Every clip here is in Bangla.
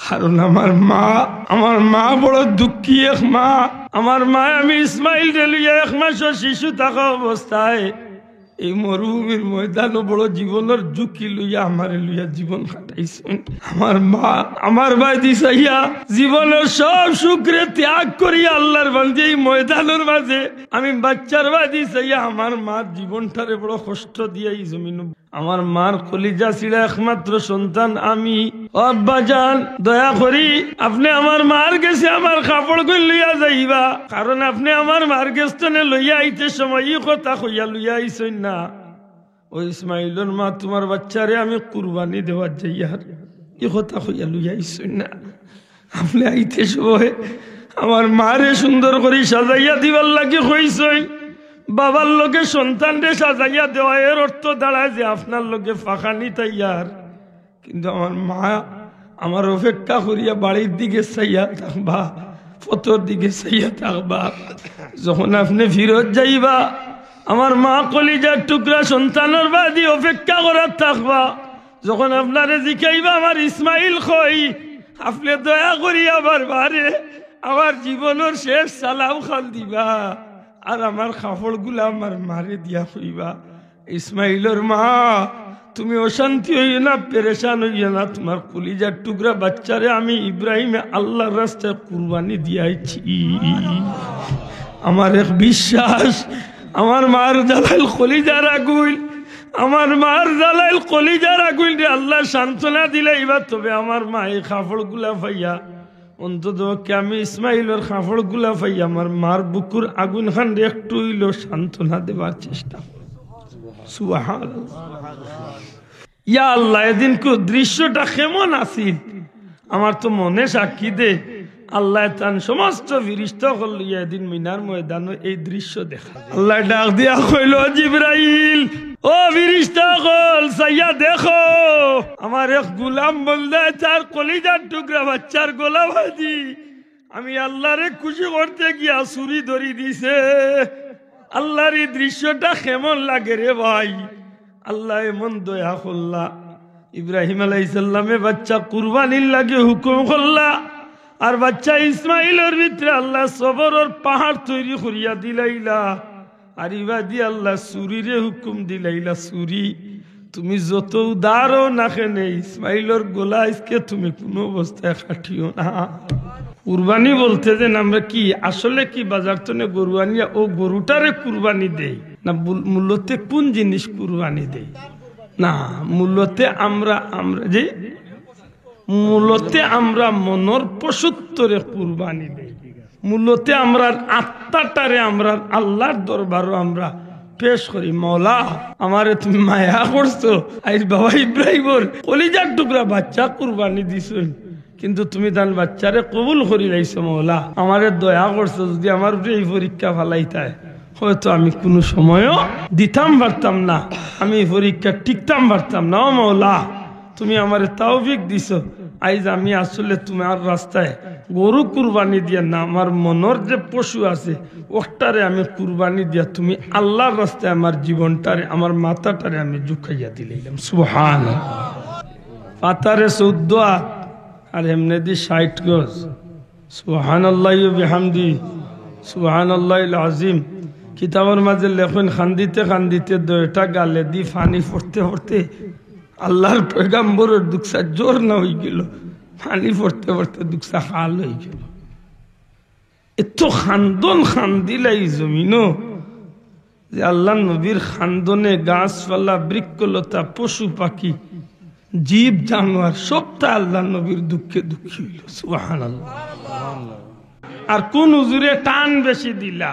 কারণ আমার মা বড় দুঃখী এক মা। আমার মা আমি ইসমাইল লইয়া 1 মাসের শিশু থাকা অবস্থায় এই মরুভূমির ময়দানও বড় জীবনের ঝুঁকি লইয়া আমার লইয়া জীবন কাটাইছেন। আমার মা আমার ভাই দিছাইয়া জীবনের সব সুখরে ত্যাগ করিয়া আল্লাহর বান্দে এই ময়দানের মাঝে আমি বাচ্চার ভাই দিছাইয়া আমার মার জীবনটারে বড় কষ্ট দিয়া এই জমিন। আমার মার কলিজা ছিলা একমাত্র সন্তান আমি। আব্বা জান দয়া করি আপনি আমার মার কাছে আমার কাপড় গুলো লইয়া যাইবা, কারণ আপনি আমার মার কাছে লইয়া আইতে সময় এই কথা কইয়া লইয়া আইছেন না, ও ইসমাইলের মা তোমার বাচ্চারে আমি কুরবানি দেওয়ার যাইয়ার এই কথা কইয়া লইয়া আইছেন না। আপনি আইতে সময় আমার মারে সুন্দর করে সাজাইয়া দিবার লাগে কইছেন। বাবার লোকে সন্তানরে সাজাইয়া দেওয়া এর অর্থ দাঁড়ায় যে আপনার লোকে ফাঁকানি তাইয়ার। কিন্তু আমার মা আমার অপেক্ষা করিয়া বাড়ির দিকে চাইয়া থাকবা, ফটোর দিকে চাইয়া থাকবা। যখন আপনি ফিরত যাইবা আমার মা কলিজার টুকরা সন্তানের বাদী অপেক্ষা করার থাকবা। যখন আপনারে জিকাইবা আমার ইসমাইল কই, আপনি দয়া করিয়া বারবারে আমার জীবনের শেষ সালাম খাল দিবা আর আমার কাপড় গুলা আমার মারে দিয়া হইবা, ইসমাইলের মা তুমি অশান্তি হইও না, পেরেশান হইও না, তোমার কলিজার টুকরা বাচ্চারে আমি ইব্রাহিমে আল্লাহর রাস্তায় কুরবানি দিয়াইছি। আমার এক বিশ্বাস আমার মার জালাইল কলিজার আগুল, আমার মার জালাইল কলিজার আগুল রে আল্লাহ সান্ত্বনা দিলে এবার তবে আমার মা এই কাপড় গুলা পাইয়া অন্তত আমি ইসমাইলের কাপড় গুলা পাইয়া আমার মার বুকুর আগুন খান একটু হইল সান্ত্বনা দেবার চেষ্টা। সুবহানাল্লাহ। ইয়া আল্লাহ এদিন দৃশ্যটা কেমন আছিল আমার তো মনে সাক্ষী দে। আল্লাহ তান সমস্ত ফেরেশতা হল এদিন মিনার ময়দানে এই দৃশ্য দেখা। আল্লাহ ডাক দিয়া কইল জিবরাইল ও ফেরেশতা হল সাইয়া দেখো আমার এক গোলাম বলদা তার কলিজার টুকরা বাচ্চার গলা ভাজি আমি আল্লাহরে খুশি করতে গিয়া ছুরি ধরি দিছে। আল্লাহর এই দৃশ্যটা কেমন লাগে রে ভাই। আল্লাহ এমন দয়া করলা ইব্রাহিম আলাইহিস সালামে বাচ্চা কুরবানির লাগে হুকুম করলা আর বাচ্চা ইসমাইলের ভিতরে আল্লাহ সবরের পাহাড় তৈরি করিয়া দিলাইলা আর ইবাদি আল্লাহ সুরিরে হুকুম দিলাইলা সুরি তুমি যত উদারও না খেনে ইসমাইলের গোলা আজকে তুমি কোনো অবস্থায় কাটিও না। কুরবানি বলতে যে আমরা কি আসলে কি বাজার তো গরু আনিয়া ও গরুটারে কুরবানি দেই না মূলতে কোন জিনিস কুরবানি দেই না মূলতে আমরা যে মূলতে আমরা মনের পশুত্তরে কুরবানি দেই, মূলতে আমরা আত্মাটারে আমরা আল্লাহর দরবারও আমরা পেশ করি। মওলা আমারে তুমি মায়া করছো আজ বাবা ইব্রাহিমর কলিজার টুকরা বাচ্চা কুরবানি দিছো কিন্তু তুমি তার বাচ্চারে কবুল করি লাইছো। মওলা আমারে দয়া করছো, যদি আমার উপরে এই পরীক্ষা ফালাইতায় হয়তো আমি কোনো সময়ও দিতাম পারতাম না, আমি এই পরীক্ষা টিকতাম পারতাম না। ও মওলা তুমি আমারে তৌফিক দিছো আইজ আমি আসলে তোমার রাস্তায় গরু কুরবানি দিয়া না আমার মনের যে পশু আছে ওটারে আমি কুরবানি দিয়া তুমি আল্লাহর রাস্তায় আমার জীবনটারে আমার মাথাটারে আমি ঝুঁকাইয়া দিলাম। সুবহানাল্লাহ। পাতারে 14 আর এমনি দি 60 গজ। সুবহানাল্লাহি ওয়া বিহামদি সুবহানাল্লাহিল আযীম। কিতাবের মাঝে লেখেন খান্দিতে খান্দিতে দুইটা গালে দি পানি পড়তে পড়তে আল্লাহর পয়গাম্বরের দুঃখা জোর না হয়ে গেল, পানি পড়তে পড়তে দুঃখা খাল হয়ে গেল। এত খান্দন খান্দিলাই জমিন যে আল্লাহ নবীর খান্দনে গাছপালা বৃক্ষলতা পশু পাখি জীব জানোয়ার সবটা আল্লাহ নবীর দুঃখে দুঃখী হইল। সুবহানাল্লাহ। আর কোন হুজুরে টান বেশি দিলা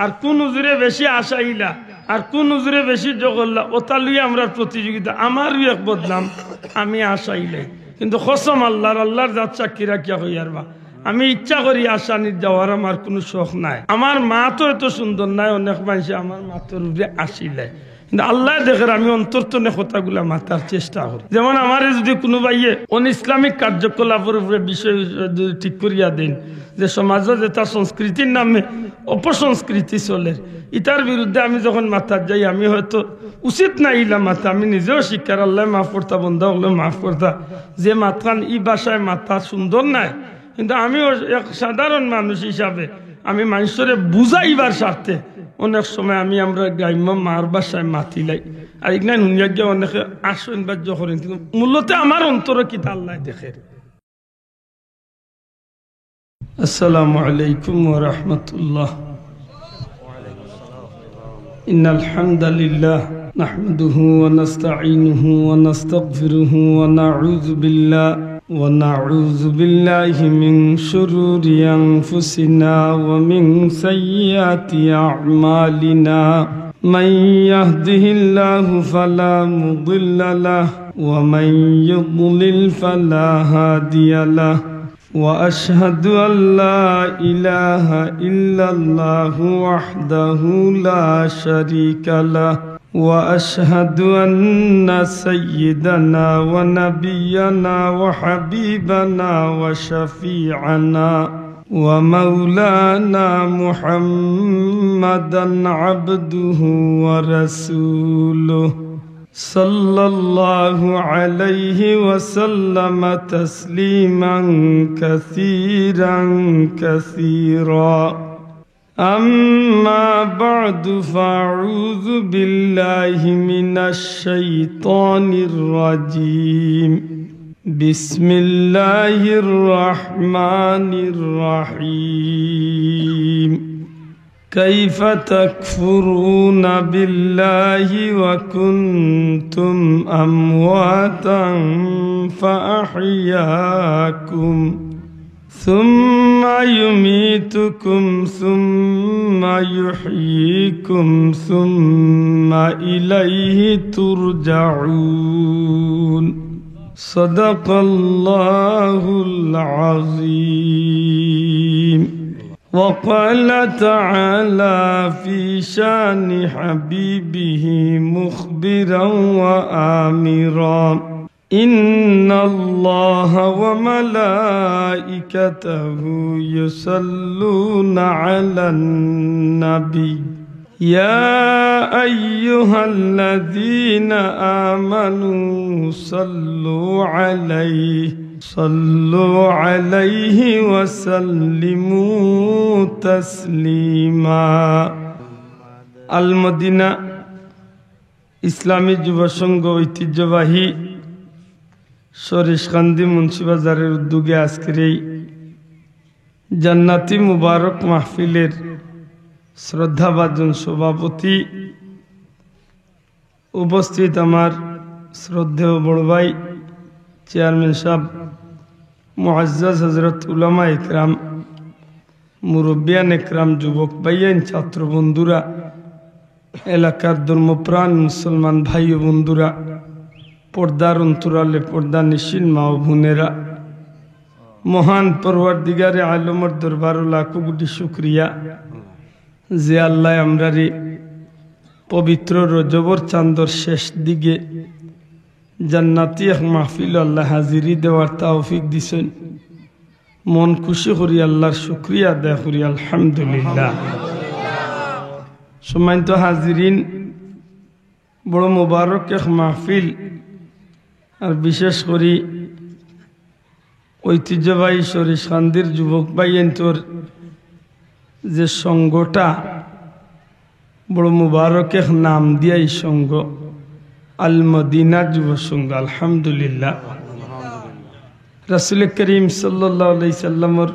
আর কোন হুজুরে বেশি আশাইলা আর কোন হুজুরে বেশি জগল্লা ওটা লইয়া আমরা প্রতিযোগিতা। আমারও এক বদনাম আমি আশাইলাই কিন্তু কসম আল্লাহর জাত সাক্ষী রাখিয়া হইয়ারবা আমি ইচ্ছা করি আসানির যাওয়ার আমার কোনো শখ নাই। আমার মা তো এত সুন্দর নাই, অনেক মানুষ আমার মাতর উপরে আসিলে কিন্তু আল্লাহ দেখের আমি অন্তর্তনে কথাগুলা মাথার চেষ্টা করি। যেমন আমার যদি কোনো ভাইয়ে অন ইসলামিক কার্যকলাপের উপরে বিষয় যদি ঠিক করিয়া দেন যে সমাজে যেটা সংস্কৃতির নামে অপসংস্কৃতি চলে, ইটার বিরুদ্ধে আমি যখন মাথার যাই, আমি হয়তো উচিত না ইলা মাথা, আমি নিজেও শিক্ষার আল্লাহ মাফ করতা, বন্ধ হলে মাফ করতা, যে মাথান ই ভাষায় মাথা সুন্দর নাই, কিন্তু আমিও এক সাধারণ মানুষ হিসাবে আমি মানুষের বুঝাইবার স্বার্থে অনেক সময় আমরা গ্রাম্য মার বাসায় মাতিলাই, আর এগুলা নুনিয়া গিয়ে অনেকে আসন বাহ্য করেন, কিন্তু মূলত আমার অন্তরে কি আল্লাহ দেখে। আসসালামু আলাইকুম ওয়া রাহমাতুল্লাহ। ইন্নাল হামদালিল্লাহ নাহমাদুহু ওয়া নাস্তাঈনুহু ওয়া নাস্তাগফিরুহু ওয়া নাউযু বিল্লাহি মিন শুরুরি আনফুসিনা ওয়া মিন সাইয়্যাতি আ'মালিনা। মান ইয়াহদিহিল্লাহু ফালা মুদিল্লা লাহু ওয়া মান ইউদ্লিল ফালা হাদিয়া লাহু। وأشهد أن لا إله إلا الله وحده لا شريك له وأشهد أن سيدنا ونبينا وحبيبنا وشفيعنا ومولانا محمدا عبده ورسوله صلى الله عليه وسلم تسليما كثيرا كثيرا. أما بعد فأعوذ بالله من الشيطان الرجيم. بسم الله الرحمن الرحيم. كيف تكفرون بالله وكنتم أمواتا فأحياكم ثم يميتكم ثم يحييكم ثم إليه ترجعون. صدق الله العظيم. وقال تعالى في شان حبيبه مخبرا وآمرا إن الله وملائكته يصلون على النبي يا أيها الذين آمنوا صلوا عليه وسلموا تسليما. আল-মদিনা ইসলামী যুব সংঘ ঐতিহ্যবাহী সরিষকান্দি মুন্সিবাজারের উদ্যোগে আজকের এই জান্নাতি মুবারক মাহফিলের শ্রদ্ধাভাজন সভাপতি, উপস্থিত আমার শ্রদ্ধেয় বড় ভাই চেয়ারম্যান সাহেব, মুআজ্জাজ হযরত উলামা ইকরাম, মুরব্বিয়ান ইকরাম, যুবক ভাইয়ান, ছাত্র বন্ধুরা, এলাকার ধর্মপ্রাণ মুসলমান ভাই ও বন্ধুরা, পর্দার অন্তরালে পর্দা নিশিন মা ও বোনেরা, মহান পরওয়ারদিগারে আলমের দরবারে লাখো কোটি শুকরিয়া যে আল্লাহ আমরারে পবিত্র রজবর চাঁদর শেষ দিকে জান্নাতি এক মাহফিল আল্লাহ হাজিরি দেওয়ার তৌফিক দিছেন। মন খুশি করি আল্লাহর শুকরিয়া আদায় করি আলহামদুলিল্লাহ। সম্মানিত হাজিরিন, বড় মুবারক এক মাহফিল, আর বিশেষ করে ঐতিহ্যবাহী সরিষকান্দির যুবক ভাইয়ের যে সঙ্গটা বড় মুবারক এক নাম দিয়া এই সঙ্গ আল-মদিনা যুব সংঘ। আলহামদুলিল্লাহ, রাসূল করিম সাল্লাল্লাহু আলাইহি সাল্লামের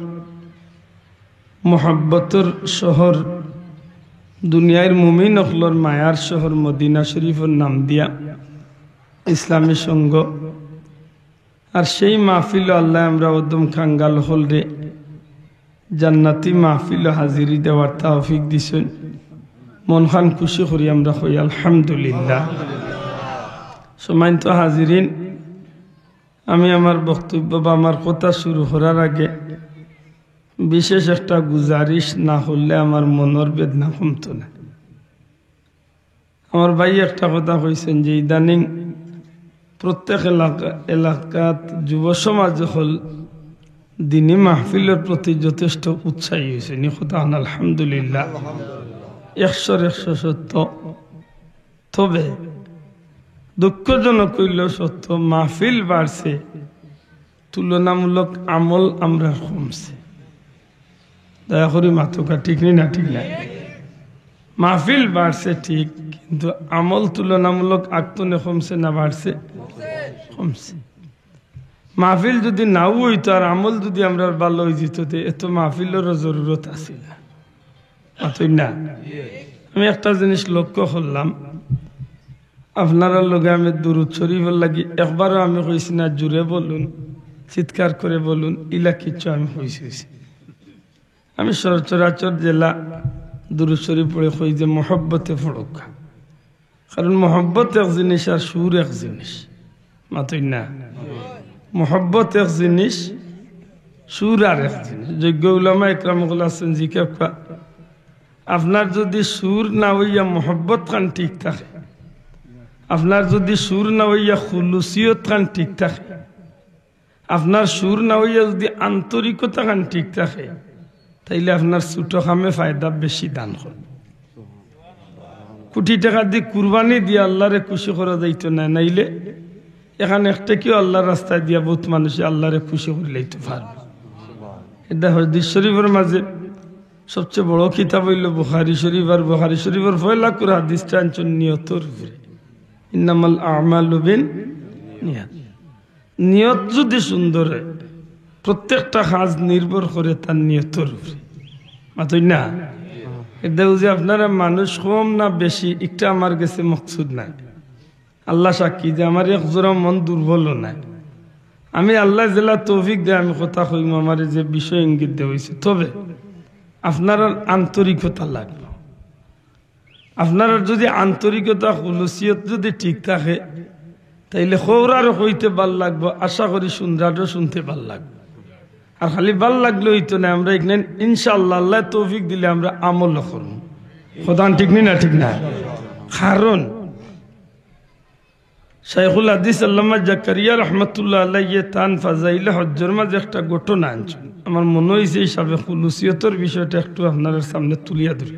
মুহাব্বতের শহর, দুনিয়ার মুমিন অখলর মায়ার শহর মদিনা শরীফের নাম দিয়া ইসলামী সংঘ। আর সেই মাহফিল আল্লাহ আমরা উদ্যম খাঙ্গাল হল রে জান্নাতি মাহফিল হাজিরি দেওয়ার তৌফিক দিছেন। মন খান খুশি করি আমরা হই আলহামদুলিল্লাহ। সম্মানিত হাজিরিন, আমি আমার বক্তব্য বা আমার কথা শুরু করার আগে বিশেষ একটা গুজারিশ না হলে আমার মনের বেদনা কমতো না। আমার ভাই একটা কথা কইছেন যে ইদানিং প্রত্যেক এলাকাত যুব সমাজ হল দিনী মাহফিলের প্রতি যথেষ্ট উৎসাহী হয়েছে নি কথা আলহামদুলিল্লাহ 100 সত্য। তবে দুঃখজনক হইলেও সত্য মাহফিল বাড়ছে তুলনামূলক আমল আমরা কমছে। দয়া করি মাথুকা ঠিক না ঠিক না? মাহফিল বাড়ছে ঠিক, কিন্তু আমল তুলনামূলক আগতনে কমছে না বাড়ছে? কমছে। মাহফিল যদি নাও হইতো আর আমল যদি আমরা ভালো হয়ে যেত এত মাহফিলেরও জরুরত আছিল না। আমি একটা জিনিস লক্ষ্য করলাম, আপনারা লগে আমি দুরূদ শরীফের লাগি একবারও আমি কইছি না জুড়ে বলুন, চিৎকার করে বলুন, ইলা কিছু আমি কইছি। আমি সচরাচর জেলা দুরূদ শরীফ পড়ে কই যে মহব্বতে পড়ুক, কারণ মহব্বত এক জিনিস আর সুর এক জিনিস, মাতই না? মহব্বত এক জিনিস, সুর আর এক জিনিস। যোগ্য উলামা ইকরামুল আছেন জিজ্ঞাসা, আপনার যদি সুর না হইয়া মহব্বত খান ঠিক থাকে, আপনার যদি সুর না হইয়া খুলুসিয়ত খান ঠিক থাকে, আপনার সুর না হইয়া যদি আন্তরিকতা খান ঠিক থাকে, তাইলে আপনার ছোটো খামে ফায়দা বেশি দান করবে। কোটি টাকা দিয়ে কুরবানি দিয়ে আল্লাহরে খুশি করা যাইতো না, নাইলে এখানে একটা কেউ আল্লাহর রাস্তায় দিয়া বহুত মানুষে আল্লাহরে খুশি করে লইতে পারবে। এটা হাদিস শরীফের মাঝে সবচেয়ে বড় কিতাব হইল বুখারী শরীফ, আর বুখারী শরীফের পয়লা করে হাদিসটা আনছেন নিয়তের উপরে, ইন্নামাল আমালু বিন্নিয়াত। নিয়ত যদি সুন্দর হয়, প্রত্যেকটা কাজ নির্ভর করে তার নিয়তের উপরে, মাতই না? এটা যে আপনারা মানুষ কম না বেশি একটা আমার কাছে মকসুদ নাই। আল্লাহ সাক্ষী যে আমার এক জোড়া মন দুর্বল নাই। আমি আল্লাহ জেলা তৌফিক দেয় আমি কথা কইম আমার যে বিষয় ইঙ্গিত দেওয়া হয়েছে। তবে আপনারা আন্তরিকতা লাগবে। আপনারা যদি আন্তরিকতা খুলুসিয়ত যদি ঠিক থাকে, তাইলে খৌরারও হইতে ভাল লাগবো, আশা করি সুন্দরারও শুনতে ভাল লাগবে। আর খালি ভাল লাগলে হইতো না, আমরা এখানে ইনশাআল্লাহ আল্লাহ তৌফিক দিলে আমরা আমল করব। খোদান ঠিক না ঠিক না? কারণ শাইখুল হাদিস আল্লামা জাকারিয়া রহমতুল্লাহ আলাইহি তান ফাজাইলে হজ্জের মাঝে একটা ঘটনা আনছেন। আমার মনে হয়েছে হিসাবে খুলুসিয়তের বিষয়টা একটু আপনার সামনে তুলিয়া ধরি।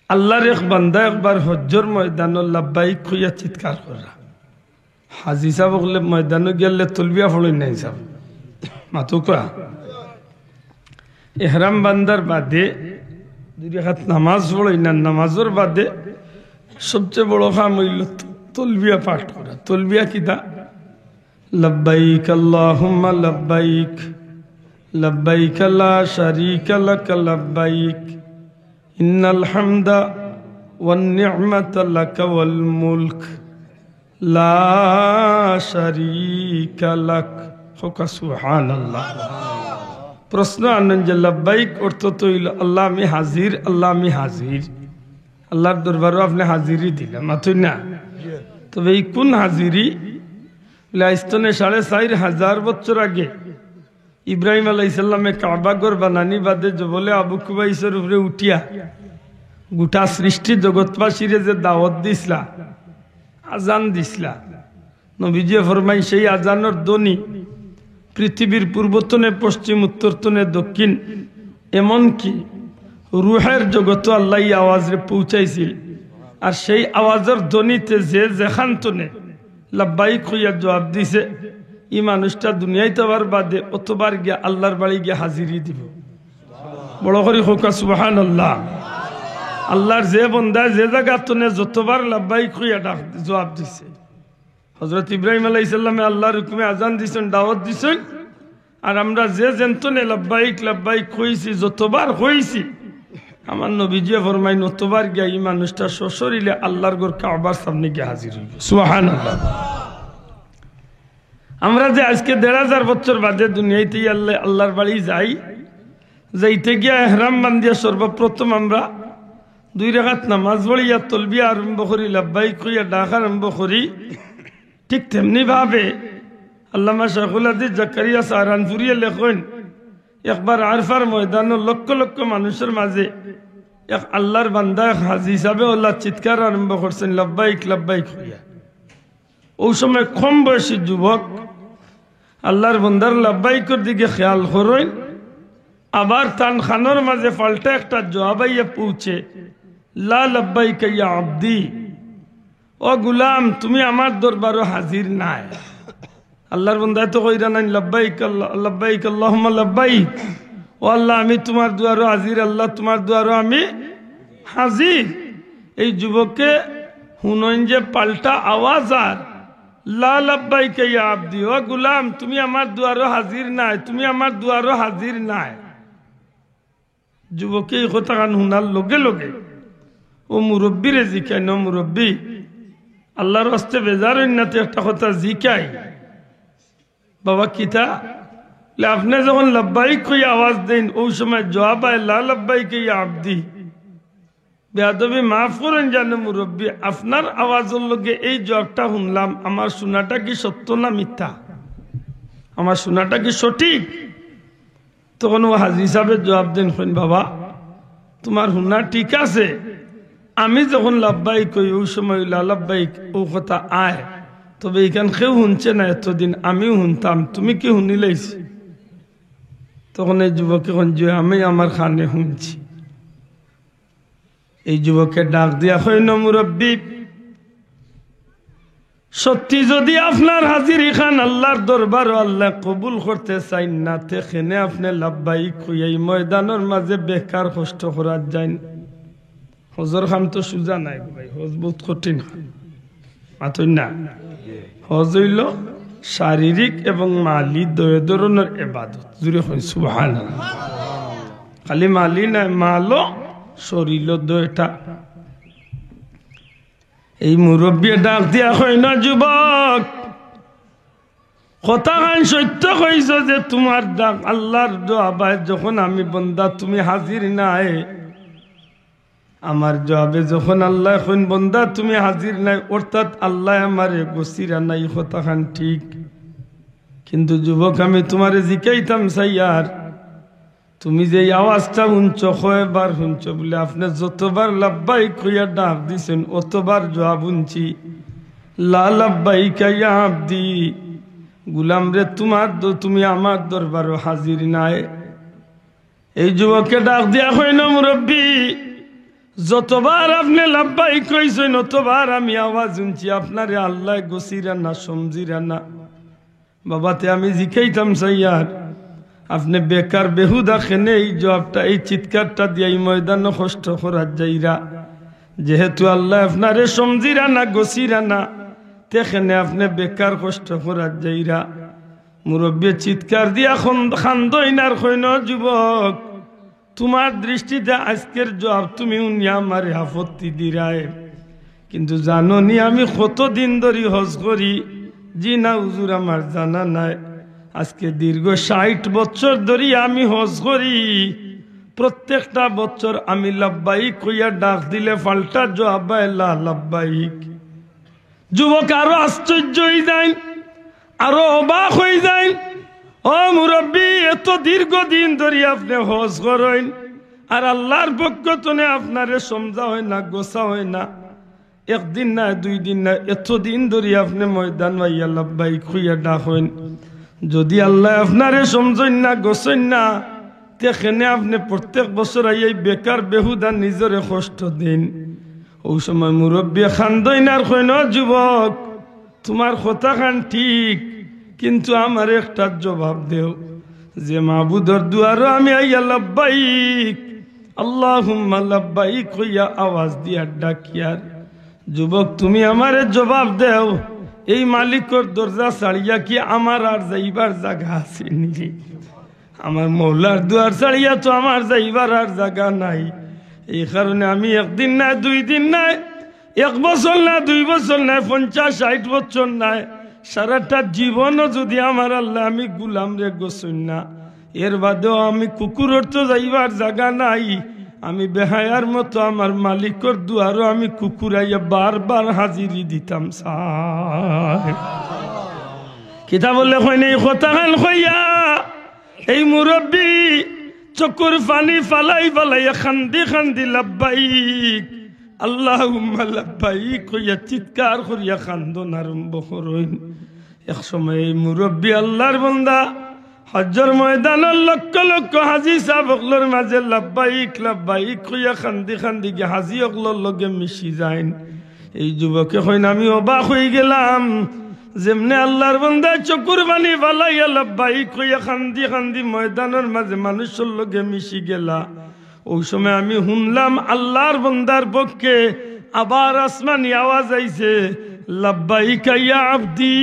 আল্লাহর এক বান্দা একবার হজ্জের ময়দানে লাব্বাইক হইয়া চিৎকার করা। হাজি সাহেব বললে ময়দানে গেলে তলবিয়া ফলই নাই সাহেব মাতুকা এহরাম বান্দার বাদে দুই রাকাত নামাজ পড়ই না, নামাজের বাদে সবচেয়ে বড় কাম হইল তলবিয়া পাঠ করা। তলবিয়া কিতা? লব্বাইক আল্লাহুম্মা লব্বাইক লব্বাইক লা শারীকা লাক লব্বাইক ইন্নাল হামদা ওয়ান নি'মাতা লাক ওয়াল মুলক লা শারীকা লাক। সুবহানাল্লাহ। প্রশ্ন আনন্দ যে লব্বাইক অর্থ তো হইল আল্লাহ আমি হাজির, আল্লাহ আমি হাজির, আল্লাহর দরবারও আপনি হাজিরি দিলাম, মাথুই না? তবে এই কোন হাজিরি? ইস্তনে ৪,৫০০ বছর আগে ইব্রাহিম আলাইহিসসালামে কাবা ঘর বানানি বাদে বলে আবু কুবাইসের উপরে উঠিয়া গোটা সৃষ্টি জগৎবাসীরে যে দাওয়াত দিসলা, আজান দিসলা, নবীজি ফরমাই সেই আজানের ধ্বনি পৃথিবীর পূর্বতনে পশ্চিম, উত্তরতনে দক্ষিণ, এমনকি রুহের জগত আল্লাহ আওয়াজে পৌঁছাইছিল। আর সেই আওয়াজের ধ্বনিতে যে যেখান তনে লাব্বাইক হইয়া জবাব দিছে, এই মানুষটা দুনিয়ায় যাওয়ার বাদে অতবার গিয়া আল্লাহর বাড়ি গিয়া হাজিরি দিব। বড় করে হোকা সুবহানাল্লাহ। আল্লাহর যে বন্দা যে জায়গা তনে যতবার লাব্বাইক হইয়া ডাক জবাব দিছে। হযরত ইব্রাহিম আলাইহিস সালামে আল্লাহর হুকুমে আজান দিছেন, দাওয়াত দিছেন, আর আমরা যে জেনতনে লাব্বাইক লাব্বাইক কইছি, যতবার কইছি, আমার নবীজি ফরমাইন অতবার গিয়া এই মানুষটা সশরীরে আল্লাহর ঘর কাবার সামনে গিয়ে হাজির হইব। সুবহানাল্লাহ। আমরা যে আজকে ১,৫০০ বছর বাদে দুনিয়াতে আল্লাহর বাড়ি যাই, যাইতে গিয়া ইহরাম বান্ধিয়া সর্বপ্রথম আমরা ২ রাকাত নামাজ পড়িয়া তলবিয়া আরম্ভ করি, লাব্বাইক কইয়া ডাক আরম্ভ করি। ঠিক তেমনি ভাবে আল্লামা শাইখুল হাদিস জাকারিয়া সাহারানপুরিয়া লেখেন, একবার আরফার ময়দানে লক্ষ লক্ষ মানুষের মাঝে এক আল্লাহর বান্দা হাজি হিসাবে আল্লাহ চিৎকার আরম্ভ করছেন লব্বাইক লব্বাইক হইয়া। ওই সময় কম বয়সী যুবক আল্লাহর বান্দার লব্বাইকের দিকে খেয়াল করেন, আবার তান খানোর মাঝে পাল্টা একটা জবাবাইয়া পৌঁছে লা লব্বাইক ইয়া আব্দি, ও গুলাম তুমি আমার দরবারও হাজির নাই। আল্লাহর বান্দা তো কইরা নাই লব্বাইক লব্বাইক আল্লাহুম্মা লব্বাইক, ও আল্লাহ আমি তোমার দুয়ারও হাজির, আল্লাহ তোমার দুয়ারও আমি হাজির। এই যুবককে শুনেন যে পাল্টা আওয়াজ আর লা লব্বাইক ইয়া আব্দি, ও গুলাম তুমি আমার দুয়ারও হাজির নাই, তুমি আমার দুয়ারও হাজির নাই। যুবকে এই কথা শুনার লগে লগে ও মুরব্বীরে জিকাই, ন মুরব্বী আল্লাহর হস্তে বেজার নাতে একটা কথা জিকাই, বাবা কিতা আপনি যখন লব্বাইক কইয়া আওয়াজ দেন ওই সময় জবাব আয় লা লব্বাইক ইয়া আব্দি। বেয়াদবি মাফ করেন জানে মুরব্বী, আপনার আওয়াজের লগে এই জবাবটা শুনলাম, আমার শোনাটা কি সত্য না মিথ্যা, আমার শোনাটা কি সঠিক? তখন ও হাজি সাহেবের জবাব দেন, হইন বাবা তোমার শোনা ঠিক আছে, আমি যখন লব্বাইক কই ওই সময় লা লব্বাইক ও কথা আয়, তবে এখান কেউ শুনছে না এতদিন, আমিও শুনতাম, তুমি কি শুনিলেছি? তখন এই যুবকে যে আমি আমার খানে শুনছি। এই যুবকে ডাক দিয়া হইন মুরব্বী, সত্যি যদি আপনার হাজিরি খান আল্লাহর দরবার আল্লাহ কবুল করতে চাই না, তেখানে আপনি লব্বাইক কইয়াই ময়দানের মাঝে বেকার কষ্ট করার যান। হজর খাম তো সুজা নাই ভাই, হজ বহুত কঠিন মাথুন না। হজ হইল শারীরিক এবং মালি দুই ধরনের ইবাদত। জুড়ে হই সুবহানাল্লাহ। খালি মালি নাই, মালও শরীর দুইটা। এই মুরব্বী ডাক দিয়া হয় না যুবক, কথা খান সত্য কইছ যে তোমার ডাক আল্লাহর জবাবে যখন আমি বন্দা তুমি হাজির নাই, আমার জবাবে যখন আল্লাহ এখন বন্দা তুমি হাজির নাই, অর্থাৎ আল্লাহ আমারে গসিরা নাই, কথা খান ঠিক। কিন্তু যুবক আমি তোমারে জিকাইতাম সাইয়ার, তুমি যে আওয়াজটা শুনছ কয়বার শুনছ বলে আপনি যতবার লব্বাইক কইয়া ডাক দিছেন অতবার জবাব শুনছি লা লব্বাইক ইয়া আব্দি, গুলাম রে তুমি আমার দরবারও হাজির নাই। এই যুবককে ডাক দিয়া কই না মুরব্বী, যতবার আপনি লব্বাইক কইছেন অতবার আমি আওয়াজ শুনছি, আপনারে আল্লাহ গসিরা না সমজিরা না। বাবাতে আমি জিকাইতাম সাইয়ার, আপনি বেকার বেহুদা খেনে এই জবাবটা এই চিৎকারটা দিয়ে এই ময়দানে কষ্ট করার যাইরা, যেহেতু আল্লাহ আপনারে সমজিরা না গসিরা না, তেখানে আপনি বেকার কষ্ট করার যাইরা। মুরব্বী চিৎকার দিয়া খান্দইনার কইন যুবক, তোমার দৃষ্টিতে আজকের জবাব তুমি উনি আমার আপত্তি দিরায়, কিন্তু জানো নি আমি কতদিন ধরে হজ করি? জি না হুজুর আমার জানা নাই। আজকে দীর্ঘ 60 বছর ধরে আমি হজ করি, প্রত্যেকটা বছর আমি লব্বাইক কইয়া ডাক দিলে পাল্টা জবাব লা লব্বাইক। যুবক আরো আশ্চর্য হয়ে যায়, আরো অবাক হয়ে যায়, ও মুরব্বী এত দীর্ঘদিন ধরে আপনি হজ করেন আর আল্লাহর পক্ষ থেকে আপনারে সমঝা হয় না, গোসা হয় না, একদিন না 2 দিন না, এতদিন ধরে আপনি ময়দান ভাইয়া লব্বাইক কইয়া ডাক হইন। যদি আল্লাহ আপনারে সমঝেন না গোসেন না, তেখানে আপনি প্রত্যেক বছর এই বেকার বেহুদা নিজরে কষ্ট দিন। ওই সময় মুরব্বী খান্দইন আর কইন যুবক তোমার কথা খান ঠিক, কিন্তু আমার একটা জবাব দেও, যে মাবুদর দুয়ারও আমি আইয়া লব্বাইক আল্লাহুম্মা লব্বাইক কইয়া আওয়াজ দিয়া ডাকিয়ার। যুবক তুমি আমারে জবাব দেও, এই মালিকর দরজা ছাড়িয়া কি আমার আর যাইবার জায়গা আছে নি? আমার মৌলার দুয়ার ছাড়িয়া তো আমার যাইবার আর জায়গা নাই। এই কারণে আমি একদিন নাই 2 দিন নাই, 1 বছর না 2 বছর নাই, 50-60 বছর নাই, সারাটা জীবনও যদি আমার আল্লাহ আমি গুলাম রে গোসইন না, এর বাদেও আমি কুকুরের তো যাইবার জায়গা নাই, আমি বেহায়ার মতো আমার মালিকর দুয়ারও আমি কুকুরাইয়া বারবার হাজিরি দিতাম। কিতা বললে কইনি কথা খান কইয়া এই মুরব্বী চকুর পানি ফালাই ফালাই খান্দি খান্দি লাব্বাইক আল্লাহুম্মা লাব্বাইক কইয়া চিৎকার করিয়া খান্দন আরম্ভ করইন। এক সময় মুরব্বী আল্লাহর বান্দা হজ্জর ময়দানের লক্ষ লক্ষ হাজি সাহেব অকলর মাঝে লাব্বাইক লাব্বাইক কইয়া খান্দি খান্দি গিয়ে হাজি অকলর লগে মিশি যাইন। এই যুবকে কইন আমি অবাক হয়ে গেলাম, যেমনে আল্লাহর বান্দা চকুর পানি ফালাইয়া লাব্বাইক কইয়া খান্দি খান্দি ময়দানের মাঝে মানুষের লগে মিশি গেলা, ওই সময় আমি শুনলাম আল্লাহর বান্দার পক্ষে আবার আসমানি আওয়াজ আইছে, লাব্বাইক ইয়া আবদি,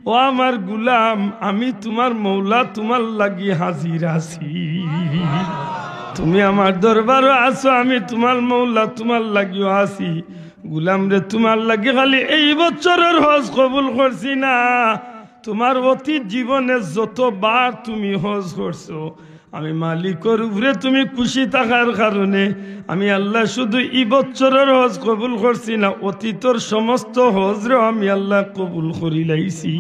ও আমার গুলাম, আমি তোমার মৌলা, তোমার লাগি হাজির আছি। তুমি আমার দরবারও আছো, আমি তোমার মৌলা, তোমার লাগিও আছি। গুলাম রে, তোমার লাগে খালি এই বছরের হজ কবুল করছি না, তোমার অতীত জীবনে যতবার তুমি হজ করছো, আমি মালিকের উপরে তুমি খুশি থাকার কারণে আমি আল্লাহ শুধু এই বছরের হজ কবুল করছি না, অতীতর সমস্ত হজরে আমি আল্লাহ কবুল করি লাইছি।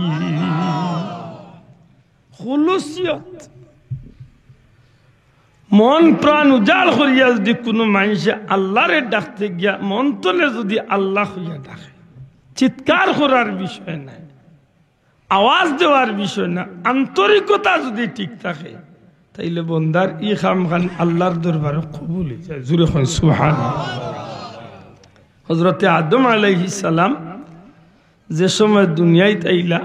খুলুসিয়ত, মন প্রাণ উজাড় করিয়া যদি কোনো মানুষে আল্লাহরে ডাকতে গিয়া মন তলে যদি আল্লাহ হইয়া ডাকে, চিৎকার করার বিষয় নাই, আওয়াজ দেওয়ার বিষয় না, আন্তরিকতা যদি ঠিক থাকে, তাইলে বন্দার ই খাম খান আল্লাহর দরবারে কবুল হয়ে যায়। জুরে হয় সুবহানাল্লাহ। হযরতে আদম আলাইহিস সালাম যে সময় দুনিয়ায় আইলা,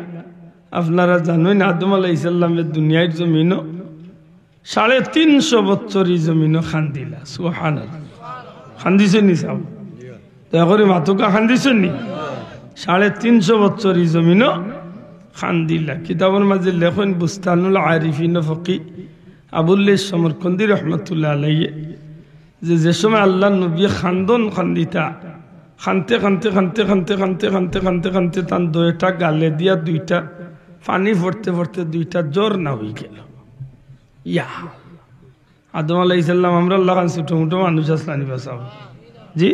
আপনারা জানেন আদম আলাইহিস সালামের দুনিয়ার জমিন 350 বছরই জমিন খান্দিলা। সুবহানাল্লাহ। খান্দিছেন নি সাহেব? দয়া করে মাতুকা খান্দিছেন নি? 350 বছরই জমিন খান্দিলা। কিতাবের মাঝে লেখেন বুস্তানুল আরিফিন ফকি আবুল্লাহ সমরকন্দি রহমতুল্লাহ আলাইহি, যে সময় আল্লাহ নবী খান্দন খান্দিতা, খানতে খানতে খানতে খানতে খানতে খানতে খানতে খানতে তার দুইটা গালে দিয়া দুইটা পানি পড়তে পড়তে দুইটা জ্বর না হয়ে গেল। ইয়া আদম আলাইহিস সালাম আমরা আল্লাহ খান ছোট মোটো মানুষ আসলানি বাসাব জি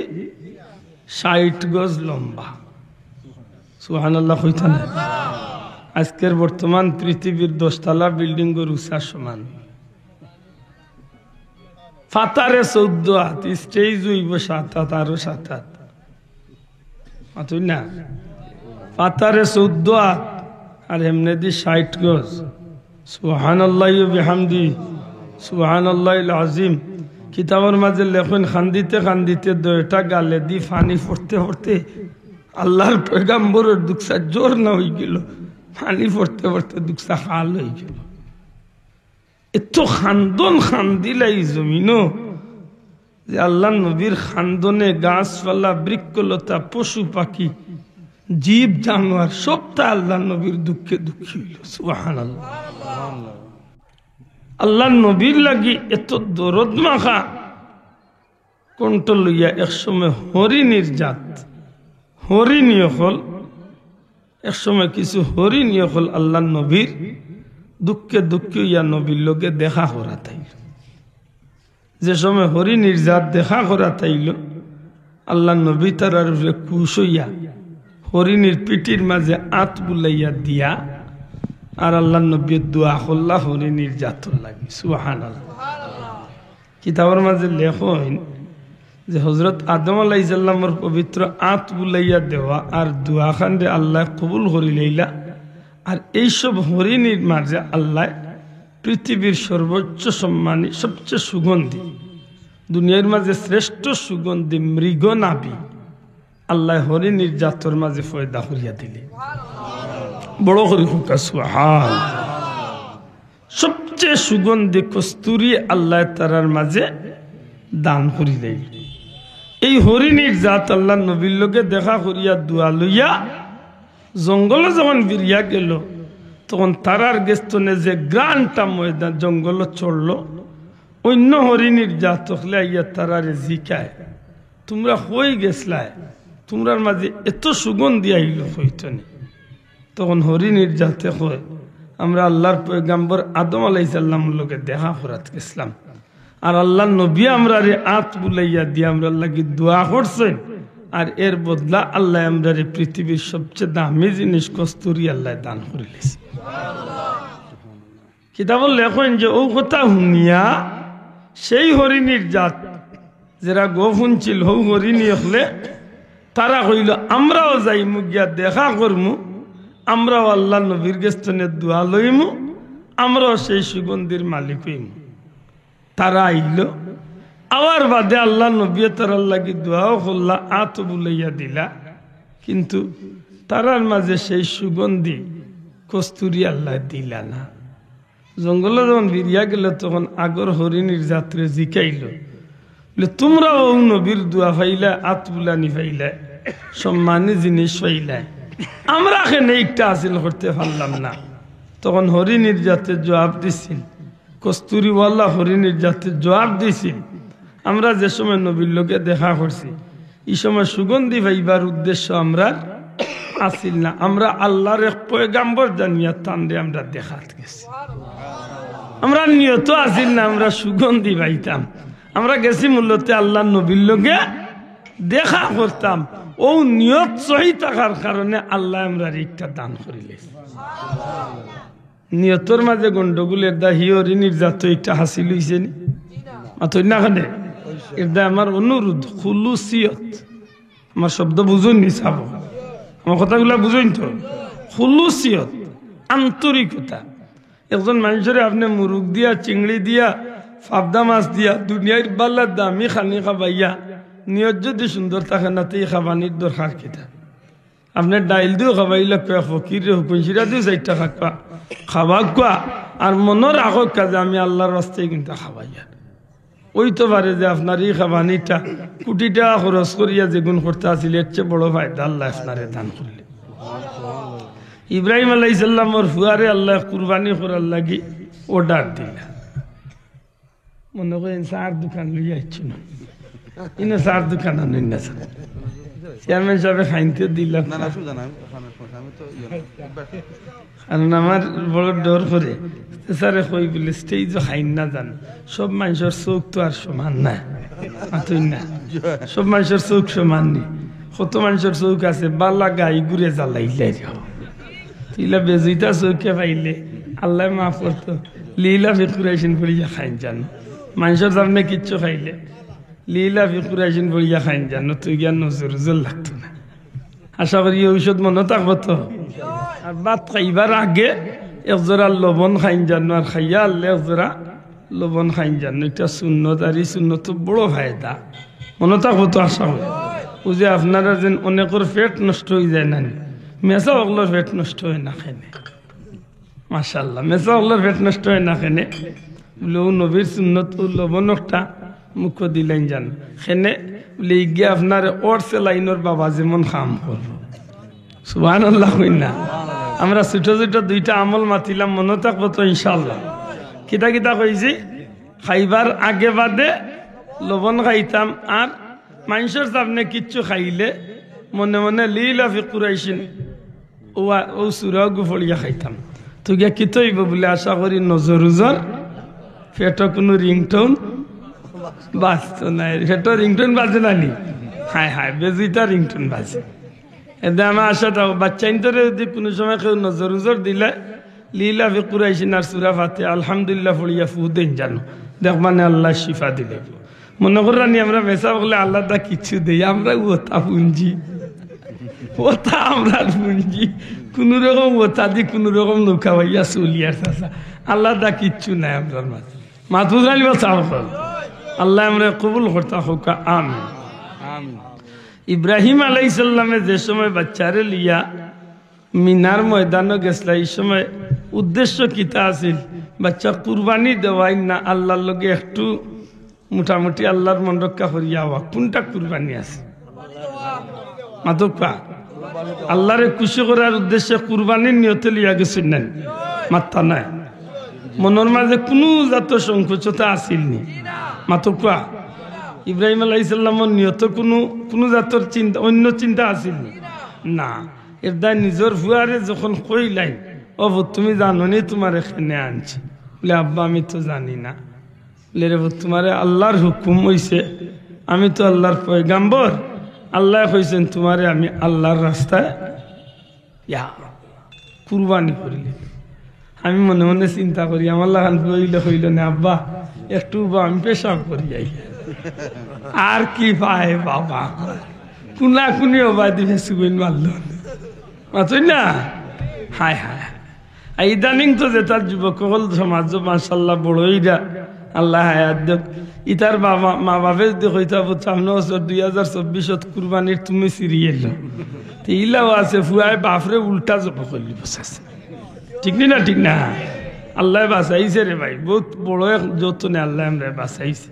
60 গজ লম্বা। সুবহানাল্লাহ কইতা না? আজকের বর্তমান পৃথিবীর 10 তলা বিল্ডিং এর উচ্চতা সমান। ফাতারে 14 হাত, স্টেজ হইব 7 হাত, আরো 7 হাত আতুই না। ফাতারে 14 হাত আর এমনি দি 60 গজ। সুবহানাল্লাহি ওয়া বিহামদি সুবহানাল্লাহিল আযীম। কিতাবের মাঝে লেখেন খান্দিতে খান্দিতে দুইটা গালে দি পানি পড়তে পড়তে আল্লাহর পয়গম্বরের দুঃখা জোর না হয়ে গেল, পানি পড়তে পড়তে দুঃখা খাল হয়ে গেল। এত খান্দন খান্দিলাই জমিন যে আল্লাহ নবীর খান্দনে গাছপালা বৃক্ষলতা পশু পাখি জীব জানোয়ার সবটা আল্লাহ নবীর দুঃখে দুঃখী হইল। সুবহানাল্লাহ। আল্লাহ নবীর লাগি এত দরদ মাখা কণ্ঠ লইয়া একসময় হরিণীর জাত হরিণীয় হল, একসময় কিছু হরিণীয় হল আল্লাহ নবীর দুঃখে দুঃখী ইয়া নবীর লোকে দেখা করা তাইল। যে সময় হরিণীর জাত দেখা করা তাইল, আল্লাহ নবী তার খুশ হইয়া হরিণীর পিঠির মাঝে আত বুলাইয়া দিয়া আর আল্লাহ নবী দোয়া করলা হরিণীর জাতর লাগি। সুবহানাল্লাহ। কিতাবের মাঝে লেখেন যে হযরত আদম আলাইহিস সালামের পবিত্র আত বুলাইয়া দেওয়া আর দোয়া খান্ডে আল্লাহ কবুল করি লইলা। আর এইসব হরিণীর মাঝে আল্লাহ পৃথিবীর সর্বোচ্চ সম্মানী সবচেয়ে সুগন্ধি দুনিয়ার মাঝে শ্রেষ্ঠ সুগন্ধি মৃগ নাভি আল্লাহ হরিণীর জাতর মাঝে ফয়দা করিয়া দিলে। বড় করে হুকা সুবহানাল্লাহ। সবচেয়ে সুগন্ধি কস্তুরি আল্লাহ তারার মাঝে দান করি দিল। এই হরিণীর জাত আল্লাহ নবীর লোকে দেখা করিয়া দোয়া লইয়া জঙ্গলে যখন বিরিয়া গেল, তখন তারার গেস্তনে যে গ্রানটা ময়দান জঙ্গল চড়ল, অন্য হরিণীর জাত হলে ইয়া তারারে জিকায়, তোমরা হয়ে গেছলাই, তোমরার মাঝে এত সুগন্ধি আইল হইতনি। তখন হরিণীর জাতে হয় আমরা আল্লাহর পয়গম্বর আদম আলাইহিস সালামের লোকে দেখা করাত গেছিলাম, আর আল্লাহ নবী আমরা রে আত বুলাইয়া দিয়ে আমরা লাগি দোয়া করছেন, আর এর বদলা আল্লাহ আমরা রে পৃথিবীর সবচেয়ে দামি জিনিস কস্তুরি আল্লাহ দান করিলেছে। কিতাবল লেখেন যে ও কথা শুনিয়া সেই হরিণীর জাত যারা গো শুনছিল হৌ হরিণী হলে তারা কইল আমরাও যাইমু গিয়া দেখা করমু, আমরাও আল্লাহ নবীর গেস্তনের দোয়া লইমু, আমরাও সেই সুগন্ধির মালিক হইমু। তারা আইল, আবার বাদে আল্লাহ নবী তার লাগি দোয়াও করলা, আত বুলাইয়া দিলা, কিন্তু তারার মাঝে সেই সুগন্ধি কস্তুরি আল্লাহ দিলা না। জঙ্গলে যখন বিরিয়া গেল তখন আগর হরিণীর যাত্রে জিকাইল, তোমরাও নবীর দোয়া পাইলা, আত বুলানি পাইলা, সম্মানী জিনিস পাইলা, আমরা এখানে একটা হাসিল করতে পারলাম না। তখন হরিণীর জাতে জবাব দিছিল, কস্তুরিওয়ালা হরিণীর জাতে জবাব দিছিল, আমরা যে সময় নবীর লোকে দেখা করছি এই সময় সুগন্ধি পাইবার উদ্দেশ্য আমরা আসিল না, আমরা আল্লাহর এক পয়গাম্বর জানিয়া তান্ডে আমরা দেখাত গেছি। আমরা নিয়ত আসিল না আমরা সুগন্ধি পাইতাম, আমরা গেছি মূলত আল্লাহ নবীর লোকে দেখা করতাম। ও নিয়ত সহি থাকার কারণে আল্লাহ আমরা একটা দান করিলে। নিয়তর মাঝে গন্ডগোলের দা হিয়রিনীর জাত একটা হাসিল হইছে নি মাথই না খানে। এটা আমার অনুরোধ, খুলুসিয়ত, আমার শব্দ বুঝুন নি, চাব আমার কথাগুলা বুঝুন তো। খুলুসিয়ত, আন্তরিকতা। একজন মানুষের আপনি মুরুগ দিয়া, চিংড়ি দিয়া, ফাবদা মাছ দিয়া, দুনিয়ার বাল্লার দামি খানি খাবাইয়া নিয়ত যদি সুন্দর থাকে না তো এই খাবানির দরকার কিতা? আপনার ডাইল দিও খাবাইলে ফকির হুকুনশিরা দিও 4 টাকা খাবা কোয়া, আর মনের আগত কাজে আমি আল্লাহর রাস্তায় কিন্তু খাবাইয়া ওই তো পারে যে আপনার এই খাবানিটা কোটি টাকা খরচ করিয়া যেগুন করতে আসিল এর চেয়ে বড় ফায়দা আল্লাহ আপনারে দান করলে। ইব্রাহিম আলাইহিস সালামের ফুয়ারে আল্লাহ কুরবানি করার লাগি অর্ডার দিলা। মনে করেন চার দোকান লইয়া ইচ্ছু না, ইনো চার দোকান আনেন না, চেয়ারম্যান সাহেব খাইতে দিলাম, কারণ আমার বড় ডর করে স্যারে কই বলে স্টেজও খাইন না যান। সব মানুষের চোখ তো আর সমান না, না সব মানুষের চোখ সমান নেই। কত মানুষের চোখ আছে বালা গাই ঘুরে জ্বালাইলে তিলা বেজুইতা চৌকে পাইলে আল্লাহ মাফ করতো। লীলা ফিকুরাইশন করিয়া খাইন জানো, মানুষের সামনে কিচ্ছু খাইলে লীলা ফিকুরাইশন করিয়া খাইন জানো, তুই গিয়া নজর লাগতো না। আশা করি ঔষধ মনে থাকবো তো। আর ভাত খাইবার আগে একজোড়া লবণ খাইন জানো, আর খাইয়া আল্লে একজোড়া লবণ খাইন জানো। এটা সুন্নত, আর এই সুন্নত বড় ফায়দা, মনে থাকবো তো। আশা করি ও যে আপনারা যেন অনেকের পেট নষ্ট হয়ে যায় না, মেসা ওগুলোর পেট নষ্ট হয় না খেনে, মাশাআল্লাহ মেসা ওগুলোর পেট নষ্ট হয় না খেনে। বলে ও নবীর সুন্নত ও লবণ একটা মুখ দিলেন জান খেনে বলে গিয়ে আপনার ওর সে লাইনের বাবা যেমন কাম করবো। সুবহানাল্লাহ কই না? আমরা ছোট ছোট 2টা আমল মাতিলাম, মনে থাকবো তো ইনশাআল্লাহ। কিতা কিতা কইছি? খাইবার আগে বাদে লবণ খাইতাম, আর মানুষের সামনে কিচ্ছু খাইলে মনে মনে লীলা ফিকুরাইশিন ও সুরা গুফড়িয়া খাইতাম। তো গিয়া কি তৈব বলে আশা করি নজর উজর পেট কোনো রিংটোন বাজত নাই, পেট রিংটোন বাজে না নি? হায় হায় বেজুইটা রিংটোন বাজে। এতে আমার আশা থাকো বাচ্চা ইন্তরে যদি কোনো সময় কেউ নজর উজর দিলে লীলা ফিকুরাইশিন আর সুরা ফাতে আলহামদুলিল্লাহ ফড়িয়া ফু দেন জানো, দেখ মানে আল্লাহ শিফা দিলে। মনে করানি আমরা মেসা বলে আল্লাহ দা কিছু দেই, আমরা ওতা পুঞ্জি, ওতা আমরা পুঞ্জি, কোন রকম ওতা দি কোন রকম নৌকা ভাইয়া চলিয়ার চাষা, আল্লাহ দা কিচ্ছু নাই আমরার মাঝে। মাথু জানিব চাও আল্লাহ আমরা কবুল করতা হোক, আমিন। ইব্রাহিম আলাইহিস সালামে যে সময় বাচ্চারে লিয়া মিনার ময়দানে গেছিল, এই সময় উদ্দেশ্য কিতা আছিল? বাচ্চা কুরবানি দেওয়াই না, আল্লাহর লগে একটু মোটামুটি আল্লাহর মন রক্ষা করিয়া হওয়া। কোনটা কুরবানি আছে? মাতকা আল্লাহরে খুশি করার উদ্দেশ্যে কুরবানির নিয়তে লিয়া গেছেন না, মাত্তা নাই। মনের মাঝে কোনো জাত সংকোচতা আসিল নি, মাতকা ইব্রাহিম আলাইহিস সালামের নিয়ত কোনো জাতর চিন্তা, অন্য চিন্তা আসিল না। এর দায় নিজের ফুয়ারে যখন কইলাই, ও তুমি জানো নি তোমার এখানে আনছি? বলে আব্বা আমি তো জানি না। বলে রে তোমারে আল্লাহর হুকুম হইছে, আমি তো আল্লাহর পয়গাম্বর, আল্লাহ কইছেন তোমারে আমি আল্লাহর রাস্তায় কুরবানি করিলে। আমি মনে মনে চিন্তা করি আমার লাগান হইল না আব্বা একটু আমি পেশাব করি যাই আর কি পায় বাবা কুনা কুনি অবা দিবে সুবিন মারল মাতই না হায় হায় ইদানিং তো যে তার যুবক সমাজ মাশাল্লাহ বড়ইরা আল্লাহ হায়াত দেখ ইতার বাবা মা বাপে যদি হইতে সামনে বছর 2024 কুরবানির তুমি সিরিয়াল ইলাও আছে ফুয়ায় বাপরে উল্টা জব করলি বসাছে ঠিক না ঠিক না আল্লাহ বাঁচাইছে রে ভাই বহুত বড় এক যতনে আল্লাহ আমরা বাঁচাইছে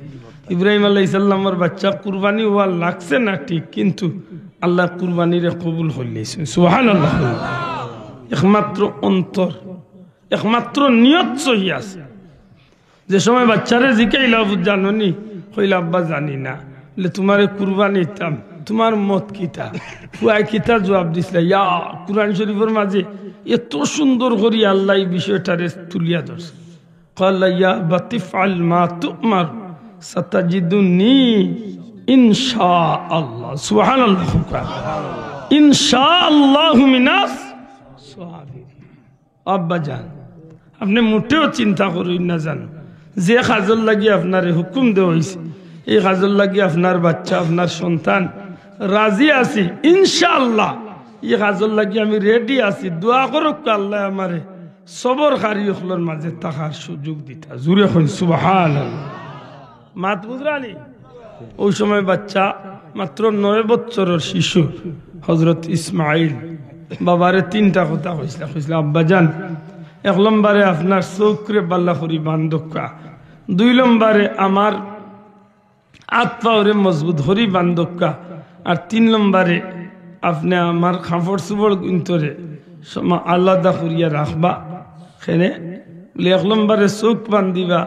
ইব্রাহিম আলাইহিস সালামের বাচ্চা কুরবানি হওয়া লাগছে না ঠিক কিন্তু আল্লাহ কুরবানিরে কবুল করলেছে সুবহানাল্লাহ একমাত্র অন্তর একমাত্র নিয়ত সহি আছে যে সময় বাচ্চারে জিকাইলা জাননি কইলা আব্বা জানি না বলে তোমারে কুরবানি দিতাম তোমার মত কিতা ফুয়াই কিতা জবাব দিছিল ইয়া কুরআন শরীফের মাঝে এত সুন্দর করি আল্লাহ এই বিষয়টারে তুলিয়া ধরছে ক্বালা ইয়া বাতিফআল মা তুমার সাতাজিদুনি ইনশাআল্লাহ সুবহানাল্লাহ ইনশাআল্লাহ মিনাস সাবিরিন আব্বা জান আপনি মোটেও চিন্তা করুন না জানো যে কাজল লাগি আপনার হুকুম দেওয়া হয়েছে এই কাজল লাগি আপনার বাচ্চা আপনার সন্তান রাজি আছি ইনশাআল্লাহ এই কাজল লাগি আমি রেডি আছি দোয়া করুক আল্লাহ আমারে সবর কারি হলর মাঝে থাকার সুযোগ দিতা জুড়ে হন সুবহানাল্লাহ মাত বুঝরানি ওই সময় বাচ্চা মাত্র 9 বছরের শিশু হযরত ইসমাইল বাবারে তিনটা কথা কইছিল আব্বা জান এক নম্বরে আপনার চোখরে বাল্লা করি বান্ধকা 2 নম্বরে আমার আত্মাওরে মজবুত হরি বান্ধকা আর 3 নম্বরে আপনি আমার খাফড় সুবড় গুন্তরে আলাদা করিয়া রাখবা খেনে বলে 1 নম্বরে চোখ বান্ধিবা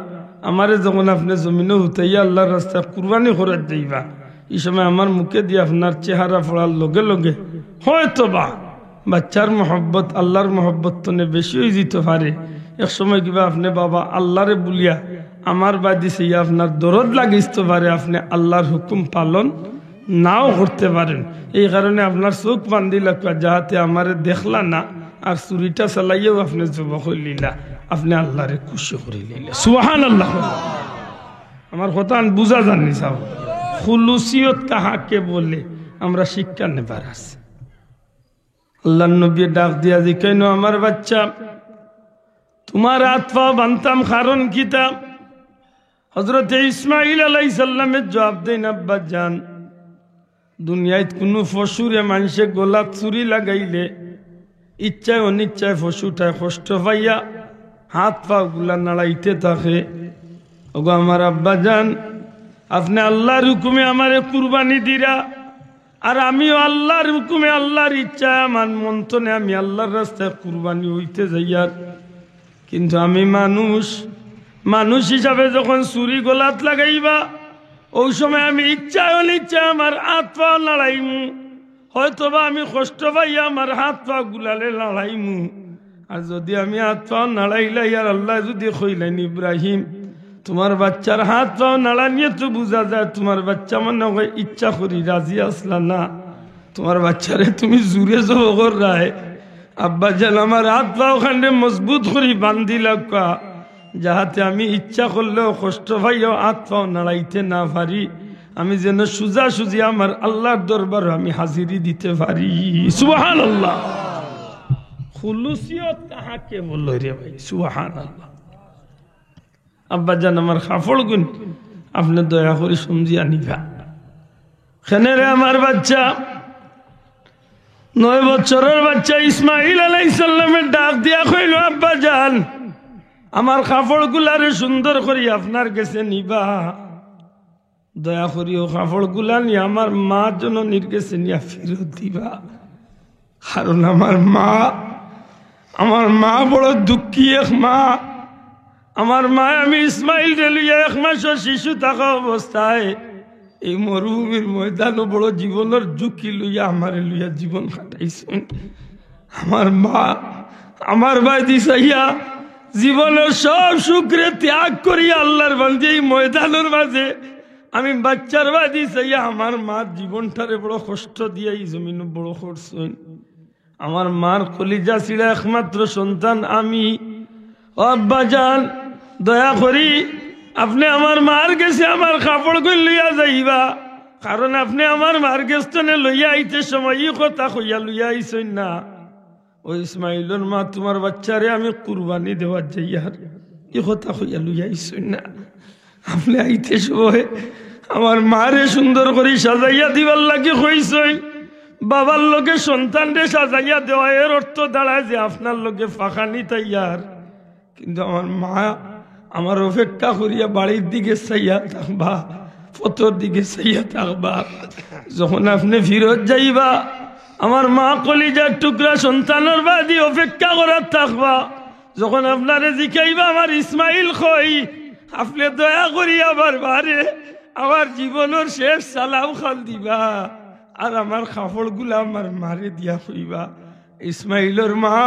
আমারে যখন আপনি জমিনে উঠাইয়া আল্লাহর রাস্তায় কুরবানি করার যাইবা এই সময় আমার মুখে দিয়ে আপনার চেহারা পড়ার লগে লগে হয়তো বা বাচ্চার মহব্বত আল্লাহর মহব্বত তো বেশি হয়ে যেতে পারে এক সময় কিবা আপনি বাবা আল্লাহরে বলিয়া আমার বাদি সে আপনার দরদ লাগিতে পারে আপনি আল্লাহর হুকুম পালন নাও করতে পারেন এই কারণে আপনার চোখ বান্ধি লাগবা যাহাতে আমারে দেখলা না আর চুরিটা চালাইয়াও আপনি জবা করলিলা আপনি আল্লাহরে খুশি করে নিলে সুবহানাল্লাহ আমার কথা বুঝা জানি সাহেব খুলুসিয়ত কাহাকে বলে আমরা শিক্ষা নেবার আছে আল্লাহ নবী ডাক দিয়া জিকাইন আমার বাচ্চা তোমার হাত পা বানতাম কারণ কিতাব হযরত ইসমাইল আলাইহিস সালামের জবাব দেন আব্বা জান দুনিয়ায় কোনো পশুরে মানুষে গলাত ছুরি লাগাইলে ইচ্ছায় অনিচ্ছায় পশুটায় কষ্ট পাইয়া হাত পা গুলা নাড়াইতে থাকে ওগো আমার আব্বা জান আপনি আল্লাহর হুকুমে আমারে কুরবানি দিরা আর আমিও আল্লাহর হুকুমে আল্লাহর ইচ্ছায় আমার মন্তনে আমি আল্লাহর রাস্তায় কুরবানি হইতে যাইয়ার কিন্তু আমি মানুষ হিসাবে যখন ছুরি গলাত লাগাইবা ওই সময় আমি ইচ্ছায় অনিচ্ছায় আমার হাত পা নাড়াইমু হয়তোবা আমি কষ্ট পাইয়া আমার হাত পা গুলালে নাড়াইমু আর যদি আমি হাত পা নাড়াইলাই আর আল্লাহ যদি কইলেন ইব্রাহিম তোমার বাচ্চার হাত পা নাড়া নিয়ে তো বোঝা যায় তোমার বাচ্চা মনে হয় ইচ্ছা করি রাজি আসলা না তোমার বাচ্চারে তুমি জুড়ে জবর রায় আব্বা জান আমার হাত পা ওখানে মজবুত করি বান্ধি লাগা যাহাতে আমি ইচ্ছা করলেও কষ্ট পাইও হাত পা নাড়াইতে না পারি আমি যেন সুজা সুজি আমার আল্লাহর দরবার আমি হাজিরি দিতে পারি সুবহানাল্লাহ খুলুসিয়ত কাহাকে বলল রে ভাই সুবহানাল্লাহ আব্বা জান আমার কাপড় গুন আপনি দয়া করে সমঝিয়া নিবা খেনে রে আমার বাচ্চা 9 বছরের বাচ্চা ইসমাইল আলাইহিস সালামের ডাক দিয়া কইল আব্বা জান আমার কাপড় গুলারে সুন্দর করি আপনার কাছে নিবা দয়া করিও কাপড় গুলা নিয়ে আমার মা জননীর কাছে নিয়ে ফেরত দিবা কারণ আমার মা বড় দুঃখী এক মা আমার মা আমি ইসমাইল লইয়া 1 মাসের শিশু থাকা অবস্থায় এই মরুভূমির ময়দানও বড় জীবনের ঝুঁকি লইয়া আমারে লইয়া জীবন কাটাইছেন আমার মা আমার ভাই দিশাইয়া জীবনের সব সুখরে ত্যাগ করিয়া আল্লাহর বান্দে এই ময়দানের মাঝে আমি বাচ্চার বাদি চাইয়া আমার মার জীবনটারে বড় কষ্ট দিয়া এই জমিন বড় করছেন আমার মার কলিজা ছিড়া একমাত্র সন্তান আমি ও আব্বাজান দয়া করি আপনি আমার মার গেছে আমার কাপড় গুলো লইয়া যাইবা, কারণ আপনি আমার মার গেস্তনে লইয়া আইতে সময় ই কথা কইয়া লইয়া আইসই না। ও ইসমাইলের মা তোমার বাচ্চারে আমি কুরবানি দেওয়ার যাইয়ার ই কথা কইয়া লইয়া আইসই না। আপনি আইতে সময় আমার মারে সুন্দর করে সাজাইয়া দিবার লাগে কইসই। বাবার লোকে সন্তানরে সাজাইয়া দেওয়া এর অর্থ দাঁড়ায় যে আপনার লোকে ফাঁকানি তাইয়ার, কিন্তু আমার মা আমার অপেক্ষা করিয়া বাড়ির দিকে চাইয়া থাকবা, ফতর দিকে চাইয়া থাকবা। যখন আপনি ফিরত যাইবা আমার মা কলিজার টুকরা সন্তানের বাদী অপেক্ষা করার থাকবা। যখন আপনারে জিকাইবা আমার ইসমাইল কই, আপনি দয়া করি আবার বারে আমার জীবনের শেষ সালাম খান দিবা, আর আমার কাপড় গুলা আমার মারে দিয়া হইবা। ইসমাইলের মা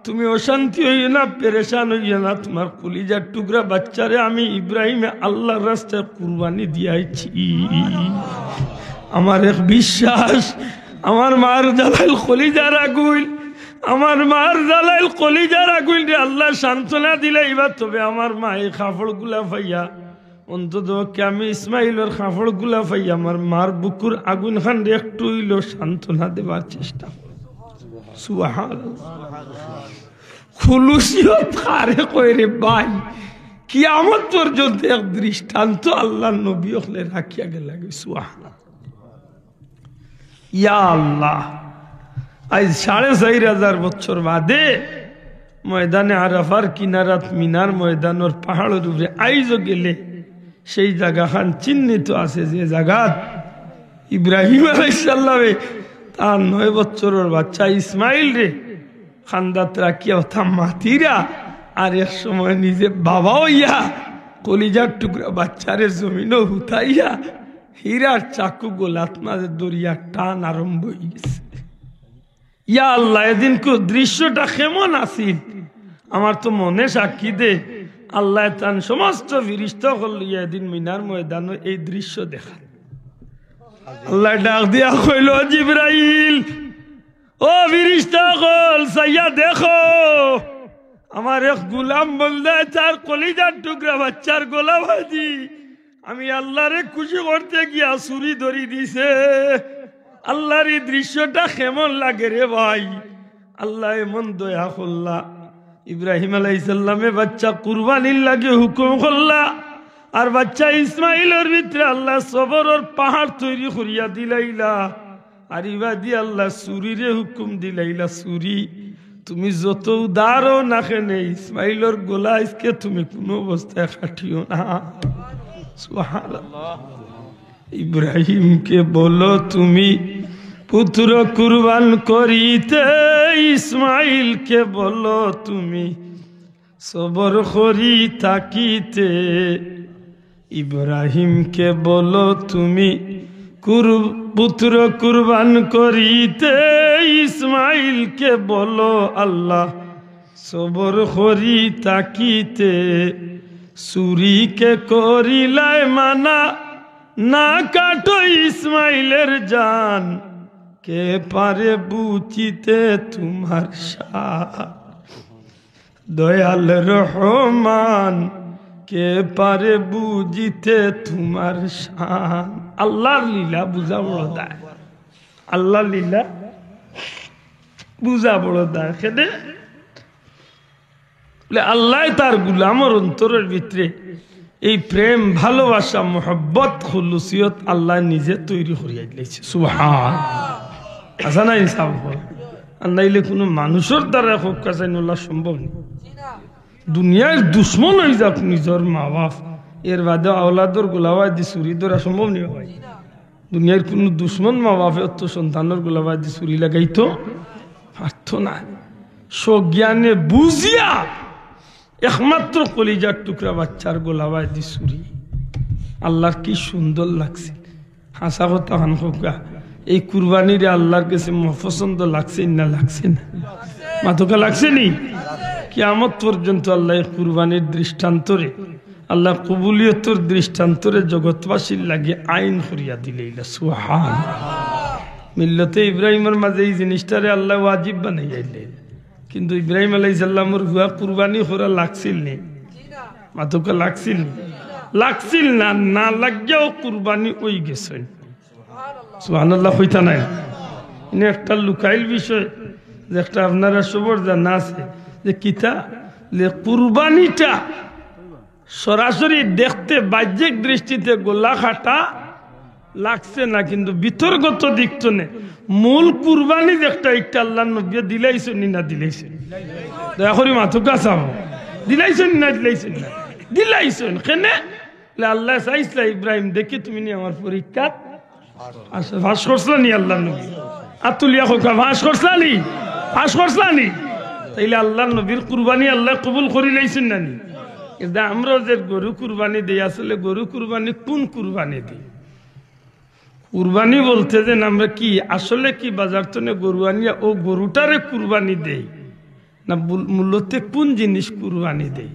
তুমি অশান্তি হইও না, পেরেশান হইও না, তোমার কলিজার টুকরা বাচ্চারে আমি ইব্রাহিমে আল্লাহর রাস্তায় কুরবানি দিয়াইছি। আমার এক বিশ্বাস আমার মার জ্বালাইল কলিজার আগুন, আমার মার জ্বালাইল কলিজার আগুন রে আল্লাহ সান্ত্বনা দিলে এবার তবে আমার মা এই কাপড় গুলা পাইয়া অন্তত আমি ইসমাইলের কাপড় গুলা পাইয়া আমার মার বুকুর আগুন খান একটু হইল সান্ত্বনা দেবার চেষ্টা করো। খুলুসিয়ত কারে কয় রে ভাই, কিয়ামত পর্যন্ত এক দৃষ্টান্ত আল্লাহর নবী হলে রাখিয়া গেলা। সুবহানাল্লাহ। ইয়া আল্লাহ, আজ ৪৫০০ বছর বাদে ময়দানে আরাফার কিনারাত মিনার ময়দানের পাহাড়ের উপরে আইজও গেলে সেই জায়গা খান চিহ্নিত আছে, যে জায়গাত ইব্রাহিম আলাইহিস সালামে তার ৯ বছরের বাচ্চা ইসমাইল রে খান্দাত রাখিয়া অর্থাৎ মাতিরা আর এক সময় নিজে বাবা হইয়া কলিজার টুকরা বাচ্চারে জমিনও হুতাইয়া হীরার চাকু গোলাত মাঝে দরিয়া টান আরম্ভ হয়ে গেছে। ইয়া আল্লাহ, এদিন দৃশ্যটা কেমন আসিল আমার তো মনে সাক্ষী দে। আল্লাহ তান সমস্ত ফিরিস্তা হলিয়া এদিন মিনার ময়দান এই দৃশ্য দেখা। আল্লাহ ডাক দিয়া কইল, জিবরাইল ও ফিরিস্তা হল সাইয়া দেখো আমার এক গুলাম বলদায় তার কলিজার টুকরা বাচ্চার গোলা ভাজি আমি আল্লাহরে খুশি করতে গিয়া ছুরি ধরি দিছে। আল্লাহর এই দৃশ্যটা কেমন লাগে রে ভাই। আল্লাহ এমন দয়া করলা, ইব্রাহিম আলাইহিস সালামে বাচ্চা কুরবানির লাগে হুকুম করলা, আর বাচ্চা ইসমাইলের ভিতরে আল্লাহ সবরের পাহাড় তৈরি করিয়া দিলাইলা, আর ইবাদি আল্লাহ ছুরিরে হুকুম দিলাইলা, ছুরি তুমি যত উদারও না কেনে ইসমাইলের গোলা আজকে তুমি কোনো অবস্থায় কাটিও না। সুবহানাল্লাহ। ইব্রাহিমকে বলো তুমি পুত্র কুরবান করিতে, ইসমাইলকে বলো তুমি সবর করি থাকিতে। ইব্রাহিমকে বলো তুমি পুত্র কুরবান করিতে, ইসমাইলকে বলো আল্লাহ সবর করি থাকিতে। ছুরিকে করিলায় মানা না কাটো ইসমাইলের জান, কে পারে বুঝিতে তোমার শান। দয়াল রহমান কে পারে বুঝিতে তোমার শান। আল্লাহর লীলা বুঝা বড় দায়, আল্লাহর লীলা বুঝা বড় দায়। সেটা আল্লাহ তার গুলামর অন্তরের ভিতরে এই প্রেম ভালোবাসা মোহব্বত খুলুসিয়ত আল্লাহ নিজে তৈরি করিয়া দিয়েছে। সুবহান আচ্ছা না ইনসাফ আর নাইলে কোনো মানুষের দ্বারা হোক কাছে নোলা সম্ভব নেই। দুনিয়ার দুশ্মন হয়ে যাক নিজের মা বাপ, এর বাদে আওলাদর গোলাবাই দি চুরি ধরা সম্ভব নেই ভাই। দুনিয়ার কোনো দুশ্মন মা বাপে অত সন্তানের গোলাবাই দি চুরি লাগাইতো পারত না। সজ্ঞানে বুঝিয়া একমাত্র কলিজার টুকরা বাচ্চার গোলাবাই দি চুরি। আল্লাহর কি সুন্দর লাগছে। হাসা কথা হান হোকা এই কুরবানিরে আল্লাহর কাছে পছন্দ লাগছে না লাগছে না মাথকা লাগছে নি। কিয়ামত পর্যন্ত আল্লাহ কুরবানির দৃষ্টান্তরে আল্লাহ কবুলিয়তর দৃষ্টান্তরে জগৎবাসীর লাগে আইন করিয়া দিলেইলা। সুবহান। মিল্লতে ইব্রাহিমের মাঝে এই জিনিসটারে আল্লাহ ওয়াজিব বানাইয়া দিলেন। কিন্তু ইব্রাহিম আলাইহিস সালামের হুয়া কুরবানি করা লাগছিল নি মাতুকা লাগছিল নি লাগছিল না না লাগিয়াও কুরবানি হই গেছে সুবহানাল্লাহ হইতা নাই ইনি একটা লুকাইল বিষয় যে একটা আপনারা সবর জানা আছে যে কিতা যে কুরবানিটা সরাসরি দেখতে বাহ্যিক দৃষ্টিতে গোলা খাটা লাগছে না কিন্তু বিতর্গত দিক তো নে মূল কুরবানি একটা একটা আল্লাহ নবী দিলাইছেন না দিলাইছেন দয়া করে মাথুকা চাও দিলাইছেন না দিলাইছেন না দিলাইছেন কেনে আল্লাহ চাইছিলা ইব্রাহিম দেখি তুমি নি আমার পরীক্ষা ফাঁস করছিল নি আল্লাহ নবী আতুলিয়া খোকা ফাঁস করছানি ফাঁস করছানি তাইলে আল্লাহ নবীর কুরবানি আল্লাহ কবুল করে লাইছেন না নি কিন্তু আমরা যে গরু কুরবানি দিই আসলে গরু কুরবানি কোন কুরবানি দিই কুরবানি বলতে যে আমরা কি আসলে কি বাজার থেকে গরু আনিয়া ও গরুটারে কুরবানি দেই না মূলতে কোন জিনিস কুরবানি দেই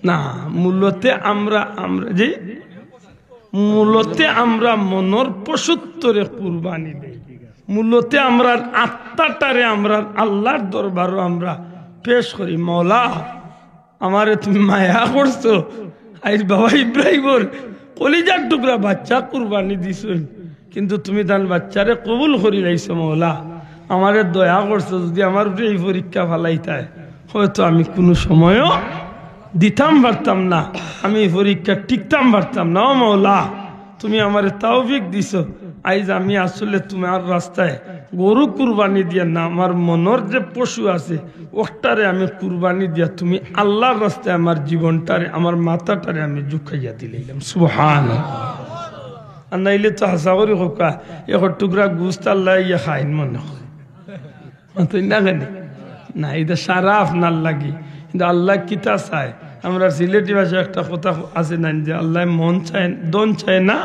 না মূলতে আমরা যে মূলতে আমরা মনের পশুত্তরে কুরবানি দেই মূলতে আমরা আত্মাটারে আমরা আল্লাহর দরবারও আমরা পেশ করি মওলা আমারে তুমি মায়া করছো আই বাবা ইব্রাহিমর কলিজার টুকরা বাচ্চা কুরবানি দিছুন কিন্তু তুমি তার বাচ্চারে কবুল করি লাইছো মওলা আমারে দয়া করছো যদি আমার উপরে এই পরীক্ষা ফালাইতায় হয়তো আমি কোনো সময়ও দিতাম পারতাম না আমি এই পরীক্ষা টিকতাম পারতাম না ও মওলা তুমি আমারে তৌফিক দিছো আইজ আমি আসলে তোমার রাস্তায় গরু কুরবানি দিয়া না আমার মনের যে পশু আছে ওটারে আমি কুরবানি দিয়া তুমি আল্লাহর রাস্তায় আমার জীবনটারে আমার মাথাটারে আমি ঝুঁকাইয়া দিলাম সুবহানাল্লাহ আর নাইলে তো হাসা করি হোকা এক টুকরা গুস্ত আল্লাহ ইয়া খাইন মনে হয় না কেন না এটা সারা আপনার লাগি কিন্তু আল্লাহ কিতা চায় আমরা সিলেটি ভাষায় একটা কথা আছে না যে আল্লাহ মন চায় দন চায় না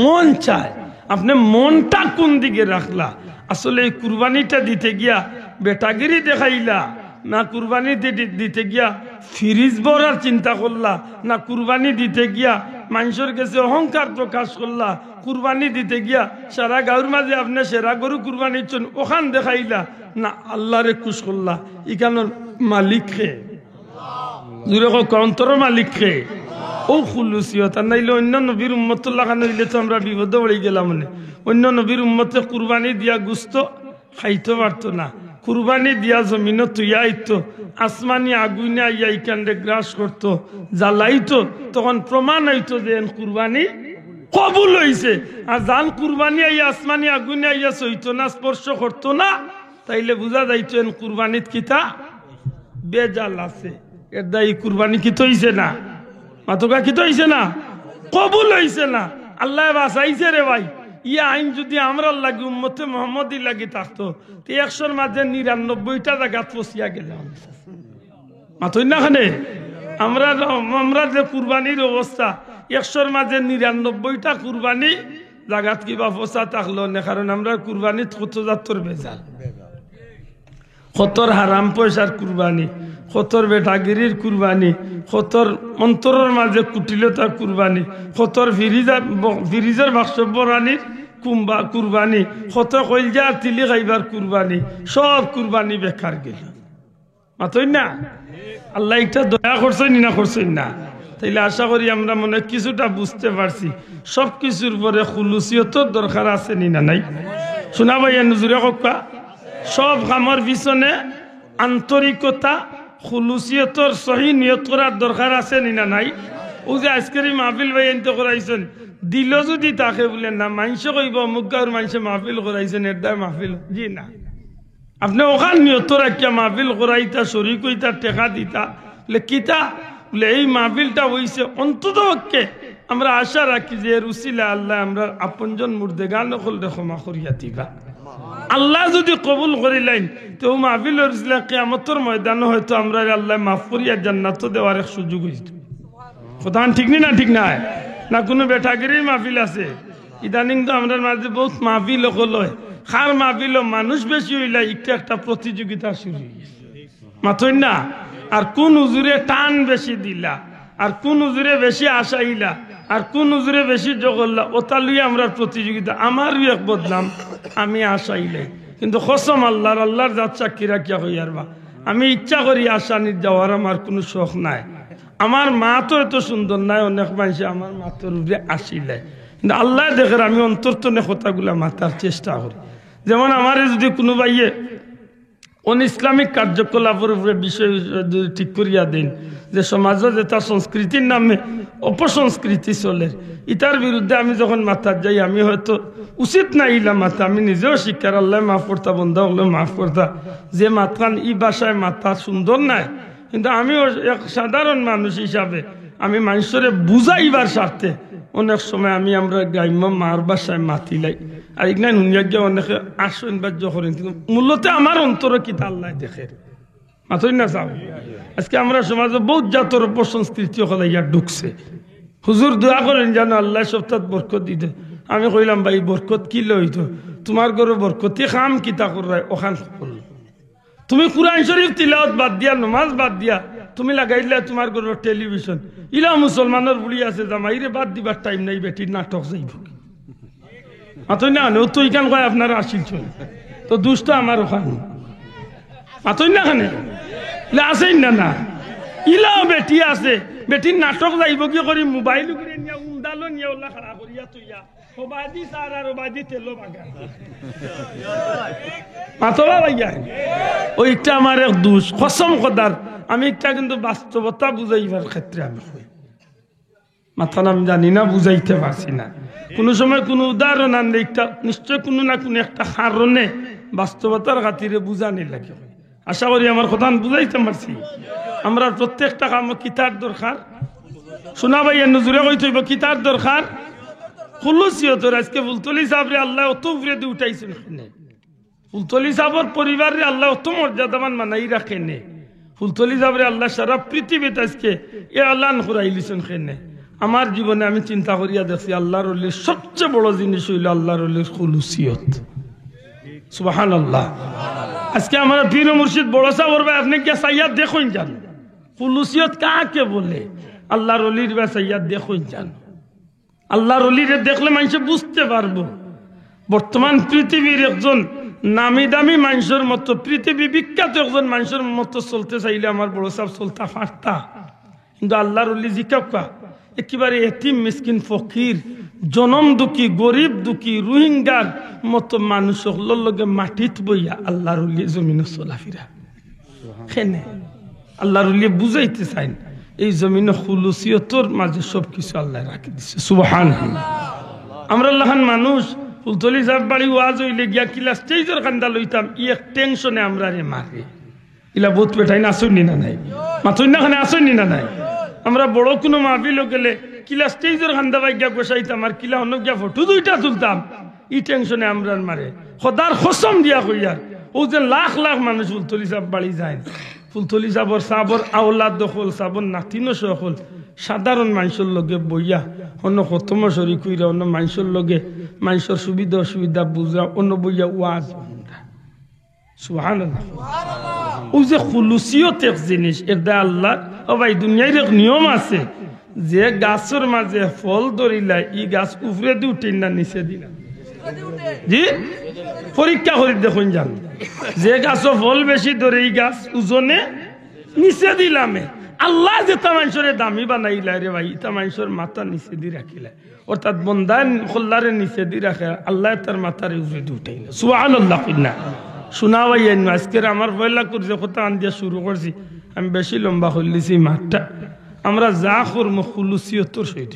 মন চায় আপনি মনটা কোন দিকে রাখলা আসলে এই কুরবানিটা দিতে গিয়া বেটাগিরি দেখাইলা না কুরবানি দিতে গিয়া ফ্রিজ ভরার চিন্তা করলা না কুরবানি দিতে গিয়া মানুষের কাছে অহংকার প্রকাশ করলা কুরবানি দিতে গিয়া সারা গাঁর মাঝে আপনি সেরা গরু কুরবানি চন ওখান দেখাইলা না আল্লাহরে খুশ করলা ইখানোর মালিক খে জুড়ে অন্তর মালিক খে ও খুলুসিয়ত আর নাইলে অন্য নবীর উম্মতুল্লাহ খান হইলে তো আমরা বিপদ পড়ে গেলাম মানে অন্য নবীর উম্মতে কুরবানি দিয়া গুস্ত খাইতে পারতো না কুরবানি দিয়া জমিন তুইয়া আইতো আসমানি আগুনে আইয়া ইকান্ডে গ্রাস করতো জ্বালাইতো তখন প্রমাণ হইতো যে কুরবানি কবুল হইছে আর জান কুরবানি আইয়া আসমানি আগুনে আইয়া সইতো না স্পর্শ করতো না তাইলে বুঝা যাইতো কুরবানিত কিতা বেজাল আছে এর দায়ী কুরবানি কিত হইছে না মাতকা কিত হইছে না কবুল হইছে না আল্লাহ বাঁচাইছে রে ভাই ইয়া আইন যদি আমরা লাগি উম্মতে মোহাম্মদী লাগি থাকতো তো 100-র মাঝে 99টা জায়গা ফসিয়া গেলাম মাতই না খানে আমরা যে কুরবানির অবস্থা 100-র মাঝে 99টা কুরবানি জায়গাত কিবা ফসা থাকলো না কারণ আমরা কুরবানিত কত জাতর বেজাল কতর হারাম পয়সার কুরবানি কতর বেটাগিরির কুরবানি কতর অন্তরের মাঝে কুটিলতার কুরবানি কতর ফিরিজের বাক্স বরানির কুম্বা কুরবানি কত কইলজা তিলি খাইবার কুরবানি সব কুরবানি বেকার গেল মাতই না আল্লাহ এটা দয়া করছেন না করছেন না তাইলে আশা করি আমরা মনে কিছুটা বুঝতে পারছি সব কিছুর পরে খুলুসিয়তর দরকার আছে না নাই শোনা ভাইয়া নজুরে কক্কা সব কামের পিছনে আন্তরিকতা খুলুসিয়তর সহি নিয়ত করার দরকার আছে না নাই ও যে আজকের মাহফিল ভাই এনতে করাইছেন দিল যদি তাকে বলে না মানুষ কইব অমুক গাঁর মানুষে মাহফিল করাইছেন এর দায় মাহফিল জি না আপনি ওখান নিয়ত রাখিয়া মাহফিল করাইতা শরীক হইতা টেকা দিতা কিতা বলে এই মাহফিলটা হইছে অন্তত হককে আমরা আশা রাখি যে এর উসিলা আল্লাহ আমরা আপনজন মুর্দেগান নকল ক্ষমা করিয়া দিবা আল্লাহ যদি কবুল করিলেন তো মাহফিলের কিয়ামতের ময়দানে হয়তো আমরা আল্লাহ মাফ করিয়া জান্নাত দেওয়ার এক সুযোগ হইত কথা ঠিক না ঠিক না না কোনো বেটাগিরির মাহফিল আছে ইদানিং তো আমরা মাঝে বহুত মাহফিল হল খার মাহফিল মানুষ বেশি হইলে একটা প্রতিযোগিতা শুরু হয়েছে মাথই না আর কোন হুজুরে টান বেশি দিলা আর কোন হুজুরে বেশি আশাইলা আর কোন হুজুরে বেশি জগল্লা ওটা লুই আমরা প্রতিযোগিতা আমারও এক বদলাম আমি আশাইলে কিন্তু কসম আল্লাহর জাত সাক্ষী রাখিয়া হইয়ারবা আমি ইচ্ছা করি আসানির যাওয়ার আমার কোনো শখ নাই। আমার মা তো এত সুন্দর নাই, অনেক মানুষ আমার মাতর উপরে আসিলে, কিন্তু আল্লাহ দেখের আমি অন্তর্তনে কথাগুলা মাতার চেষ্টা করি। যেমন আমার যদি কোনো ভাইয়ে অন ইসলামিক কার্যকলাপের উপরে বিষয় যদি ঠিক করিয়া দেন যে সমাজে যেটা সংস্কৃতির নামে অপসংস্কৃতি চলে, ইটার বিরুদ্ধে আমি যখন মাথার যাই আমি হয়তো উচিত না ইলা মাথা, আমি নিজেও শিক্ষার আল্লাহ মাফ করতা, বন্ধা হলে মাফ করতা যে মাথান ই বাসায় মাথা সুন্দর নাই, কিন্তু আমিও এক সাধারণ মানুষ হিসাবে আমি মানুষের বুঝাইবার স্বার্থে অনেক সময় আমরা গ্রাম্য মার বাসায় মাতিলাই আর এখানে নুনিয়া গিয়ে অনেকে আসন বাহ্য করেন, কিন্তু মূলত আমার অন্তরে কি আল্লাহ দেখে মাথই না চাও। আজকে আমরা সমাজে বহুত জাতর অপসংস্কৃতি হলে ইয়া ঢুকছে। হুজুর দোয়া করেন যেন আল্লাহ সপ্তাহ বরকত দিতে। আমি কইলাম ভাই বরকত কি লইতো, তোমার ঘরে বরকতি খাম কিতা করায় ওখান করল, তুমি কুরআন শরীফ তিলাওয়াত বাদ দিয়া নমাজ বাদ দিয়া তুমি লাগাইলে তোমার ঘরে টেলিভিশন, ইলা মুসলমানের বুড়ি আছে জামাইরে বাদ দিবার টাইম নাই, বেটির নাটক যাইব মাতই না ও তো ইখান কয় আপনারা আসিল চলে তো দুষ্ট আমার ওখানে মাতই না খানে আসেন না না ইলাও বেটি আছে, বেটির নাটক যাইব কি করি মোবাইল নিয়ে উন্দালো নিয়ে ওলা খাড়া করিয়া তুইয়া ওবাদি সার আর ওবাদি তেলো বাগা মাতবা ভাইয়া ওইটা আমার এক দোষ কসম খোদার। আমি একটা কিন্তু বাস্তবতা বুঝাইবার ক্ষেত্রে আমি মাথা নাম জানি না, বুঝাইতে পারছি না, কোনো সময় কোনো উদাহরণ আনলে একটা নিশ্চয় কোনো না কোনো একটা কারণে বাস্তবতার খাতিরে বুঝানি লাগে। আশা করি আমার কথা বুঝাইতে পারছি। আমরা প্রত্যেকটা কাম কিতার দরকার, শোনা ভাই নজরে কই থইব কিতার দরকার খুলুসিয়তর। আজকে ফুলতলি সাহেবরে আল্লাহ অত উপরে দিয়ে উঠাইছেন, ফুলতলি সাহেবর পরিবারে আল্লাহ অত মর্যাদাবান মানাই রাখেনে, ফুলতলি সাহেবরে আল্লাহ সারা পৃথিবীতে আজকে এ আল্লাহ ঘুরাইলিছেন খেনে। আমার জীবনে আমি চিন্তা করিয়া দেখছি আল্লাহর ওলির সবচেয়ে বড় জিনিস হইল আল্লাহর ওলির খুলুসিয়ত। সুবহানাল্লাহ। আজকে আমার পীর মুর্শিদ বড় সাহেব ভাই আপনি কে সাইয়াদ দেখুন জান খুলুসিয়ত কাকে বলে, আল্লাহর ওলির বা সাইয়াদ দেখুন জান। আল্লাহর ওলির দেখলে মানুষ বুঝতে পারবো। বর্তমান পৃথিবীর একজন নামি দামি মানুষের মতো, পৃথিবী বিখ্যাত একজন মানুষের মতো চলতে চাইলে আমার বড় সাহেব চলতা পারতা, কিন্তু আল্লাহর ওলি জিকাপা একেবারে এতিম মিসকিন ফকির জনম দুঃখী গরিব দুঃখী রোহিঙ্গার মতো মানুষ লগে মাটিত বইয়া আল্লাহর ওলি জমিনে চলাফিরা খেনে আল্লাহর ওলি বুঝাইতে চাইন এই জমিনে খুলুসিয়তর মাঝে সবকিছু আল্লাহ রাখি দিচ্ছে। সুবহানাল্লাহ। আমরা আল্লাহান মানুষ ফুলতলি সাহেব বাড়ি ওয়াজ হইলে গিয়া কিলা স্টেজের কান্দা লইতাম ই এক টেনশনে আমরা রে মারে ইলা বহুত পেটাই না আসুন না নাই মাথুন না খানে আসুন না নাই। আমরা বড় কোনো মাহফিল গেলে কিলা স্টেজের কান্দা বাই গিয়া গোসাইতাম আর কিলা অন্য গিয়া ফটো দুইটা তুলতাম, ই টেনশনে আমরা মারে খোদার কসম দিয়া কইয়ার ও যে লাখ লাখ মানুষ ফুলতলি সাহেব বাড়ি যায়, ফুলতলি সাবর আওলাদ দখল সাবর নাতিনো সকল সাধারণ মানুষের লগে বইয়া অন্য খতম শরীর কইরা অন্য মানুষের লগে মানুষের সুবিধা অসুবিধা বুঝা অন্য বইয়া ওয়াজ। সুবহানাল্লাহ। ও যে খুলুসিয়ত এক জিনিস এটা আল্লাহ ও ভাই দুনিয়ার এক নিয়ম আছে যে গাছের মাঝে ফল ধরিলা ই গাছ উপরে দি উঠে না নিচে দিলা, জি পরীক্ষা করি দেখুন জান যে গাছ ফল বেশি ধরে এই গাছ ওজনে নিচে দিলামে। আল্লাহ যেটা মানুষের দামি বানাইলা রে ভাই এটা মানুষের মাথা নিচে দি রাখিলা, অর্থাৎ বন্দায় খোল্লারে নিচে দি রাখে আল্লাহ তার মাথার উপরে দি উঠাইলা। সুবহানাল্লাহ। কিনা শোনা ভাই আজকের আমার পয়লা করছে কথা আন দিয়া শুরু করছি, আমি বেশি লম্বা করলিছি মাঠটা। আমরা যা করবো খুলুসিয়তর সহিত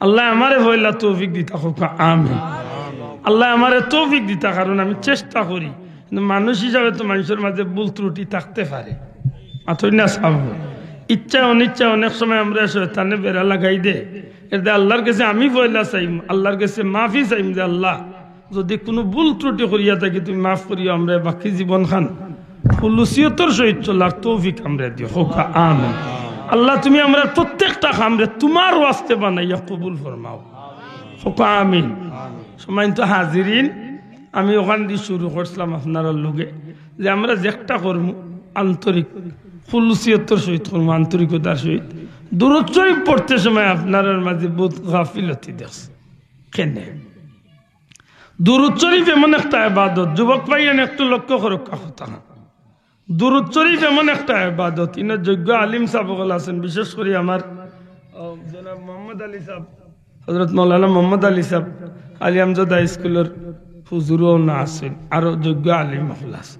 আল্লাহ আমারে পয়লা তৌফিক দিতা হোক আমিন। আল্লাহ আমারে তৌফিক দিতা, কারণ আমি চেষ্টা করি, কিন্তু মানুষ হিসাবে তো মানুষের মাঝে ভুল ত্রুটি থাকতে পারে মাথই না সাব ইচ্ছা অনিচ্ছা অনেক সময় আমরা শয়তানে বেড়া লাগাই দে। এতে আল্লাহর কাছে আমি পয়লা চাইম, আল্লাহর কাছে মাফি চাইম যে আল্লাহ যদি কোনো ভুল ত্রুটি করিয়া থাকি তুমি মাফ করিয়া আমরা বাকি জীবন খান খুলুসিয়তর সহিত চলার তৌফিক আমরা দিও হোক আমিন। আল্লাহ তুমি আমরা প্রত্যেকটা খামরে তোমার ওয়াস্তে বানাইয়া কবুল ফরমাও হোক আমিন। সময় তো হাজিরিন আমি ওখান দিয়ে শুরু করছিলাম আপনার লোকে যে আমরা যেটা করব আন্তরিক খুলুসিয়তর সহিত করবো, আন্তরিকতার সহিত। দূরত শরীফ পড়তে সময় আপনার মাঝে বহুত গাফিলতি দেখছে কেনে দুরূদ শরীফ এমন একটা ইবাদত, যুবক ভাইয়েন একটু লক্ষ্য করুক কথা। দুরূদ শরীফ এমন একটা ইবাদত, ইনার যোগ্য আলিম সাহেব আছেন, বিশেষ করে আমার জনাব মোহাম্মদ আলী সাহেব, হযরত মাওলানা মোহাম্মদ আলী সাহেব আলী আমজাদ হাই স্কুলের হুজুরও না আছেন, আরো যোগ্য আলিম হল আছে।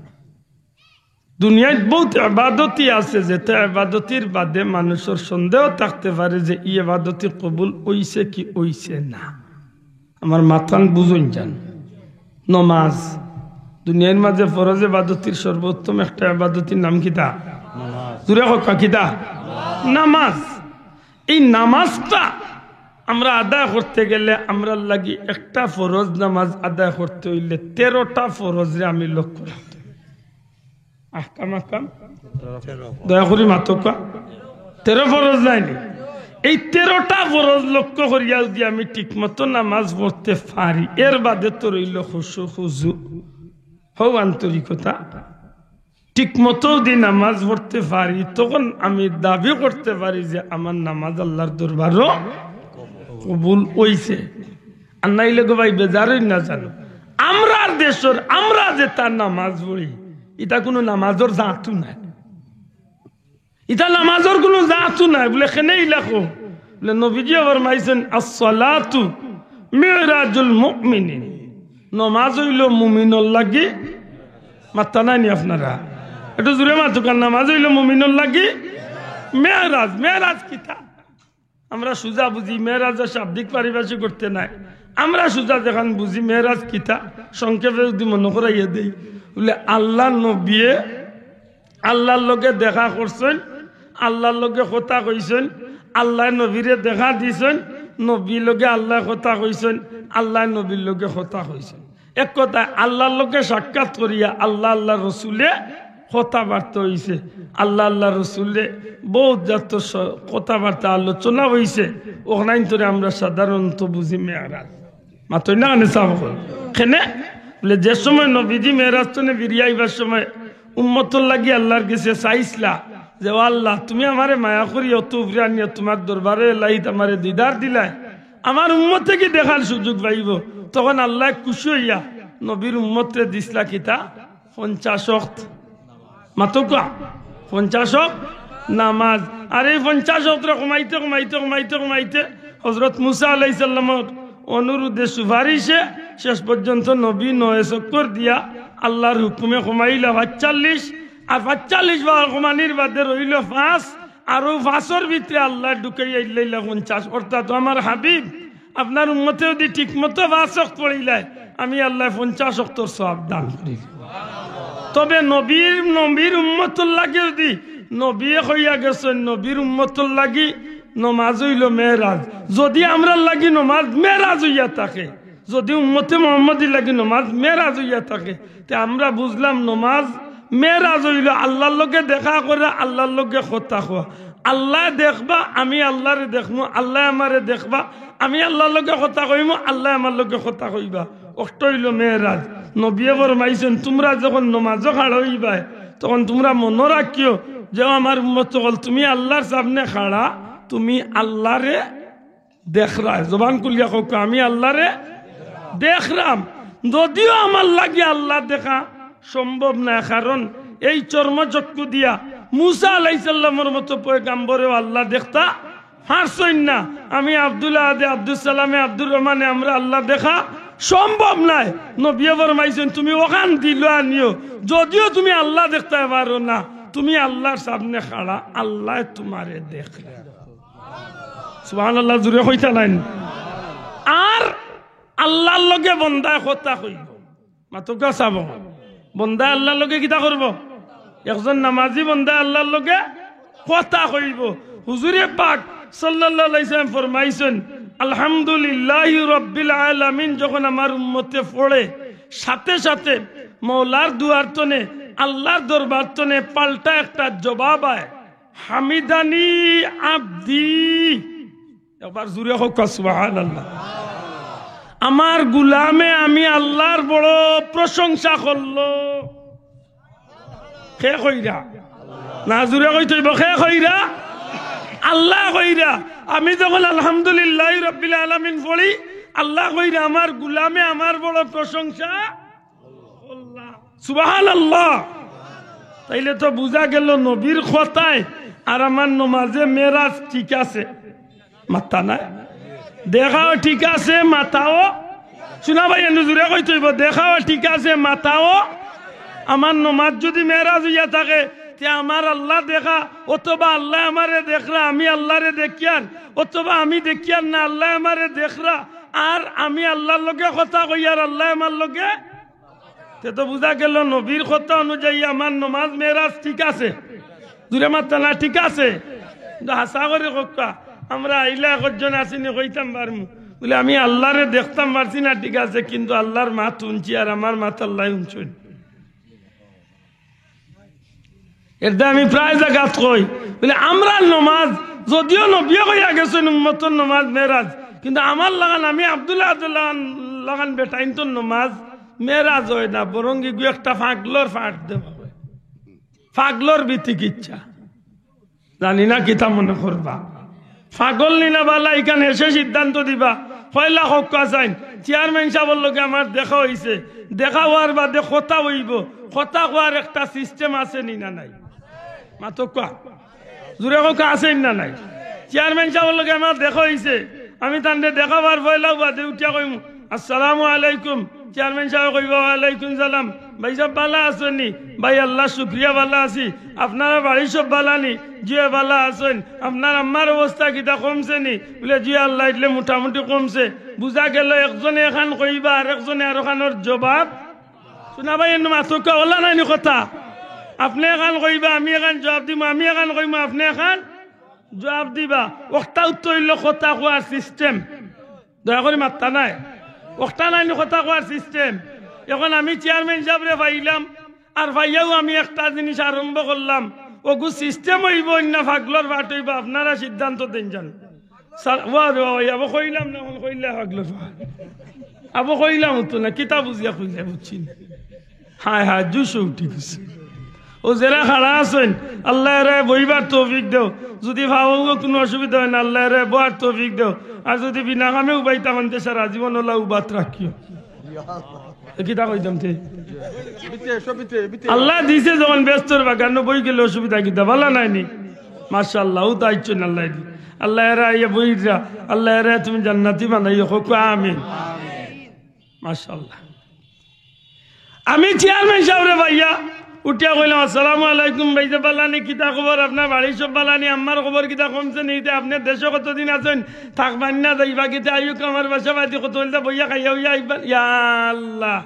দুনিয়ায় বহুত ইবাদতই আছে যেটা ইবাদতির বাদে মানুষের সন্দেহ থাকতে পারে যে এই ইবাদতি কবুল হইছে কি হইছে না। আমার মাথান বুঝুন যান, নমাজ দুনিয়ার মাঝে ফরজ ইবাদতির সর্বোত্তম একটা ইবাদতির নাম কিতা? জোরে কথা কিতা? নামাজ। এই নামাজটা আমরা আদায় করতে গেলে আমরা লাগি একটা ফরজ নামাজ আদায় করতে হইলে 13টা ফরজে আমি লক্ষ্য রাখতে আহকাম দয়া করি মাতকা 13 ফরজ নাইনি। এই 13টা ফরজ লক্ষ্য করিয়া যদি আমি ঠিক মতো নামাজ পড়তে পারি, এর বাদে তো রইল খুশু খুজু হও আন্তরিকতা, ঠিক মতো যদি নামাজ পড়তে পারি তখন আমি দাবি করতে পারি যে আমার নামাজ আল্লাহর দরবারও কবুল হইছে। আর নাইলে গো ভাই বেজারই না জানো, আমরা দেশের আমরা যে তার নামাজ পড়ি এটা কোনো নামাজের জাতু নাই, এটা নামাজের কোনো জাতু নাই বলে খেনেই লেখো বলে নবীজি ফরমাইছেন as-salatu মিরাজুল মুমিনিন, নামাজ হইল মুমিনের লাগি। মাত্তা নাই আপনারা একটু জোরে মাতুকার, নামাজ হইল মুমিনের লাগি মেরাজ। মেরাজ কিতা আমরা সুজা বুঝি, মেরাজের শাব্দিক পারিভাষিক করতে নাই, আমরা সুজা যেখান বুঝি মেরাজ কিতা সংক্ষেপে যদি মনে করাইয়া দেই বলে আল্লাহ নবীয়ে আল্লাহর লগে দেখা করছেন, আল্লাহর লগে কথা কইছেন, আল্লাহ নবীরে দেখা দিছেন, নবীর লগে আল্লাহ কথা কইছেন, আল্লাহ নবীর লগে কথা কইছেন। এক কথা আল্লাহর লগে সাক্ষাৎ করিয়া আল্লাহ আল্লাহ রসুলে কথাবার্তা হইছে, আল্লাহ আল্লাহ রসুলে বহুত জাত কথাবার্তা আলোচনা হইছে। ওখানে তোরে আমরা সাধারণত বুঝি মেয়ারাজ মাত্র না খেনে বলে যে সময় নবীজি মেয়েরাজ তো বিরিয়াইবার সময় উম্মতর লাগি আল্লাহর কাছে চাইছিলা যে আল্লাহ তুমি আমারে মায়া করি অত উপরে আনিয়া তোমার দরবারে লাইত আমারে দিদার দিলাই, আমার উম্মত থেকে দেখার সুযোগ পাইব। তখন আল্লাহ খুশি হইয়া নবীর উম্মতরে দিসলা কিতা 50 ওয়াক্ত মাতকা 50 ওয়াক্ত নামাজ। আর এই 50 ওয়াক্তরে কমাইতে কমাইতে কমাইতে কমাইতে হযরত মুসা আলাইহিস সালামের অনুরোধে সুপারিশে শেষ পর্যন্ত নবী 9 চক্কর দিয়া আল্লাহর হুকুমে কমাইলা 45, আর 45 বার কমানির বাদে রইল 5, আর 5-এর ভিতরে আল্লাহ ঢুকাইয়া ইল্লাইলা 50। অর্থাৎ আমার হাবিব আপনার উম্মতে যদি ঠিক মতো 5 ওয়াক্ত পড়িলাই আমি আল্লাহ 50 ওয়াক্তর সওয়াব দান করি। তবে নবীর উম্মতর লাগে যদি নবী হইয়া গেছেন নবীর উম্মতর লাগি নমাজ হইল মেরাজ, যদি আমরা লাগি নমাজ মেরাজ হইয়া থাকে, যদি উম্মতে মুহাম্মদী লাগি নমাজ মেরাজ হইয়া থাকে, তে আমরা বুঝলাম নমাজ মেরাজ হইল আল্লাহর লগে দেখা করে আল্লাহর লগে কথা কোয়া। আল্লাহ দেখবা আমি আল্লাহরে দেখবো, আল্লাহ আমারে দেখবা আমি আল্লাহর লগে কথা কইমু, আল্লাহ আমার লগে কথা কইবা। অষ্ট হইল মেরাজ। নবীয়ে ফরমাইছেন তোমরা যখন নমাজ খাড়া হইবা তখন তোমরা মনে রাখিও যে আমার উম্মত সকল তুমি আল্লাহর সামনে খাড়া, তুমি আল্লাহরে দেখরা। জবান কুলিয়া হোক আমি আল্লাহরে দেখরাম, যদিও আমার লাগে আল্লাহ দেখা সম্ভব না, কারণ এই চর্মচক্ষু দিয়া মুসা আলাইহিস সালামের মতো পয়গম্বরেও আল্লাহ দেখতা পারছেন না। আমি আব্দুল্লাহ আদে আব্দুল সালামে আব্দুর রহমানে আমরা আল্লাহ দেখা সম্ভব নাই। নবী ফরমাইছেন তুমি ওখান দিল আনিও, যদিও তুমি আল্লাহ দেখতে পারো না, তুমি আল্লাহর সামনে খাড়া, আল্লাহ তোমারে দেখলে। সুবহানাল্লাহ জুড়ে হইতা নাই। আর আল্লাহর লগে বন্দায় কথা কইব মাতকা চাব, বন্দায় আল্লাহর লগে কিতা করব? একজন নামাজি বন্দায় আল্লাহর লগে কথা কইব। হুজুরে পাক সাল্লাল্লাহু আলাইহি ওয়াসাল্লাম ফরমাইছেন আলহামদুলিল্লাহি রাব্বিল আলামিন যখন আমার উম্মতে পড়ে সাথে সাথে মওলার দুয়ার তনে আল্লাহর দরবার তনে পাল্টা একটা জবাব আয়, হামিদানি আব্দি। একবার জোরে হোক সুবহানাল্লাহ। আমার গুলামে আমি আল্লাহর বড় প্রশংসা করলো। খে কইরা না জোরে কইতইব, খে কইরা আল্লাহ কইরা। আমি যখন আলহামদুলিল্লাহি রাব্বিল আলামিন পড়ি আল্লাহ কইরা আমার গুলামে আমার বড় প্রশংসা সুবহানাল্লাহ। তাইলে তো বুঝা গেল নবীর কথায় আর আমার নমাজে মেরাজ ঠিক আছে, মাথা নাই দেখাও ঠিক আছে, মাথাও শোনা ভাই জুড়ে কই তৈব দেখাও ঠিক আছে, মাথাও আমার নমাজ যদি মেরাজ হইয়া থাকে তে আমার আল্লাহ দেখা, অথবা আল্লাহ আমারে দেখরা আমি আল্লাহরে দেখিয়ার, অথবা আমি দেখিয়ার না আল্লাহ আমারে দেখরা, আর আমি আল্লাহর লগে কথা কই আর আল্লাহ আমার লগে, তে তো বুঝা গেল নবীর কথা অনুযায়ী আমার নমাজ মেরাজ ঠিক আছে, দূরে মাত্রা না ঠিক আছে। হাসা করে কা আমরা আইলা একজন আসিনি কইতাম পারমু বলে আমি আল্লাহরে দেখতাম পারছি না ঠিক আছে, কিন্তু আল্লাহর মাত উনছি আর আমার মাত আল্লাহ উনছেন। এটা আমি প্রায় জায়গাত কই বলে আমরা নমাজ যদিও নবিয়া কইয়া গেছেন উম্মতর নমাজ মেরাজ, কিন্তু আমার লাগান আমি আব্দুল্লাহ লাগান বেটাইন তো নমাজ মেরাজ হয় না, বরং গিয়ে একটা ফাগলোর ফাঁক দেওয়া হয়, ফাগলোর বিতিকিচ্ছা জানি না কিতা মনে করবা, ফাগল নিনা বালা এখানে এসে সিদ্ধান্ত দিবা পয়লা হকা চাইন চেয়ারম্যান সাহেবের লগে আমার দেখা হয়েছে, দেখা হওয়ার বাদে কথা হইব, কথা হওয়ার একটা সিস্টেম আছে নি না নাই, মাতো কা জোরে কথা আছে না নাই, চেয়ারম্যান সাহেবের লগে আমার দেখা হয়েছে, আমি তান্ডে দেখাবার পয়লা বাদে উঠিয়া কইম আসসালামু আলাইকুম, চেয়ারম্যান সাহেব কইব ওয়ালাইকুম সালাম, ভাই সব ভালো আছেন? ভাই আল্লাহ শুক্রিয়া ভালো আছি, আপনারা বাড়ি সব ভালানি? জিয়া ভালো আছেন? আপনার আম্মার অবস্থা কিতা কমছে নি? বলে জি আল্লাহ ইটলে মোটামুটি কমছে। বুঝা গেল একজনে এখান কইবা আর একজনে আর ওখানোর জবাব শোনা ভাই এর মাথকা ওলা নাইনি কথা, আপনি এখান কইবা আমি এখান জবাব দিব, আমি এখান কইবা আপনি এখান জবাব দিবা, ওটা উত্তর হইল কথা কোয়ার সিস্টেম, দয়া করে মাত্তা নাই ওটা নাইনি কথা কোয়ার সিস্টেম। এখন আমি চেয়ারম্যান সাহেবরে পাইলাম আর ভাইয়াও আমি একটা জিনিস আরম্ভ করলাম, ওগু সিস্টেম হইব না ফাগলর ভাট হইব, আপনারা সিদ্ধান্ত দেন জান। আবো কইলাম না কইলে ফাগলর ভাট আবো কইলাম তো না কিতা বুঝিয়া কইলে বুঝছি না, হায় হায় জুসো উঠি গেছে। ও যারা খাড়া আছেন আল্লাহ রে বইবার তৌফিক দেও, যদি ভাবো কোনো অসুবিধা হয় না আল্লাহ রে বয়ার তৌফিক দেও, আর যদি বিনা কামে উবাইতা মানতে সারা জীবন ওলা উবাত রাখিও। আল্লাহ দিছে যখন ব্যস্তর বাগান বই গেলে অসুবিধা কিতা ভালো নাইনি, মাশাআল্লাহ ও দায়িত্ব আল্লাহ দি, আল্লাহ এরা ইয়ে বইরা আল্লাহ এরা তুমি জান্নাতি বানাইও হোক আমিন মাশাআল্লাহ। আমি চেয়ারম্যান সাহেবরে ভাইয়া উঠিয়া কইলাম আসসালামু আলাইকুম, ভাই যে বালানি কিতা খবর, আপনার বাড়ি সব বালানি, আমার খবর কিতা কমছে নিতে, আপনি দেশে কতদিন আছেন, থাকবেন না যাইবা কিতা আইক আমার বাসা বাড়ি কত হইলে বইয়া খাইয়া হইয়া আইবা। ইয়া আল্লাহ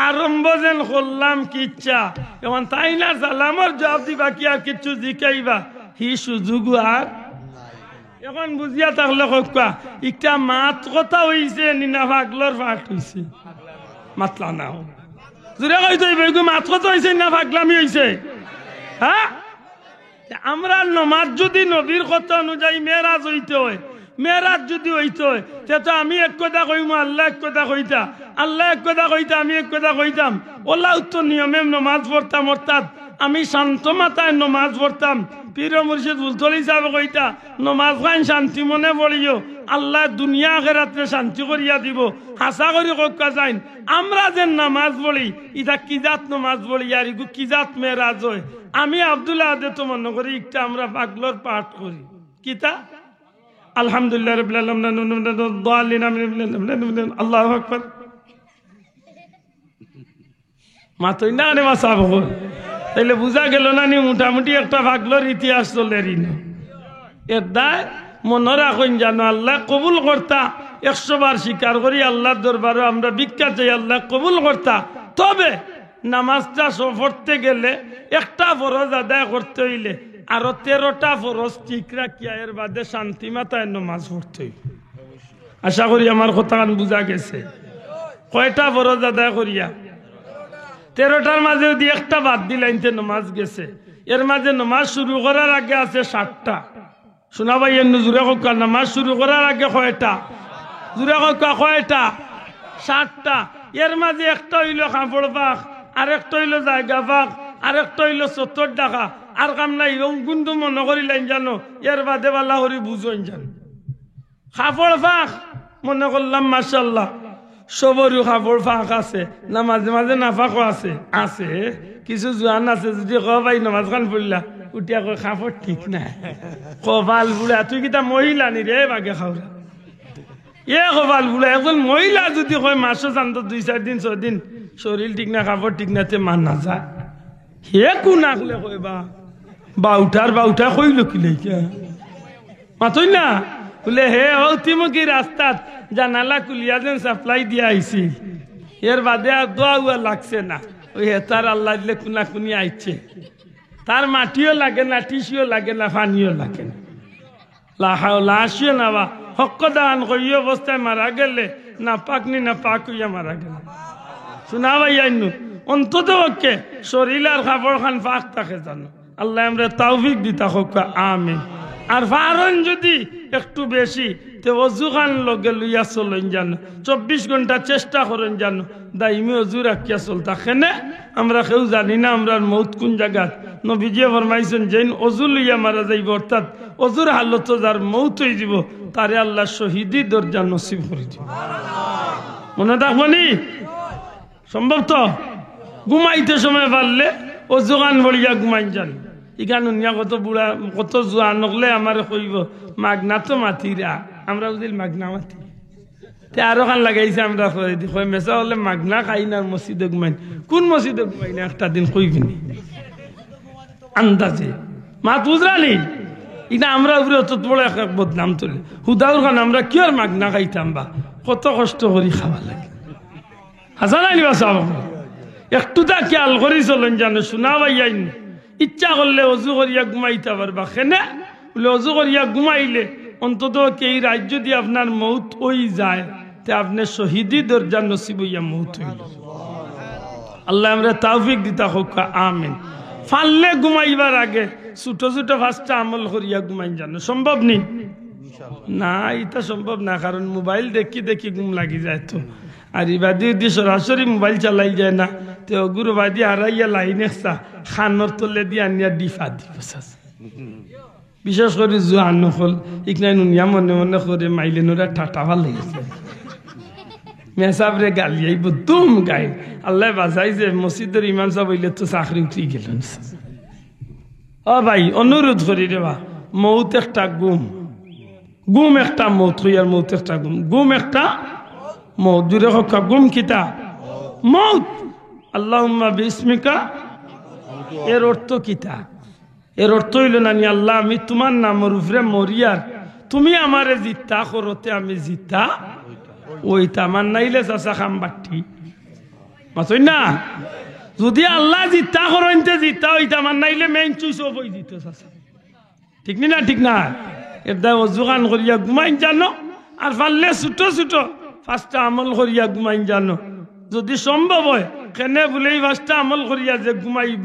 আরম্ভ যেন করলাম কিচ্ছা, এখন তাই না সালামর জবাব দিবা কি আর কিচ্ছু জিকাইবা, হি সুযোগ আর এখন বুঝিয়া থাকলে কা একটা মাত কথা হইছে নিনা ফাগলর ফাট হইছে, মাতলা না জোরে কইতে হইবে মাত কথা হইছে না ফাগলামি হইছে। হ্যাঁ আমরা নমাজ যদি নবীর কথা অনুযায়ী মেরাজ হইতে হয়, মেরাজ যদি হইতে হয় তো আমি এক কথা কইম আল্লাহ এক কথা কইতা, আল্লাহ এক কথা কইতা আমি এক কথা কইতাম, ওলা উত্তর নিয়মে নমাজ পড়তাম, অর্থাৎ আমি শান্ত মাথায় নমাজ পড়তাম। পীর মুর্শিদ বুলতলি সাহেব কইতা নমাজ খান শান্তি মনে পড়িও, আল্লাহ দুনিয়া আখিরাতে শান্তি করিয়া দিব। হাসা করি কক্কা যাইন আমরা যে নামাজ পড়ি ইটা কি জাত নামাজ পড়ি আর ইগু কি জাত মেরাজ হয়। আমি আব্দুল্লাহ আদে তো মনে করি একটা আমরা পাগলর পাঠ করি কিতা আলহামদুলিল্লাহ রাব্বিল আলামিন আল্লাহু আকবার মাতই না রে মাসাব হল, তাইলে বুঝা গেল না নি মোটামুটি একটা পাগলর ইতিহাস চলে রিন এর দায় মনে রাখুন জানো আল্লাহ কবুল করতা, 100 বার স্বীকার করি আল্লাহর দরবারে আমরা ভিক্ষা চাই আল্লাহ কবুল করতা। তবে নামাজটা পড়তে গেলে একটা ফরজ আদায় করতে হইলে আরো 13টা ফরজ ঠিক রাখিয়া এর বাদে শান্তি মাথায় নামাজ পড়তে হইবে। আশা করি আমার কথা বুঝা গেছে। কয়টা ফরজ আদায় করিয়া 13টার মাঝে যদি একটা বাদ দিলাইতে নামাজ গেছে। এর মাঝে নামাজ শুরু করার আগে আছে 7টা। শোনা ভাই এমনি জুড়ে কা নামাজ শুরু করার আগে কয়টা জুড়ে কা কয়টা 7টা। এর মাঝে একটা হইল কাপড় পাক, আরেকটা হইল জায়গা পাক, আরেকটা হইল 70 টাকা। আর কাম নাই কিন্তু মনে করিলেন জানো এর বাদে বাল্লা হরি বুঝেন জানো কাপড় পাক মনে করলাম মাশাআল্লাহ সবরও কাপড় ফাঁক আছে না, মাঝে মাঝে নাফাকও আছে আছে কিছু জোয়ান আছে যদি ক ভাই নামাজ খান পড়লা উঠিয়া কই কাপড় ঠিক নাই কপাল বুড়া তুই কিতা মহিলা নি রে বাগে খাওয়া এ কপাল বুড়া একজন মহিলা যদি কয় মাসও জানত 2-4 দিন 6 দিন শরীর ঠিক না কাপড় ঠিক নাতে মান না যায় হে কোনা কলে কই বাউটা কইল কি লেখা মাতই না বলে হে ও তিমকি রাস্তাত জানালা কুলিয়া যেন সাপ্লাই দিয়া আইছি এর বাদে আর দোয়া লাগছে না ওই তার আল্লাহ দিলে কুনা কুনি আইছে তার মাটিও লাগে না টিসিও লাগে না পানিও লাগে না লাশিও না বা হক দান কই অবস্থায় মারা গেলে না পাকনি না পাক হইয়া মারা গেলে শোনা ভাই আইনু অন্তত পক্ষে শরীর আর কাপড় খান পাক থাকে জানো আল্লাহ আমরা তৌফিক দিতা হোক আমিন আর ফারন যদি একটু বেশি তে অজু খান লগে লইয়া চলেন জানো 24 ঘন্টা চেষ্টা করেন জানো দাইমি অজু রাখিয়া চলতা কেনে আমরা কেউ জানি না আমরা মৌত কোন জায়গা নবীজি ফরমাইছেন যেন অজু লইয়া মারা যাইব অর্থাৎ অজুর হালত যার মৌত হয়ে যাব তারে আল্লাহ শহীদি দরজা নসিব করে দিব মনে থাকবনি সম্ভব তো ঘুমাইতে সময় পারলে অজু খান বলিয়া ঘুমাই যান ইখান কত বুড়া কত জোয়া নকলে আমার কইব মাগনা তো মাতিরা আমরা বুঝিল মাগনা মাতি তে আরো খান লাগাইছে আমরা কই মেসা হলে মাগনা খাই না মসজিদে ঘুমাই কোন মসজিদে ঘুমাই না একটা দিন কইবিনি আন্দাজে মাত বুঝরানি ইনা আমরা উপরে অত বড় এক বদনাম তুলে হুদাউর খান আমরা কি আর মাগনা খাইতাম বা কত কষ্ট করি খাওয়া লাগে হাসান আলী বাসা একটু তা খেয়াল করি চলেন জানো শোনা ভাইয়াইন ইচ্ছা করলে অজু করিয়া ঘুমাইতে পারবা কেনে বলে অজু করিয়া ঘুমাইলে অন্তত এই রাজ্য দিয়ে আপনার মৌত ওই যায় তে আপনি শহীদি দরজা নসিব হইয়া মৌত হইল আল্লাহ আমরা তৌফিক দিতা হোক আমিন ফাললে ঘুমাইবার আগে ছোট ছোট 5টা আমল করিয়া ঘুমাই জানো সম্ভব নেই না এটা সম্ভব না কারণ মোবাইল দেখি দেখি ঘুম লাগি যায় তো আর ইবাদি যদি সরাসরি মোবাইল চালাই যায় না তো গুরুবাদী হারাইয়া লাইনে খানোর তলে দিয়ে আনিয়া ডিফা দিব বিশেষ করে জোয়ান হল ইকনাই নুনিয়া মনে মনে করে মাইলে নোরা ঠাটা ভাল লেগেছে মেসাবরে গালিয়াইব দুম গাই আল্লাহ বাসাই যে মসজিদের ইমাম সাহেব হইলে তো চাকরি উঠি গেল ও ভাই অনুরোধ করি রে বা মৌত একটা গুম একটা মৌত হইয়ার মৌত একটা গুম একটা মৌত জুড়ে হোক গুম কিতা মৌত আল্লাহুম্মা বিসমিকা এর অর্থ কিতা এর অর্থ হইল নানি আল্লাহ আমি তোমার নামের উপরে মরিয়ার তুমি আমারে জিতা করতে আমি জিতা ওইটা আমার নাইলে চাষা খাম বাটি মাতই না যদি আল্লাহ জিতা করতে জিতা ওইটা আমার নাইলে মেইন চুইস বই দিত চাষা ঠিক না ঠিক না এর দা অজুগান করিয়া ঘুমাইন জানো আর পারলে ছোট ছোট 5টা আমল করিয়া ঘুমাইন জানো যদি সম্ভব হয় কেনে বলে এই 5টা আমল করিয়া যে ঘুমাইব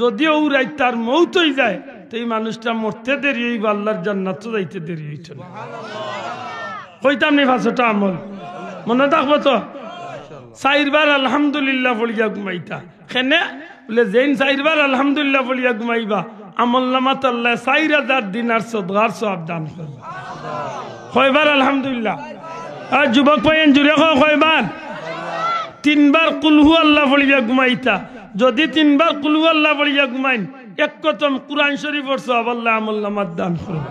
যদিও রাত তার মৌত হয়ে যায় তো এই মানুষটা মরতে দেরি হইব আল্লাহর জান্নাত যাইতে দেরি হইত না কইতাম নি 5টা আমল মনে থাকবো তো 4 বার আলহামদুলিল্লাহ বলিয়া ঘুমাইতা কেনে বলে যেন 4 বার আলহামদুলিল্লাহ বলিয়া ঘুমাইবা আমল নামাত আল্লাহ 4000 দিনার সদগার সওয়াব দান করবে কয়বার আলহামদুলিল্লাহ আর যুবক পাইন জুড়ে কয়বার 3 বার কুল হু আল্লাহ বলিয়া ঘুমাইতা যদি 3 বার কুল হু আল্লাহ বলিয়া ঘুমাইন এক কতম কুরআন শরীফের সওয়াব আল্লাহ আমল নামাত দান করবে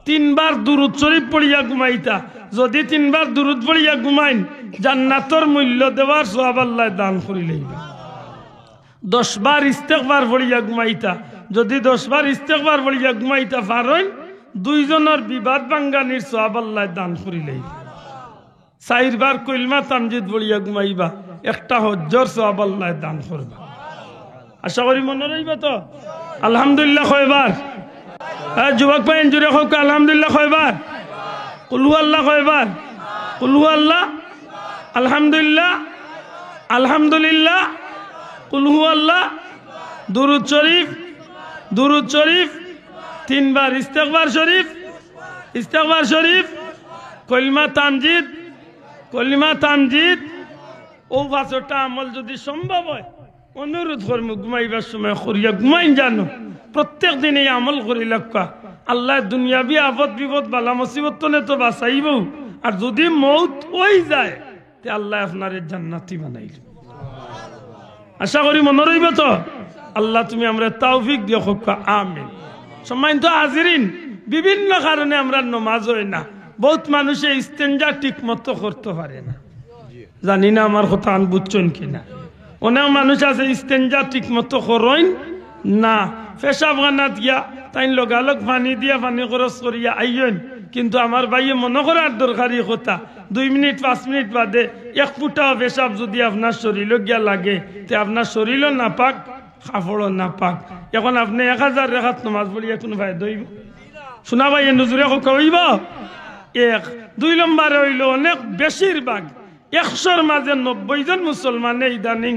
3 বার দুরূদ শরীফ পড়িয়া ঘুমাইতা যদি 3 বার দুরূদ পড়িয়া ঘুমাইন জান্নাতের মূল্য দেওয়ার সওয়াব আল্লাহ দান করি লইবে 10 বার ইস্তেগফার পড়িয়া ঘুমাইতা যদি 10 বার ইস্তেগফার পড়িয়া ঘুমাইতা পারেন 2 জনের বিবাদ ভাঙ্গানির সওয়াব আল্লাহ দান করি লইবে 4 বার কলমা তামজিদ পড়িয়া ঘুমাইবা একটা হজ্জর সওয়াব আল্লাহ দান করবে আশা করি মনে রইবা তো আলহামদুলিল্লাহ কয়বার যুবক ভাই জুড়ে হোক আলহামদুলিল্লাহ কয়বার কুল হু আল্লাহ কয়বার কুল হু আল্লাহ আলহামদুলিল্লাহ আলহামদুলিল্লাহ কুল হু আল্লাহ দুরূদ শরীফ 3 বার ইস্তেগফার শরীফ কলমা তামজিদ ও 5টা আমল যদি সম্ভব হয় অনুরোধ করব ঘুমাইবার সময় করিয়া ঘুমাইন জানো প্রত্যেক দিন এই আমল করি লাগা আল্লাহ দুনিয়াবি আফত বিপদ বালা মুসিবত তলে তো বাঁচাইব আর যদি মৌত হয়ে যায় তে আল্লাহ আপনার জান্নাতি বানাইল। আশা করি মনে রইব তো। আল্লাহ তুমি আমরা তৌফিক দিও, আমিন। সম্মানিত হাজিরিন, বিভিন্ন কারণে আমরা নামাজ হয় না। বহুত মানুষে ইস্তেঞ্জা ঠিক মতো করতে পারে না, জানি না আমার কথা আন বুঝছেন কিনা। অনেক মানুষ আছে ইস্তেঞ্জা ঠিক মতো করেন না, পেশাব খানাত গিয়া তাই লগালগ পানি দিয়া পানি খরচ করিয়া আইন। কিন্তু আমার ভাইয়ে মনে করার দরকারি কথা, 2 মিনিট 5 মিনিট বাদে 1 ফুটাও পেশাব যদি আপনার শরীর গিয়া লাগে তে আপনার শরীরও না পাক, কাপড়ও না পাক। এখন আপনি 1000 রেখাত নামাজ পড়িয়া কোনো ভাই দইব শোনা ভাই নজরে কইব 1 2 নম্বরে হইল অনেক বেশিরভাগ 100-র মাঝে 90 জন মুসলমানে ইদানিং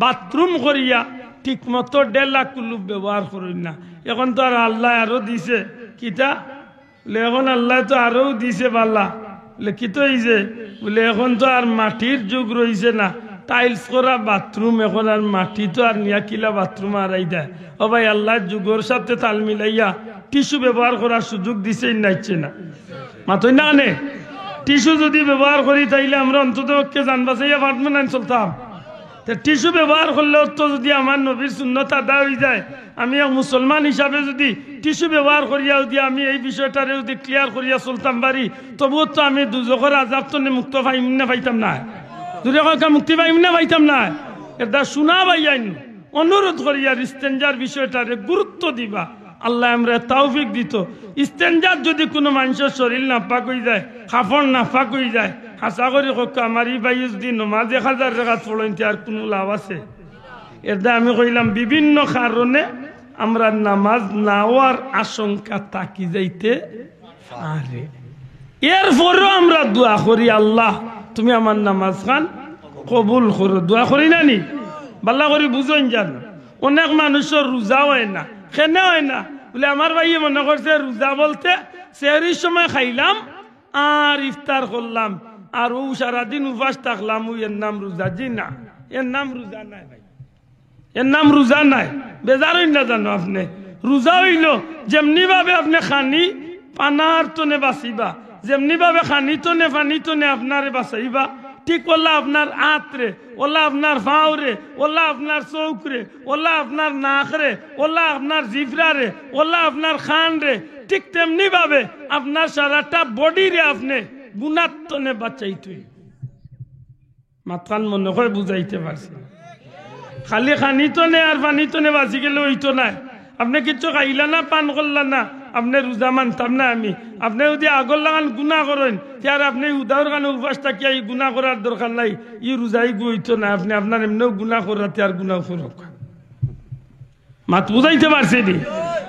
বাথরুম করিয়া ঠিক মতো ডেলা কুলুপ ব্যবহার করেন না। এখন তো আর আল্লাহ আরো দিছে কিতা বলে, এখন আল্লাহ তো আরো দিছে বাল্লা বলে কি তো হইছে বলে, এখন তো আর মাটির যুগ রয়েছে না, টাইলস করা বাথরুম। এখন আর মাটি তো আর নিয়া কিলা বাথরুম আড়াই দেয়। ও ভাই, আল্লাহ যুগের সাথে তাল মিলাইয়া টিস্যু ব্যবহার করার সুযোগ দিছে নাইছে না? মাতই না নে টিস্যু যদি ব্যবহার করি তাইলে আমরা অন্তত জানবাসাইয়া পারবো না চলতাম। টিস্যু ব্যবহার করলেও তো যদি আমার নবীর সুন্নত আদায় হয়ে যায়, আমি এক মুসলমান হিসাবে যদি টিস্যু ব্যবহার করিয়া যদি আমি এই বিষয়টারে যদি ক্লিয়ার করিয়া চলতাম পারি, তবুও তো আমি দুজখের আজাব তো মুক্ত পাইম না, পাইতাম না। যদি মুক্তি পাইম না, পাইতাম না। এটা শোনা পাইয়াইন, অনুরোধ করিয়া ইস্তেঞ্জার বিষয়টারে গুরুত্ব দিবা। আল্লাহ আমরা তৌফিক দিত। ইস্তেঞ্জার যদি কোনো মানুষের শরীর নাপাক হয়ে যায়, কাপড় নাপাক হয়ে যায়, হাসা করি আমার এই ভাই যদি নমাজ 1000 রেখাত পড়েন আর কোনো লাভ আছে? এটা আমি কইলাম বিভিন্ন কারণে আমরা নামাজ না হওয়ার আশঙ্কা থাকি যাইতে পারে। এরপরেও আমরা দোয়া করি, আল্লাহ তুমি আমার নামাজ খান কবুল করো। দোয়া করি না নি? বাল্লা করি বুঝেন জানো, অনেক মানুষের রোজা হয় না। কেন হয় না বলে, আমার ভাই মনে করছে রোজা বলতে সেহরির সময় খাইলাম আর ইফতার করলাম আর ও সারাদিন উপাস থাকলাম, এর নাম রোজা। জি না, এর নাম রোজা নাই ভাই, এর নাম রোজা নাই। বেজার হইন না জানো আপনি? রোজা হইল যেমনি ভাবে আপনি খানি পানার তনে বাঁচিবা, যেমনি ভাবে খানি তনে পানি তনে আপনারে বাঁচাইবা, ঠিক ওলা আপনার আতরে, ওলা আপনার ফাউরে, ওলা আপনার চৌকরে, ওলা আপনার নাকরে, ওলা আপনার জিফরারে, ওলা আপনার খান রে, ঠিক তেমনি ভাবে আপনার সারাটা বডি রে আপনি গুণাত্মনে বাঁচাইতে। মাথান মনে হয় বুঝাইতে পারছি। খালি খানি তো নে আর পানি তো নে বাঁচি গেলে ওই তো নাই। আপনি কিছু খাইলা না, পান করলা না, আপনি রোজা মানতাম না আমি। আপনি যদি আগর লাগান গুণা করেন তার আপনি উদাহর কারণে উপাস থাকিয়া এই গুণা করার দরকার নাই, ই রোজাই গুইতো না। আপনি আপনার এমনিও গুণা করাতে আর গুণা করক। মাত বুঝাইতে পারছি নি?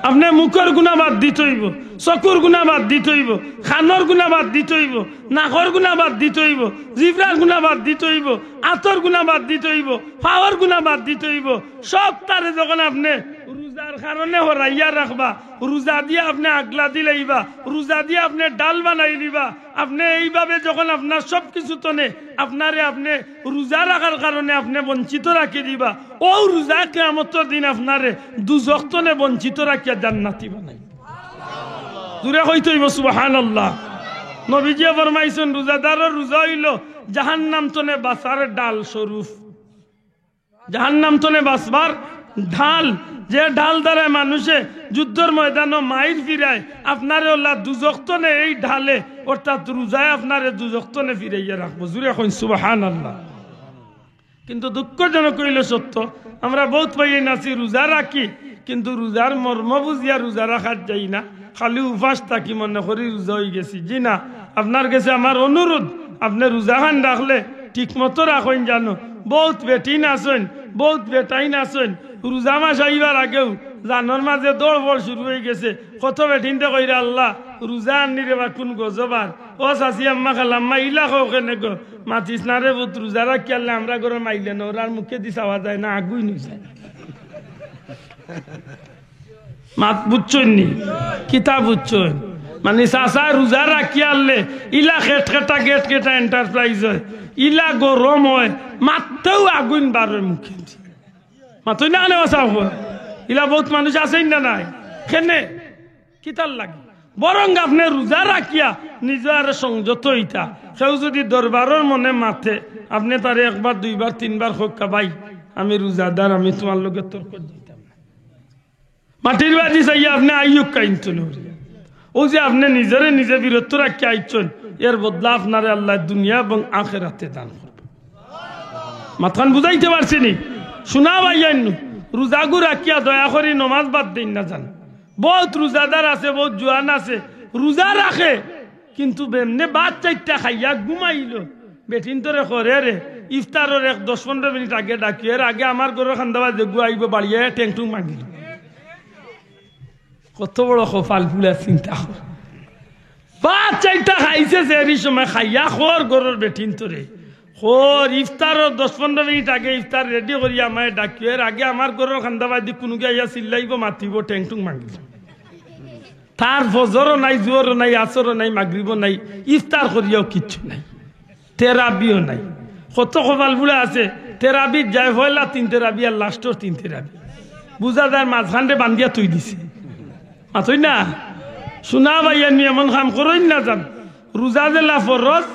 আপনি মুখের গুণা বাদ দিতে হইব, চকুর গুণা বাদ দিতে হইব, খানোর গুণা বাদ দিতে হইব, নাকর গুণা বাদ দিতে হইব, জিভরার গুণা বাদ দিতে হইব, আতর গুণা বাদ দিতে হইব, পাওয়ার গুণা বাদ দিতে হইব। সব তারে যখন আপনি রোজার কারণে হরাইয়া রাখবা, রোজা দিয়ে আপনি আগলা দিলাইবা, রোজা দিয়ে আপনি ডাল বানাই দিবা, আপনি এইভাবে যখন আপনার সব কিছু তনে আপনারে আপনি রোজা রাখার কারণে আপনি বঞ্চিত রাখি দিবা, ও রোজা কিয়ামতের দিন আপনারে দুজখ তনে বঞ্চিত রাখিয়া জান্নাতি বানাই। দূরে হইতে হইব সুবহানাল্লাহ। নবীজি ফরমাইছেন রোজাদারের রোজা হইল জাহান্নাম তনে বাঁচার ডাল স্বরূপ। জাহান্নাম তনে বাঁচবার ঢাল, যে ঢাল দ্বারা মানুষে যুদ্ধের ময়দানও মাইর ফিরায়, আপনারে ওলা দুজক্তনে এই ঢালে অর্থাৎ রোজায় আপনারে দুজক্তনে ফিরাইয়া রাখবো। জুড়ে কইন সুবহানাল্লাহ। কিন্তু দুঃখজনক হইল সত্য, আমরা বহুত পাইয়ে নাচি রোজা রাখি, কিন্তু রোজার মর্ম বুঝিয়া রোজা রাখার যাই না, খালি উপাস থাকি মনে করি রোজা হয়ে গেছি। জি না, আপনার কাছে আমার অনুরোধ, আপনি রোজা খান রাখলে ঠিক মতো রাখেন জানো। বহুত বেটিন আসেন, বহুত বেটাইন আসেন, রোজা মাস আইবার আগেও জানোর মাঝে দৌড় বড় শুরু হয়ে গেছে। কত বেটিনতে কইরা আল্লাহ রোজা আনি রে বা কোন গজবার, ও চাষি আম্মা খালাম্মা ইলা কেনে গো মাতিস না রে বুত, রোজা রাখি আল্লাহ আমরা করে মাইলে না, ওরার মুখে দি চাওয়া যায় না, আগুই নিছে। মাত বুঝছেন নি? কিতাব বুঝছেন মানে চাষা রোজা রাখি আনলে ইলা খেট খেটা গেট কেটা এন্টারপ্রাইজ হয়, ইলা গরম হয়, মাত্রেও আগুন বারের মুখে মাতই না আনে বাসা। ইলা বহুত মানুষ আছেন না নাই? কেনে কিতার লাগে বরং আপনি রোজা রাখিয়া নিজের সংযত হইতা। কেউ যদি দরবারের মনে মাথে আপনি তারে একবার দুইবার তিনবার হোক ভাই আমি রোজাদার, আমি তোমার লোকের তর্ক দিতাম না। মাটির বাড়ি চাইয়া আপনি আইয়ুক কাইনতো ও যে আপনি নিজেরে নিজে বিরত রাখি আইছেন, এর বদলা আপনারে আল্লাহ দুনিয়া এবং আখিরাতে দান করবে। মাথান বুঝাইতে পারছি নি? শোনা ভাইয়ান, রোজাগু রাখিয়া দয়া করি নমাজ বাদ দিন না যান। বহুত রোজাদার আছে, বহুত জোয়ান আছে রোজা রাখে, কিন্তু বেমনে বাদ চাইটা খাইয়া ঘুমাইল বেটিন তোরে করে রে ইফতারের 10-15 মিনিট আগে ডাকি, এর আগে আমার ঘরের খান্দাবা যে গুয়াইব বাড়িয়ে টেংটুং মাগিল। কত বড় কপাল ফুলা চিন্তা কর। বাদ চাইটা খাইছে সেই সময় খাইয়া খোর ঘরের বেটিন তোরে খোর ইফতারের 10-15 মিনিট আগে ইফতার রেডি করিয়া আমায় ডাকি, এর আগে আমার ঘরের খান্দাবা দি কোনো গিয়া চিল্লাইব মাতিব টেংটুং মাগিল। তার ফজরও নাই, জোরও নাই, আসরও নাই, মাগরিবও নাই, ইফতার করিয়াও কিচ্ছু নাই, তেরাবিও নাই। কত কপাল বুড়া আছে তেরাবি যায় হইলা 3 তেরাবি আর লাস্টর 3 তেরাবি বুঝা যায় মাঝখানে বান্ধিয়া তুই দিছে মাথই না। শোনা ভাইয়া নি এমন কাম করই না যান। রোজা জেলা ফরজ,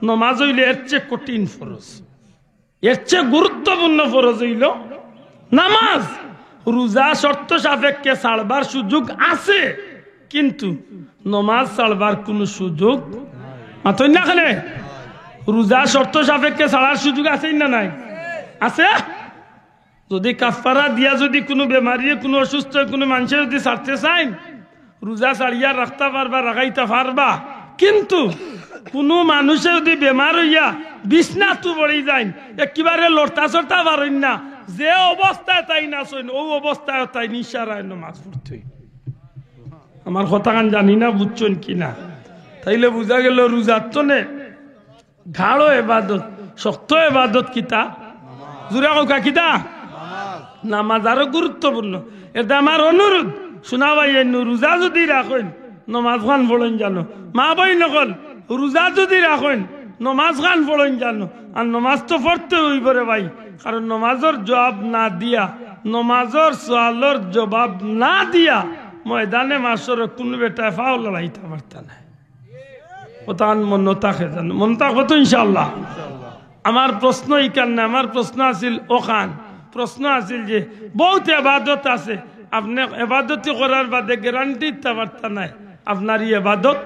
নমাজ হইলে এর চেয়ে কঠিন ফরজ, এর চেয়ে গুরুত্বপূর্ণ ফরজ হইল নামাজ। রোজা শর্ত সাপেক্ষে ছাড়বার সুযোগ আছে, কিন্তু নমাজ ছাড়বার কোন সুযোগ মাথই না। খানে রোজা শর্ত সাপেক্ষে ছাড়ার সুযোগ আছে না নাই? আছে। যদি কাফারা দিয়া যদি কোনো বেমারি কোনো অসুস্থ কোনো মানুষের যদি ছাড়তে চাই রোজা ছাড়িয়া রাখতে পারবা, রাখাইতে পারবা। কিন্তু কোনো মানুষে যদি বেমার হইয়া বিছনাতো পড়ে যায় একেবারে লড়তা চড়তা পারেন না, যে অবস্থায় তাই না শোন ও অবস্থায় তাই নিশারায় নামাজ পড়তে। আমার কথা কান জানি না বুঝছেন কিনা? তাইলে বুঝা গেল রোজার তো নে ঘাড়ো এবাদত, শক্ত এবাদত কিতা জোরা কোকা কিতা নামাজ আরো গুরুত্বপূর্ণ। এটা আমার অনুরোধ, শোনা ভাই রোজা যদি রাখেন নমাজ খান পড়েন জানো, মা বই নকল রোজা যদি রাখেন নমাজ খান পড়েন জানো। আর নমাজ তো পড়তে হইব রে ভাই, কারণ নমাজের জবাব না দিয়া, নমাজের সোয়ালের জবাব না দিয়া ময়দানে মাসর কোন বেটা ফাও লড়াইতে পারতা না। ওতান মন তাকে জানো, মন তাকে তো ইনশাল্লাহ। আমার প্রশ্ন ইকান, আমার প্রশ্ন আছিল ওখান, প্রশ্ন আছিল যে বহুত এবাদত আছে আপনি এবাদতি করার বাদে গ্যারান্টি দিতে পারতা নাই আপনার এই এবাদত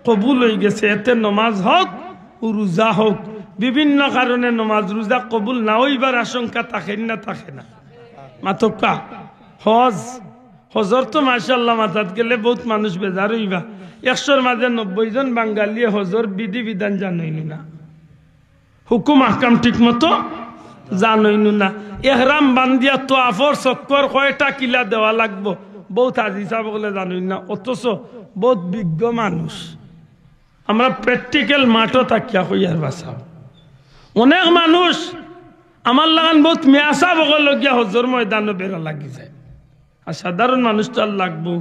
কবুল হয়ে গেছে। এতে নমাজ হোক রোজা হোক, বিভিন্ন কারণে নমাজ রোজা কবুল না হইবার আশঙ্কা থাকে না, থাকে না মাতকা। হজ, হজর তো মাশাআল্লাহ মাথাত গেলে বহুত মানুষ বেজার হইবা। 100-র মাঝে 90 জন বাঙালি হজর বিধি বিধান জানইনি না, হুকুম আহকাম ঠিক মতো জানইনু না। এহরাম বান্ধিয়া তো আফর চক্কর কয়টা কিলা দেওয়া লাগবো বহুত আজিসা বলে জানই না। অথচ বহুত বিজ্ঞ মানুষ আমরা প্র্যাকটিক্যাল মাঠও তাকিয়া হইয়ার বাসাও। অনেক মানুষ আমার লাগান বহুত মেয়াসা বগলগিয়া হজর ময়দানও বেরো লাগি যায়। আর সাধারণ মানুষ তো আর লাগবো,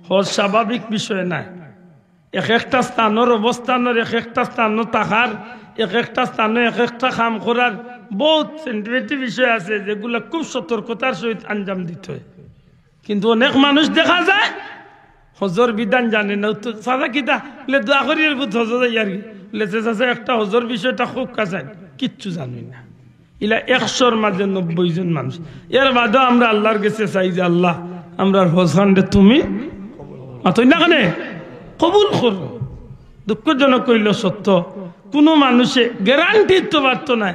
হজ স্বাভাবিক বিষয় নাই। এক একটা স্থানের অবস্থানের, এক একটা স্থান থাকার, এক একটা স্থানে এক একটা কাম করার বহুত সেন্সিটিভ বিষয় আছে যেগুলো খুব সতর্কতার সহিত আঞ্জাম দিতে হয়। কিন্তু অনেক মানুষ দেখা যায় হজর বিধান জানে না। তো সাদা কিতা বলে দোয়া করি হজর আর কি একটা হজর বিষয়টা খুব কাছে কিচ্ছু জানি না। ইলা 100-র মাঝে 90 জন মানুষ। এর বাদেও আমরা আল্লাহর কাছে চাই যে আল্লাহ আমরা হজখানটা তুমি মাতই না কানে কবুল করো। দুঃখজনক কইল সত্য, কোনো মানুষে গ্যারান্টি তো পারত না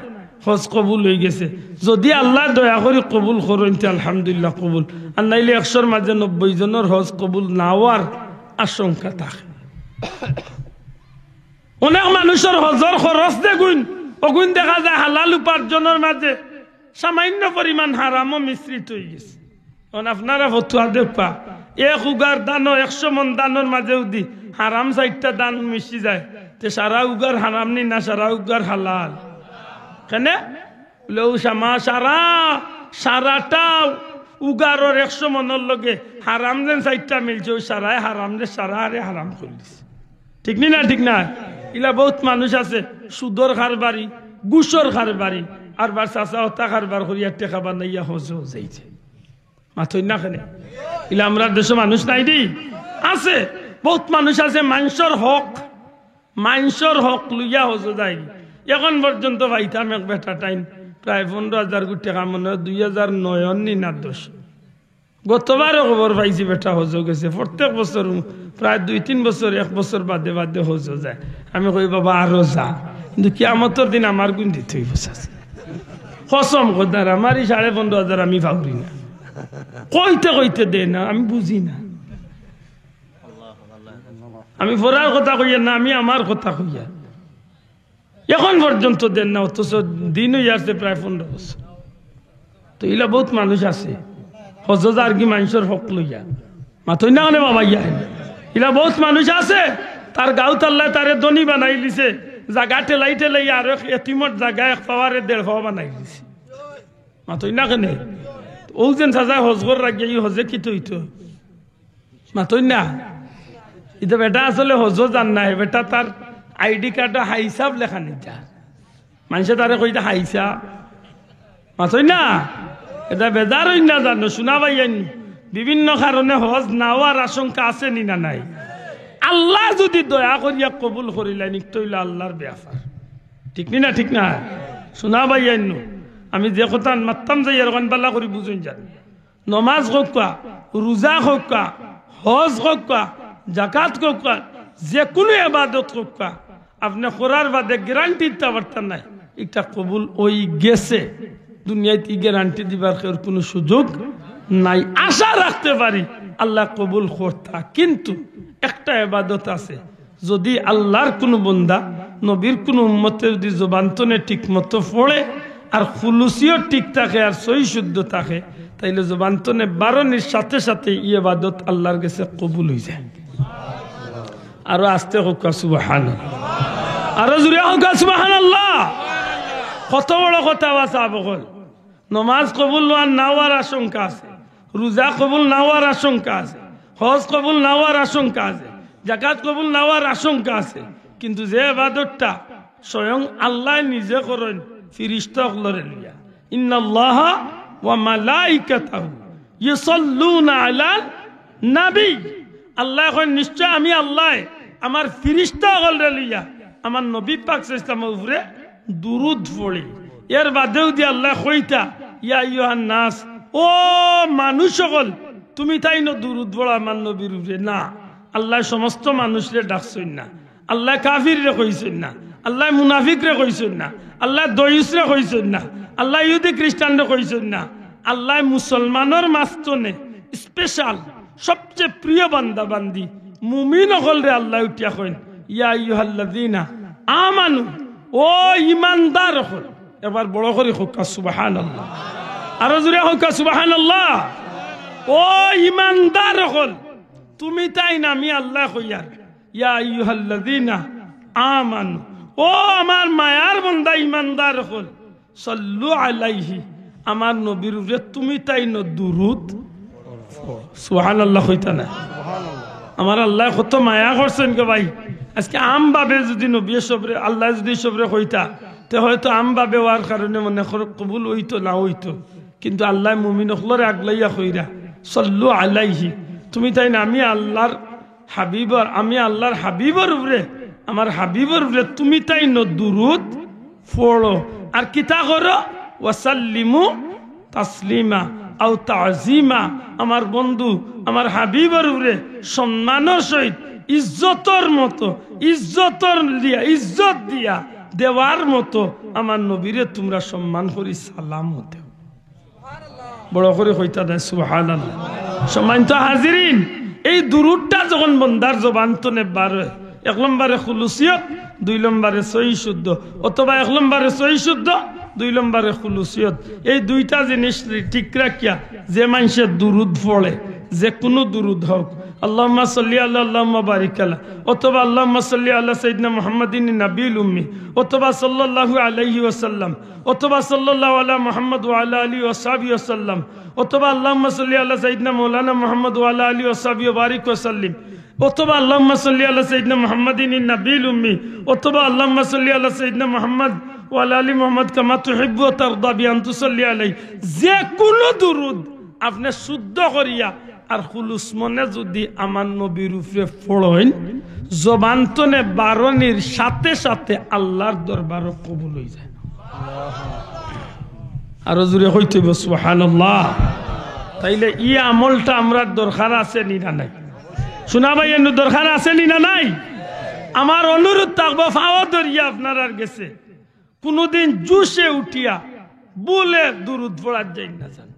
হজ কবুল হয়ে গেছে। যদি আল্লাহ দয়া করে কবুল করেন আলহামদুলিল্লাহ কবুল, আর নাইলে 100-র মাঝে 90 জনের হজ কবুল না হওয়ার আশঙ্কা থাকে। অনেক মানুষের হজর খরচ দেখুন অগুন দেখা যায় হালাল উপার্জনের মাঝে সামান্য পরিমাণ হারামও মিশ্রিত হয়ে গেছে। আপনারা ফতুয়া দেখবা 1 উগার দানও 100 মন দানের মাঝেও দি হারাম 4টা দান মিশি যায়, তে সারা উগার হারাম নি না সারা উগার হালাল কেন সারাটা উগারর 100 মনের লগে হারাম যেন 4টা মিলছে, ওই সারায় হারাম যে সারা আরে হারাম করে দিছে। ঠিক নি না? ঠিক না? ইলা বহুত মানুষ আছে সুদর খারবারি, গুসর খারবারি, আর বার চাষা হতা খারবার করিয়া টেকা বানাইয়া হজ যাইছে মাথই না খেলে। ইলা আমরা দেশে মানুষ নাই দেই আছে বহুত মানুষ আছে মানুষের হক লইয়া হজো যায়। এখন পর্যন্ত পাইতাম এক বেটা টাইম প্রায় 15,000 কোটি টাকা, মনে হয় 2009 নি না 10। গতবারও খবর পাইছি বেটা হজো গেছে। প্রত্যেক বছর প্রায় 2-3 বছর, 1 বছর বাদে বাদে হজো যায়। আমি কই বাবা আরো যা, কিন্তু কিয়ামতের দিন আমার গুণ দিতে হইব। কসম খোদার আমারই 15,500 আমি ভাবি না, কইতে দে না, আমি বুঝি না। আমি ফোরার কথা কইয়া না, আমি আমার কথা কইয়া। এখন পর্যন্ত দেন না, অথচ দিন হয়ে আসছে প্রায় 15 বছর। তো ইলা বহুত মানুষ আছে হজজ আর কি মানুষের হক লইয়া মাথই না মানে বাবা ইয়া। ইলা বহুত মানুষ আছে তার গাঁত আল্লাহ তারে ধনী বানাই দিছে, জাগা ঠেলাই ঠেলাই আর এতিমর জায়গা 1 পাওয়ারে 1.5 পাওয়া বানাই দিছে। মাথই না কেনে ও যেন সাজা হজগর রাখিয়া ই হজে কি তৈতো মাথই না। এটা বেটা আসলে হজ জান নাই, বেটা তার আইডি কার্ড হাইসাব লেখা নিতা মানুষে তারে কইটা হাইসা মাথই না। এটা বেজার হই না জানো, শোনা পাইয়েন বিভিন্ন কারণে হজ না হওয়ার আশঙ্কা আছে নি না নাই। আল্লাহ যদি দয়া করিয়া কবুল করিলেন নিকটইলে আল্লাহর ব্যাপার, ঠিক নি না? ঠিক না? শোনা পাইয়েন আমি যে কথা মাত্তাম যাই এরকম পাল্লা করি বুঝুন যান। নমাজ হোক কা, রোজা হোক কা, হজ হোক কা, জাকাত হোক কা, যে কোনো ইবাদত হোক কা, আপনি করার বাদে গ্যারান্টি দিতে পারতেন না এটা কবুল ওই গেছে। দুনিয়াতে গ্যারান্টি দিবার কোনো সুযোগ নাই। আশা রাখতে পারি আল্লাহ কবুল করতা, কিন্তু একটা ইবাদত আছে, যদি আল্লাহর কোনো বন্দা নবীর কোনো উম্মতে যদি জবানতনে ঠিক মতো পড়ে আর খুলুসিও ঠিক থাকে আর সহি শুদ্ধ থাকে, তাইলে জবানতনে বারণের সাথে সাথে ইবাদত আল্লাহর কাছে কবুল হয়ে যায়। আরো আস্তে হোক সুবহানাল্লাহ, আরো জোরে হোক সুবহানাল্লাহ। কত বড় কথা আছে বকল। নমাজ কবুল না হওয়ার আশঙ্কা আছে, রোজা কবুল না হওয়ার আশঙ্কা আছে, হজ কবুল না হওয়ার আশঙ্কা আছে, জাকাত কবুল না হওয়ার আশঙ্কা আছে, কিন্তু যে ইবাদতটা স্বয়ং আল্লাহ নিজে করেন ফিরিস্তাগুলোরে লিয়া, ইন্নাল্লাহা ওয়া মালাইকাতাহু ইউসাল্লুনা আলান নবী, আল্লাহ কয় নিশ্চয় আমি আল্লাহ আমার ফিরিস্তাগুলোরে লিয়া আমার নবী পাক সাল্লাল্লাহু আলাইহি ওয়াসাল্লামের উপরে দুরূদ পড়ি। এর বাদেও দি আল্লাহ কইতা ইয়া আইয়ুহান নাস, ও মানুষ সকল তুমি তাই ন দুরূদ পড়া আমার নবীর উপরে না। আল্লাহ সমস্ত মানুষরে ডাকছেন না, আল্লাহ কাফিররে কইছেন না, আল্লাহ মুনাফিকরে কইছেন না, আল্লাহ দয়ুসরে কইছেন না, আল্লাহ ইহুদি খ্রিস্টানরে কইছেন না, আল্লাহ মুসলমানের মাস্তনে স্পেশাল সবচেয়ে প্রিয় বান্দা বান্দি মুমিন হলরে আল্লাহ উঠিয়া কইন ইয়া আইয়ুহাল্লাযিনা আমানু, ও ইমানদার হল। এবার বড় করে হোক সুবহানাল্লাহ, আরো জোরে হোক সুবহানাল্লাহ। ও ইমানদার হল তুমি তাই না আমি আল্লাহ কইয়ার ইয়া আইয়ুহাল্লাযিনা আমানু, ও আমার মায়ার বান্দা ইমানদার হল সাল্লু আলাইহি, আমার নবীর উপরে তুমি তাই ন দুরূদ সুবহানাল্লাহ কইতা না। আমার আল্লাহ কত মায়া করছেন গে ভাই। আজকে আম ভাবে যদি নবী সবরে আল্লাহ যদি সবরে কইতা তে হয়তো আম ভাবে হওয়ার কারণে মনে করো কবুল হইতো না হইতো, কিন্তু আল্লাহ মুমিন হলরে আগলাইয়া কইরা সাল্লু আলাইহি, তুমি তাই না আমি আল্লাহর হাবিবর, আমি আল্লাহর হাবিবর উপরে আমার হাবিবর উপরে তুমি তাই ন দুরূদ পড়ো আর কিতা করো ওয়াসাল্লিমু তাসলিমা আও তাজিমা, আমার বন্ধু আমার হাবিবর উপরে সম্মানের সহিত ইজ্জতর মতো ইজ্জত দিয়া দেওয়ার মতো আমার নবীরে তোমরা সম্মান করি সালাম দেও। বড় করে কইতা দেয় সুবহানাল্লাহ। সম্মানিত হাজিরিন, এই দুরূদটা যখন বন্দার জবান তনে বার হয়, 1 নম্বরে খুলুসিয়ত, 2 নম্বরে সহি শুদ্ধ, অথবা 1 নম্বরে সহি শুদ্ধ, 2 নম্বরে খুলুসিয়ত, এই দুইটা জিনিস ঠিক রাখিয়া যে মানুষের দুরূদ পড়ে, যে কোনো দুরূদ হোক, আল্লাহুম্মা সাল্লি আলা আল্লাহুম্মা বারিক আলা, অথবা আল্লাহুম্মা সাল্লি আলা সাইয়্যিদিনা মুহাম্মাদিন নাবিয়্যিল উম্মি, অথবা সাল্লাল্লাহু আলাইহি ওয়াসাল্লাম, অথবা সাল্লাল্লাহু আলা মুহাম্মদ ওয়া আলা আলিহি ওয়া সাহবিহি ওয়াসাল্লাম, অথবা আল্লাহুম্মা সাল্লি আলা সাইয়্যিদিনা মাওলানা মুহাম্মদ ওয়া আলা আলিহি ওয়া সাহবিহি ওয়া বারিক ওয়া সাল্লিম, অথবা আল্লাহুম্মা সাল্লি আলা সাইয়্যিদিনা মুহাম্মাদিন নাবিয়্যিল উম্মি, অথবা আল্লাহুম্মা সাল্লি আলা সাইয়্যিদিনা মুহাম্মদ ওয়া আলা আলি মুহাম্মদ কামা তুহিব্বু ওয়া তারদা বি আন তুসাল্লি আলাইহি। যে কোনো দুরূদ আপনি শুদ্ধ করিয়া আর খুলুস মনে যদি আমার নবীর উপরে পড়েন জবান তনে বারণের সাথে সাথে আল্লাহর দরবারও কবুল হয়ে যায়। আরো জোরে হইতে সুবহানাল্লাহ। তাইলে ই আমলটা আমরা দরকার আছে নি না নাই? শোনা ভাই এর দরকার আছে নি না নাই? আমার অনুরোধ থাকবো ফাওয়া ধরিয়া আপনার আর গেছে কোনদিন জুসে উঠিয়া বলে দুরুদ পড়ার যাই না জান।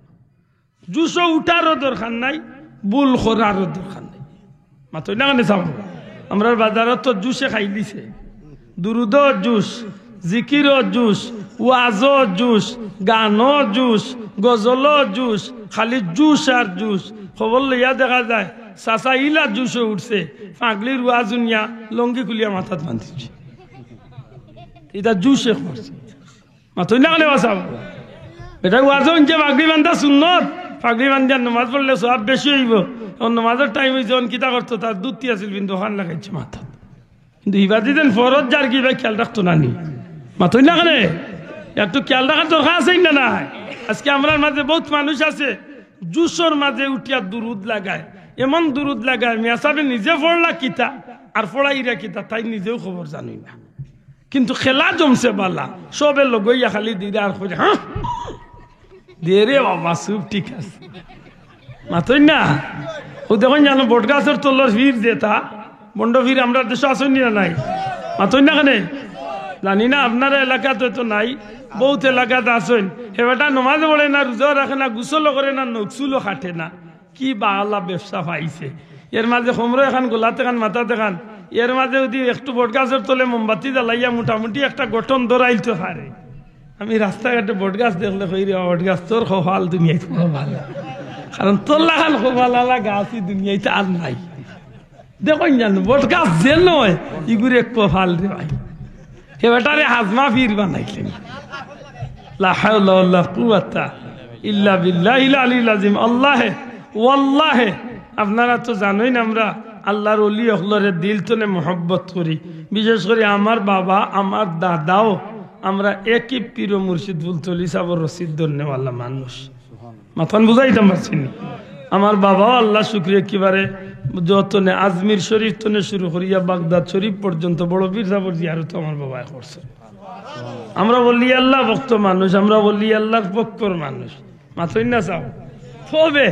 জুসও উঠারও দরকার নাই, বুল করারও দরকার নাই। মাত্র না কেন চাও আমরা বাজারত তো জুসে খাই দিছে, দুরুদও জুস, জিকিরও জুস, ওয়াজও জুস, গানও জুস, গজলও জুস, খালি জুস আর জুস। খবর লইয়া দেখা যায় চাচা ইলা জুসে উঠছে, পাগলির ওয়াজুনিয়া লঙ্গি খুলিয়া মাথাত বান্ধিছে, এটা জুসে করছে। মাত্র না কেন বাঁচাও এটা ওয়াজও যে পাগলি বান্ধা সুন্নত, পাগলি বান্ধিয়া নমাজ পড়লে সব বেশি হইব। নমাজের টাইম হয়েছে কিতা করতো তার দুধ আছিল কিন্তু ওখান লাগাইছে মাথা। কিন্তু ইবা দিতেন ফরজ যার কি ভাই খেয়াল রাখতো না নি মাথই না কেন একটু খেয়াল রাখার দরকার আছে না নাই? আজকে আমরা মাঝে বহুত মানুষ আছে জুসর মাঝে উঠিয়া দুরুদ লাগায়, এমন দুরুদ লাগায় মিয়া সাহেব নিজে পড়লা কিতা আর পড়াইরা কিতা তাই নিজেও খবর জানুই না। কিন্তু খেলা জমছে বালা সবে লগইয়া খালি দিদা আর কই হ্যাঁ দিয়ে রে বাবা সুপ ঠিক আছে মাথই না। ও দেখুন জানো বট গাছের তলর ভিড় যেতা বন্ড ভিড় আমরা দেশে আসেনি না নাই? মাথই না কেন জানি না আপনার এলাকাতে তো নাই, বহুত এলাকাতে আসেন। হেবেটা নমাজ পড়ে না, রোজা রাখে না, গুসলও করে না, নকসুলও খাটে না, কি বালা ব্যবসা পাইছে। এর মাঝে হোমরো এখান গোলাতে খান মাথাতে খান, এর মাঝে যদি একটু বট গাছের তলে মোমবাতি জ্বালাইয়া মোটামুটি একটা গঠন ধরাইতে পারে। আমি রাস্তাঘাটে বট গাছ দেখলে কই রে বট গাছ তোর খোয়াল দুনিয়ায় খুব ভালো, কারণ তোর লাগান খোয়ালা গাছই দুনিয়াতে আর নাই। দেখুন জানো বট গাছ যে নয় ইগুরে এক ভাল রে ভাই, হে বেটারে হাজমা ফির বানাইলেন। লা হাওলা ওয়ালা কুওয়াতা ইল্লা বিল্লাহিল আলিয়্যিল আযীম। আল্লাহে ওয়াল্লাহে আপনারা তো জানেন আমরা আল্লাহর ওলি হলরে দিল তনে মহব্বত করি। বিশেষ করে আমার বাবা আমার দাদাও আমরা একই পীর মুর্শিদ বুলতলি সাবর রশিদ ধন্যওয়ালা মানুষ। মাথান বুঝাইতাম পারছি না। আমার বাবাও আল্লাহ শুক্রিয়া একেবারে যতনে আজমির শরীফ তনে শুরু করিয়া বাগদাদ শরীফ পর্যন্ত বড় পীর সাবর জিয়ারত আমার বাবা করছে। আমরা বলি আল্লাহ ভক্ত মানুষ, আমরা বলি আল্লাহর পক্ষর মানুষ। মাথই না চাও তবে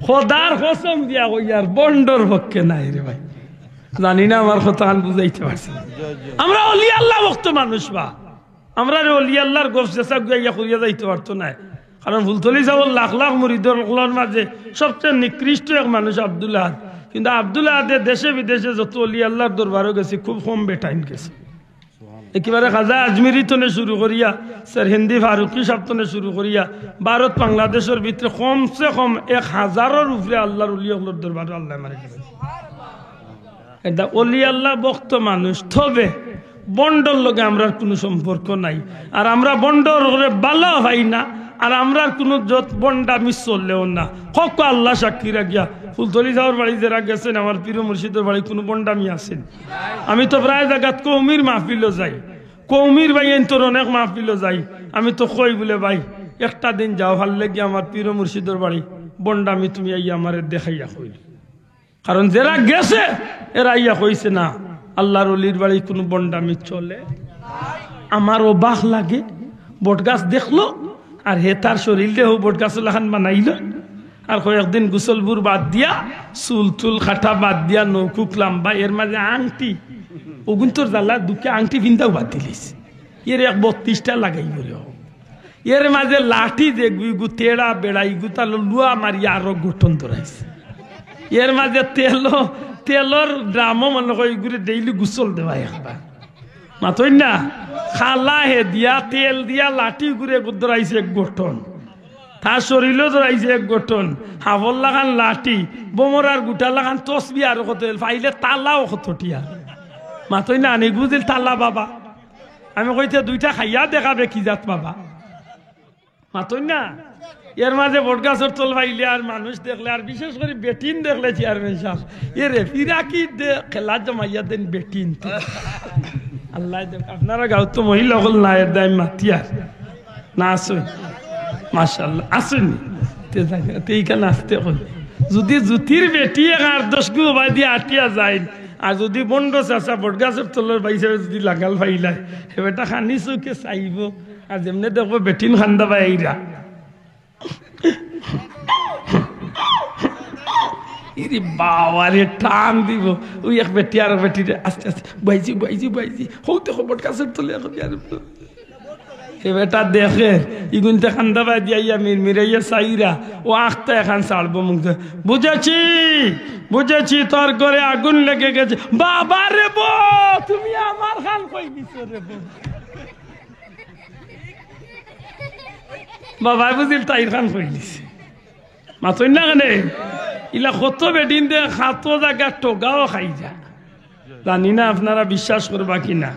খোদার কসম দিয়া কই আর বন্ডর পক্ষে নাই রে ভাই। জানি না আমার কথা বুঝাইতে পারছি। আমরা অলি আল্লাহ ভক্ত মানুষ বা আমরা অলি আল্লাহর গোফ চেষ্টা গাইয়া করিয়া যাইতে পারতো না। কারণ ফুলতলি যাবো লাখ লাখ মুরিদর মাঝে সবচেয়ে নিকৃষ্ট এক মানুষ আব্দুল আহাদ। কিন্তু আব্দুল আহাদের দেশে বিদেশে যত অলি আল্লাহর দরবারও গেছে খুব কম বেটাইন গেছে। একেবারে খাজা আজমিরি তনে শুরু করিয়া স্যার হিন্দি ফারুকি সাপ্তনে শুরু করিয়া ভারত বাংলাদেশের ভিতরে কমসে কম 1000-এর উপরে আল্লাহর অলি আল্লাহর দরবার আল্লাহ মারে গেছে। এটা অলি আল্লাহ ভক্ত মানুষ, তবে বন্ডর লগে আমরা কোনো সম্পর্ক নাই। আর আমরা বন্ডর ভালো হয় না, আর আমরা কোনো যত বন্ডা মিস চললেও না। হক আল্লাহ সাক্ষী রাখিয়া ফুলতলি যাওয়ার বাড়ি যারা গেছেন আমার পীর মুর্শিদের বাড়ি কোনো বন্ডামি আছেন? আমি তো প্রায় জায়গাত কৌমির মাহফিলও যাই, কৌমির ভাই তোর অনেক মাহফিলও যাই। আমি তো কই বলে ভাই একটা দিন যাও ভাল লাগে আমার পীর মুর্শিদের বাড়ি, বন্ডামি তুমি আইয়া আমার দেখাইয়া কইল। কারণ যারা গেছে এরা আইয়া কইছে না আল্লাহর অলির বাড়ি কোনো বন্ডামি চলে। আমার অবাক লাগে, বটগাছ দেখলো আর হে তার শরীর দেহ বটগাছ লাখান বানাইল আর কয়েকদিন গুসলপুর বাদ দিয়া চুল চুল খাটা বাদ দিয়া নৌকুক লাম্বা এর মাঝে আংটি ওগুন তোর জ্বালা দুঃখে আংটি পিন্ধাও বাদ দিলিস। এর 32টা লাগাই বলে এর মাঝে লাঠি দেখবি গু তেড়া বেড়াই গুতালো লুয়া মারিয়া আরো গঠন ধরাইছে। এর মাঝে তেলর ড্রামও মনে হয় ঘুরে ডেইলি গুসল দেওয়া একবার মাতই না খালা হে দিয়া তেল দিয়া লাঠি ঘুরে ধরাইছে এক গঠন, তার শরীরও ধরাইছে এক গঠন। হাবল লাগান লাঠি বোমরার গুটা লাগান তসবি আর কত ফাইলে তালাও কতটিয়া মাতই না আনি বুঝিল তালা বাবা। আমি কইতে 2টা খাইয়া দেখাবে কি জাত বাবা মাতই না। এর মাঝে বটগাছর তল পাইলে আর মানুষ দেখলে আর বিশেষ করে বেটিন দেখলে চেয়ারম্যান সাহেব এরে ফিরাকি খেলা জমাইয়া দেন বেটিন। আল্লাহ আপনারা গাঁও তো মহিলা হল না এর দায় মাতিয়ার না আসুন মাশাআল্লাহ আসুন আসতে যায় না এইখানে আসতে কই যদি জুতির বেটি 8-10 গু বাই দিয়ে আটিয়া যায় আর যদি বন্ড চাষা বটগাছের তলের বাইসে যদি লাগাল ফাইলায় সে বেটা খানি চোখে চাইব আর যেমনি দেখবো বেটিন খান্দা পাই এইরা ইরে বাবারে টান দিব ওই এক বেটি আর বেটিরে আস্তে আস্তে বাইজি বাইজি বাইজি হোক দেখো বটগাছের তলে এখন এ বেটা দেখে ইগুনতে খান্দা পাই দিয়া মিরাইয়া চাইরা ও আখটা এখন ছাড়বো মুখ বুঝেছি বুঝেছি তোর ঘরে আগুন লেগে গেছে বাবা রে বো তুমি আমার খান কই দিছো রে বো বাবা বুঝিল তাইর খান কই দিছে মাতই না কেনে ইলা কত বেদিন দে খাতো জায়গা টোগাও খাই যা জানি না আপনারা বিশ্বাস করবা কিনা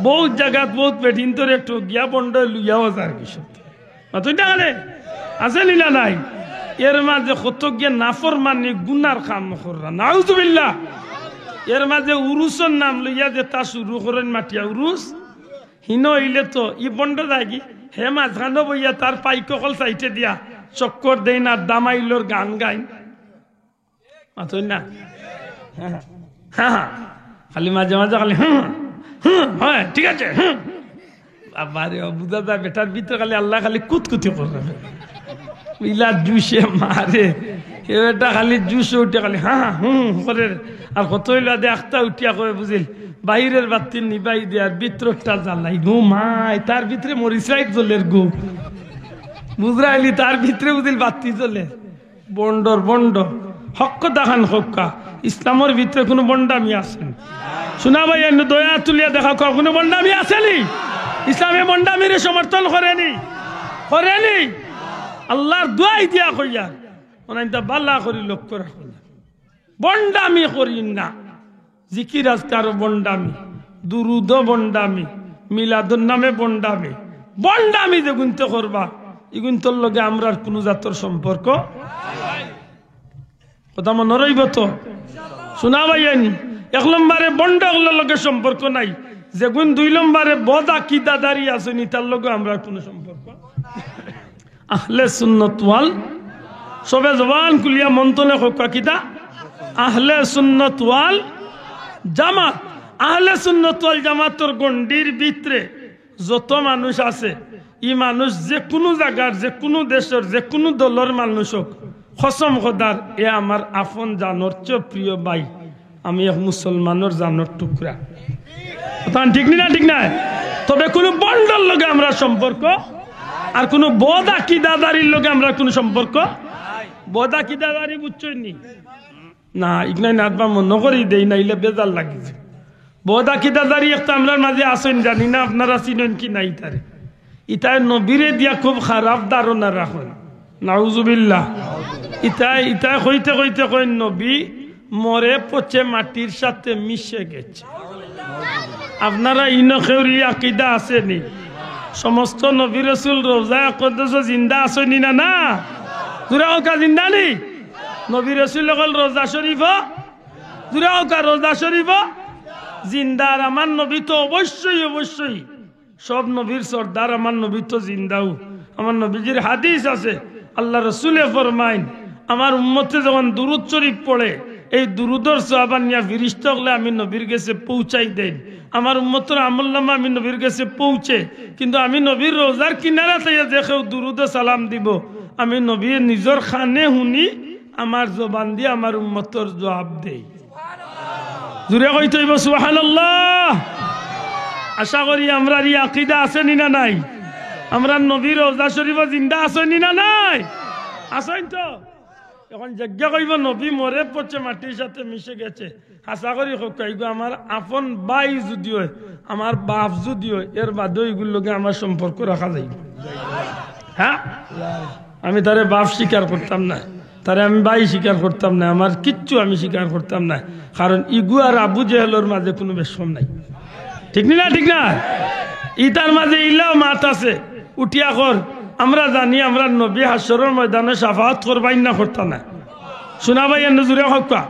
বহুত জায়গাত বহুত বেদিন তোরে টোগিয়া বন্ধ লুইয়াও যার কিছু মাতই না কেনে আছে লীলা নাই এর মাঝে কত গিয়ে নাফরমানি গুনার কাম কররা নাউজুবিল্লাহ এর মাঝে উরুসের নাম লইয়া যে তা শুরু করেন মাটিয়া উরুস হিনো হইলে তো ই বন্ধ থাকি হে মাঝখানো বইয়া তার পাইকল চাইতে দিয়া চক্কর দেই না দামাইলোর গান গাই মাথই না হ্যাঁ খালি মাঝে মাঝে খালি হ্যাঁ ঠিক আছে আবারে বুঝা যায় বেটার ভিতরে খালি আল্লাহ খালি কুতকুতি করবে ইলা জুসে মারে এটা খালি জুসে উঠে খালি করে আর কত হইলা দে একটা উঠিয়া কবে বুঝিল বাইরের বাতি নিবাই দেয়ার ভিতরটা জ্বালাই গো মাই তার ভিতরে মরিচাই জ্বলের গো বুঝরাইলি তার ভিতরে বুঝিল বাতি জ্বলে বন্ডর বন্ড হক দেখান হক্কা ইসলামের ভিতরে কোনো বন্ডামি আসেন শোনা ভাই দয়া তুলিয়া দেখা কোনো বন্ডামি আসেনি ইসলামে বন্ডামির সমর্থন করেনি করেনি আল্লাহর দোয়াই দিয়া কইয়া ওনাইতা বাল্লা করি লক্ষ্য রাখুন বন্ডামি করি না জিকির আজকার বন্ডামি দুরুদ বন্ডামি মিলাদুন নামে বন্ডামি বন্ডামি যে গুনতে করবা ইগুন্তর লগে আমরার কোনো জাতর সম্পর্ক কথা মনে রইব তো শোনা ভাইয়েন 1 নম্বরে বন্ডগুলোর লগে সম্পর্ক নাই যেগুন 2 নম্বরে বদা কিদাদারি আসেনি তার লগে আমরা কোনো সম্পর্ক আহলে সুন্নাত ওয়াল সবে জবান কুলিয়া মন্তনে হক্কা কিতা আহলে সুন্নাত ওয়াল জামাত আহলে সুন্নাত ওয়াল জামাতর গন্ডির ভিতরে যত মানুষ আছে ই মানুষ যে কোনো জায়গার যে কোনো দেশের যে কোনো দলের মানুষ হোক কসম খোদার এ আমার আপন জানোর চেয়ে প্রিয় ভাই আমি এক মুসলমানের জানোর টুকরা ঠিক না ঠিক না তবে কোনো বন্ডর লগে আমরা সম্পর্ক আর কোন বদ আকিদাদারির লগে আমরা কোন সম্পর্ক বদ আকিদাদারি বুঝছই নি না ইগনাই নাতবা মনে করি দেই নাইলে বেজার লাগিছে বদ আকিদাদারি একটা আমরার মাঝে আসেন জানি না আপনারা চিনেন কি নাই তারে ইতায় নবীরে দিয়া খুব খারাপ ধারণা রাখেন নাউজুবিল্লাহ ইতায় কইতে কইতে কই নবী মরে পচে মাটির সাথে মিশে গেছে আপনারা ইনখেউরি আকিদা আসেনি সমস্ত নবী রাসূল রওজা আকদাস জিন্দা আসেনি না না জুরা কা জিন্দা নি নবী রাসূল লগল রওজা শরীফ জুরা কা রওজা শরীফ জিন্দা আর আমার নবী তো অবশ্যই অবশ্যই সব নবীর সর্দার আমার নবী তো জিন্দাও আমার নবীজির হাদিস আছে আল্লাহ রাসূলে ফরমাইন আমার উম্মতে যখন দুরূদ শরীফ পড়ে এই দুরুদর সওয়াব নিয়া ফেরেশতা হলে আমি নবীর কাছে পৌঁছাই দেন আমার উম্মতের আমলনামা আমি নবীর কাছে পৌঁছে কিন্তু আমি নবীর রোজার কিনারা থেকে দেখেও দুরুদে সালাম দিব আমি নবীর নিজের খানে শুনি আমার জবান দিয়ে আমার উম্মতের জবাব দেই জুড়ে কইতে হইব সুবহানাল্লাহ আশা করি আমরা এই আকীদা আছে নি না নাই আমরা নবীর রোজা শরীফ জিন্দা আছে নি না নাই আছেন তো এখন যজ্ঞ কইব নবী মরে পচে মাটির সাথে মিশে গেছে আশা করি কইব আমার আপন ভাই যদি হয় আমার বাপ যদি হয় এর বাদে ওইগুলোকে আমার সম্পর্ক রাখা যায় হ্যাঁ আমি তারে বাপ স্বীকার করতাম না তারে আমি ভাই স্বীকার করতাম না আমার কিচ্ছু আমি স্বীকার করতাম না কারণ ইগু আর আবু জেহেলের মাঝে কোনো বেশম নাই ঠিক না ঠিক না ইতার মাঝে ইলাও মাত আছে উঠিয়া কর আমরা জানি আমরা নবী হাসরের ময়দানে শাফাআত করবাই না করতাম না শোনা ভাই নজুরে হক্কা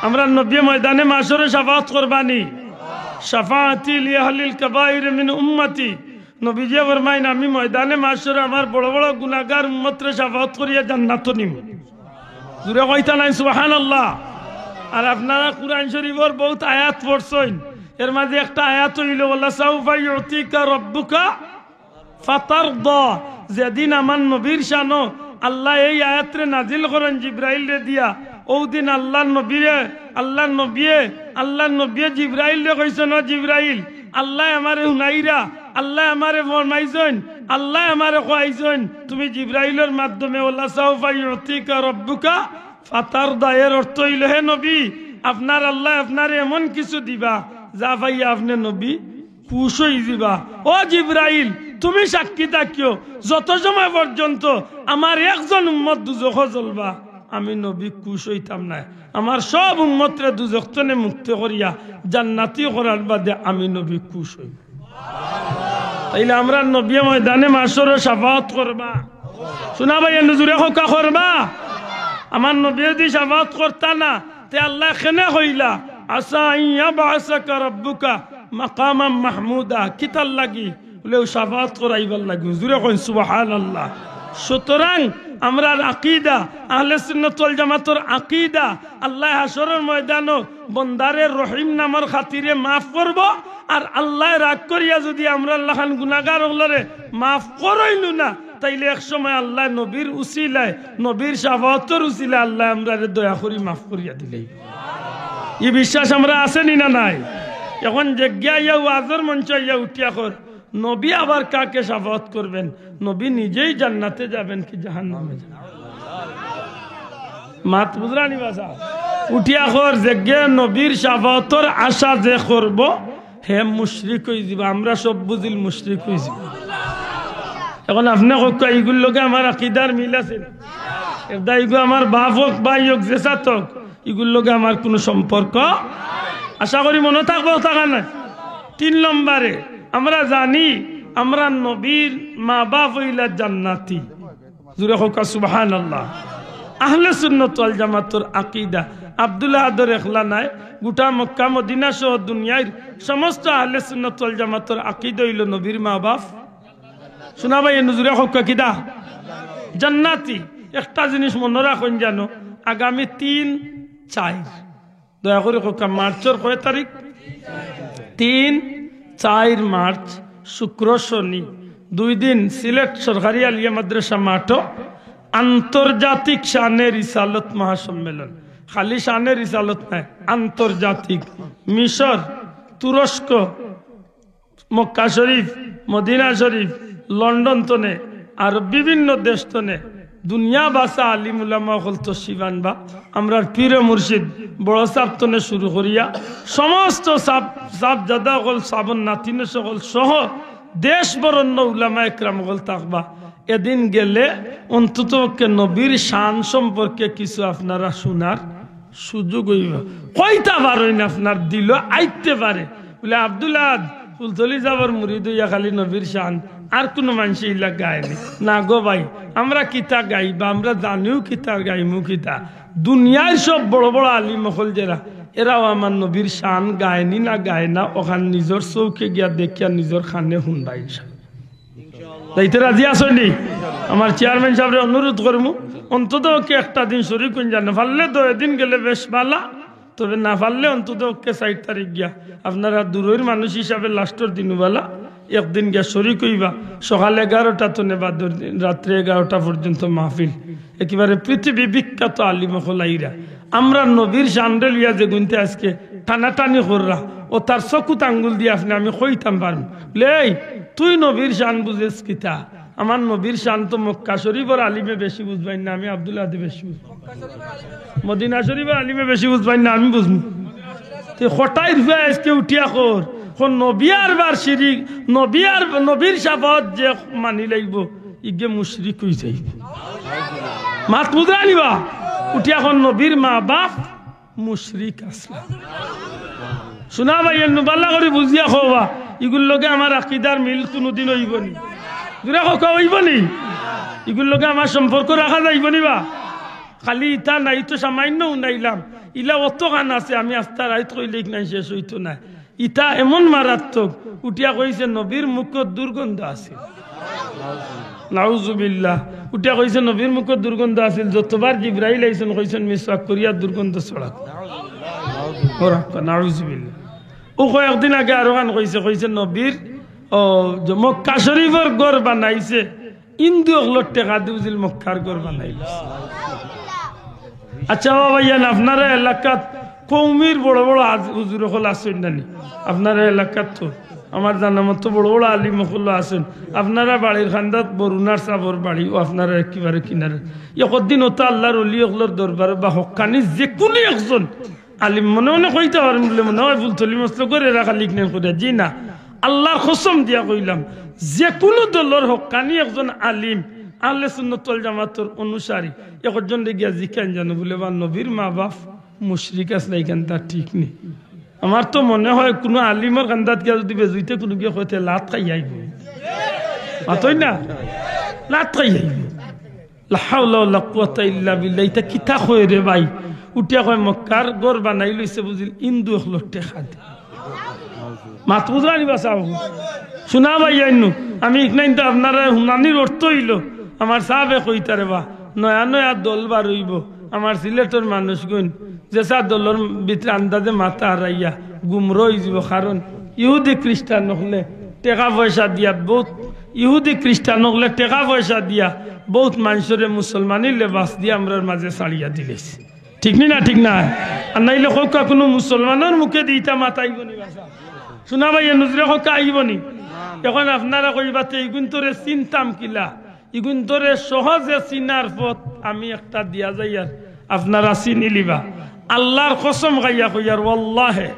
আমরা নবী ময়দানে মাশরে শাফাআত করবানি শাফাআতি লিআহলিল কাবাইর মিন উম্মতি নবীজি ফরমাইন আমি ময়দানে মাশরে আমার বড় বড় গুনাহগার উম্মতরে শাফাআত করিয়া জান্নাত নিম। জুরে কইতা নাই সুবহানাল্লাহ। আর আপনারা কুরআন শরীফের বহুত আয়াত পড়ছেন, এর মাঝে একটা আয়াত হইল ওয়ালা সাউফা ইউতিকা রাব্বুকা ফাতারদা। যেদিন আমার নবীর শানো আল্লাহ এই আয়াতরে নাজিল করেন জিব্রাইল রে দিয়া, ওই দিন আল্লাহর নবী জিব্রাইল রে কইছেন ও জিব্রাইল আল্লাহ আমারে হুনাইরা, আল্লাহ আমারে ফরমাইছেন, আল্লাহ আমারে কইছেন তুমি জিব্রাইলের মাধ্যমে ওয়ালা সাউফা ইউতিকা রাব্বুকা ফাতারদা। এর অর্থ হইল হে নবী আপনার আল্লাহ আপনার এমন কিছু দিবা যা ভাইয়া আপনি নবী খুশ হয়ে দিবা। ও জিব্রাইল তুমি সাক্ষী থাকিও যত সময় পর্যন্ত আমার একজন উম্মত দুজখ জ্বলবা আমি নবী খুশ হইতাম না। আমার সব উম্মতরে দুজখ তনে মুক্ত করিয়া জান্নাতি করার বাদে আমি নবী খুশ হইব। তাইলে আমরা নবী ময়দানে মাশরে শাফাআত করবা। শোনা ভাই নুজুরে হকা করবা। আমার নবী যদি শাফাআত করতা না তে আল্লাহ কেনে কইলা আসা ইয়াবাসাকা রাব্বুকা মাকামাম মাহমুদা কিতাল লাগি বলে শাফাআত করাইবার লাগি। হুজুরে কইন সুবহানাল্লাহ। সুতরাং আমরার আকীদা আহলে সুন্নাত ওয়াল জামাতের আকীদা আল্লাহ হাশরের ময়দানে বন্দারের রহিম নামের খাতিরে maaf করব। আর আল্লাহ রাগ করিয়া যদি আমরা আল্লাহ খান গুনাহগার হলরে maaf করইলু না তাইলে এক সময় আল্লাহ নবীর উসিলায় নবীর শাফাআতের উসিলায় আল্লাহ আমরারে দয়া করি maaf করিয়া দিলেই। এই বিশ্বাস আমরা আসেনি না নাই? এখন জিজ্ঞা ইয়া ওয়াজের মঞ্চ ইয়া উঠিয়া কর নবী আবার কাকে শাফাআত করবেন? নবী নিজেই জান্নাতে যাবেন কি জাহান্নামে যাবেন? মাত বুঝরানি বাসা উঠিয়া কর জিজ্ঞা নবীর শাফাআতের আশা যে করব হে মুশরিক হই যাব। আমরা সব বুঝিল মুশরিক হই যাব। এখন আপনি কই এইগুলো লগে আমার আকীদার মিল আছে? এটা এইগুলো আমার বাপ হোক ভাই হোক জেসাত হোক এগুলোর লগে আমার কোনো সম্পর্ক আশা করি মনে থাকবো থাকা না। 3 নম্বরে আমরা জানি আমরা নবীর মা বাপ হইলা জান্নাতি। জুরে হোক সুবহানাল্লাহ। আহলে সুন্নাত ওয়াল জামাতের আকীদা আব্দুল্লাহ আদর একলা নাই, গোটা মক্কা মদিনা সহ দুনিয়ার সমস্ত আহলে সুন্নাত ওয়াল জামাতের আকীদা হইল নবীর মা বাপ শোনা ভাই জুরে হোক কিদা জান্নাতি। একটা জিনিস মনে রাখুন জানো আগামী 3-4 দয়া করে মার্চের কয় তারিখ 3-4 মার্চ শুক্র শনি 2 দিন সিলেট সরকারি আলিয়া মাদ্রাসা মাঠ আন্তর্জাতিক শানে রিসালত মহাসম্মেলন। খালি শানে রিসালত নাই, আন্তর্জাতিক মিশর, তুরস্ক, মক্কা শরীফ, মদিনা শরীফ, লন্ডন তনে আর বিভিন্ন দেশ তনে দুনিয়া বাসা আলিম উলামা হল তো শিবানবা আমরা পীর মুর্শিদ বড় সাপ তনে শুরু করিয়া সমস্ত সাপ জাদা হল সাবন নাতিন সকল সহ দেশ বরণ্য উলামা একরাম হল থাকবা। এদিন গেলে অন্তত নবীর শান সম্পর্কে কিছু আপনারা শোনার সুযোগ হইব। কয়টা বারইন আপনার দিল আইতে পারে বলে আব্দুল্লাহ ফুলতলি যাবার মুরিদ হইয়া খালি নবীর শান আর কোনো মানুষ ইলা গায়নি না গো ভাই। আমরা কিতা গাইবা আমরা জানিও কিতা গাইমু কিতা। দুনিয়ার সব বড় বড় আলিম হল যারা এরাও আমার নবীর শান গায়নি না গায় না ওখান নিজের চৌকে গিয়া দেখিয়া নিজের খানে শুনবা ইনশাআল্লাহ। তাইতে রাজি আসনি? আমার চেয়ারম্যান সাহেবের অনুরোধ করবো অন্তত ওকে একটা দিন শরীর কোন জানে পারলে 2 দিন গেলে বেশ ভালো, তবে না পারলে অন্তত ওকে 4 তারিখ গিয়া আপনারা দূরের মানুষ হিসাবে লাস্টের দিন বেলা একদিন গিয়া শরীর কইবা। সকাল 11টা তো নেবা রাত্রে 11টা পর্যন্ত মাহফিল। একেবারে পৃথিবী বিখ্যাত আলিম হলাইরা আমরা নবীর শানরে লিয়া যে গুনতে আজকে টানাটানি কররা ও তার চকুত আঙ্গুল দিয়ে আপনি আমি কইতাম পারব লে তুই নবীর শান বুঝেস কিতা? আমার নবীর শান তো মক্কা শরীফের আলিমে বেশি বুঝবাই না, আমি আব্দুল্লাহ বেশি বুঝবো। মদিনা শরীফের আলিমে বেশি বুঝবাই না, আমি বুঝবো। তুই হঠাৎ রুফে আজকে উঠিয়া কর নবী আর বার শিরিক নবী আর নবীর শাফাত যে মানি লাগব ইগে মুশরিক হয়ে যাইব। মাত বুঝা নিবা উঠিয়া এখন নবীর মা বাপ মুশরিক আসলা। শোনা ভাই বাল্লা করে বুঝিয়া খোবা এগুলোর লগে আমার আকীদার মিল কোনোদিন হইব নি? দূরে কথা হইব নি? এগুলোর লগে আমার সম্পর্ক রাখা যাইব নি? বা খালি ইটা নাই তো সামান্য উনাইলাম ইলা অত গান আছে আমি আস্তা রাইত কইলে নাই শেষ হইতো না। ইটা এমন মারাত্মক উঠিয়া কইছে নবীর মুখত দুর্গন্ধ আছিল নাউজুবিল্লাহ উঠিয়া কইছে নবীর মুখত দুর্গন্ধ আছিল যতবার জিবরাইল আইছেন কইছেন মিসওয়াক করিয়া দুর্গন্ধ ছড়াক নাউজুবিল্লাহ ও কয়েকদিন আগে আরো গান কইছে নবীর মক্কা শরীফের গড় বানাইছে ইন্দু অগলোর টেকা দিউজিল মক্কার গড় বানাইল আচ্ছা ভাইয়ান আপনারা এলাকাত কৌমির বড় বড় হুজুর হল আসেন নানি আপনারা এলাকাত তো আমার জানা মতো বড় বড় আলিম হল আসেন আপনারা বাড়ির খান্দাত বরুণার সাবর বাড়ি ও আপনারা একেবারে কিনারে একদিন ওটা আল্লাহর অলি অগলোর দরবারে বা হকানি যে কোনো একজন আলিম মনে মনে কইতে পারেন বলে মনে হয় ভুল থলি মসল করে রাখা লিখলেন করে জি না আল্লাহর কসম দিয়া কইলাম যে কোনো দলের হকানি একজন আলিম আহলে সুন্নাত ওয়াল জামাতের অনুসারী একজন গিয়া জিকান জানো বলে বা নবীর মা বাপ মুশরিক আসলে এখান তা ঠিক নেই আমার তো মনে হয় কোনো আলিমের কান্দাত গিয়া যদি বেজুইতে কোনো গিয়ে হইতে লাত খাই আইব মাতই না লাত খাই আইব লা হাওলা ওয়ালা কুওয়াতা ইল্লা বিল্লাহ এটা কিতা কয় রে ভাই উঠিয়া কয় মক্কার গড় বানাই লইছে বুঝিল ইন্দু হলো টেকা দে মাত বুঝানি বাসাও শোনা ভাই আইনু আমি ইকনাইন তো আপনারা হুনানির অর্থ হইল আমার সাহাবে কইতারে বা নয়া নয়া দল বার হইব আমার সিলেটের মানুষ গুণ যেসা দলের ভিতরে আন্দাজে মাথা হারাইয়া গুমর হয়ে যাব কারণ ইহুদি খ্রিস্টান হলে টেকা পয়সা দিয়া বহুত ইহুদি খ্রিস্টান হলে টেকা পয়সা দিয়া বহুত মানুষের মুসলমানি লেবাস দিয়ে আমরা মাঝে ছাড়িয়া দিলেছি ঠিক না ঠিক না আর নাইলে হোকা কোনো মুসলমানের মুখে দিইতা মাতাইব নি বাসা শোনা ভাই নজরে হোকা আইব নি এখন আপনারা কইবাতে এইগুন তোরে চিন্তাম কিলা ইগুন তোরে সহজে চিনার পথ আমি একটা দিয়া যাই আর আপনারা চিনি লিবা আল্লাহর কসম গাইয়া কইয়ার ওয়াল্লাহে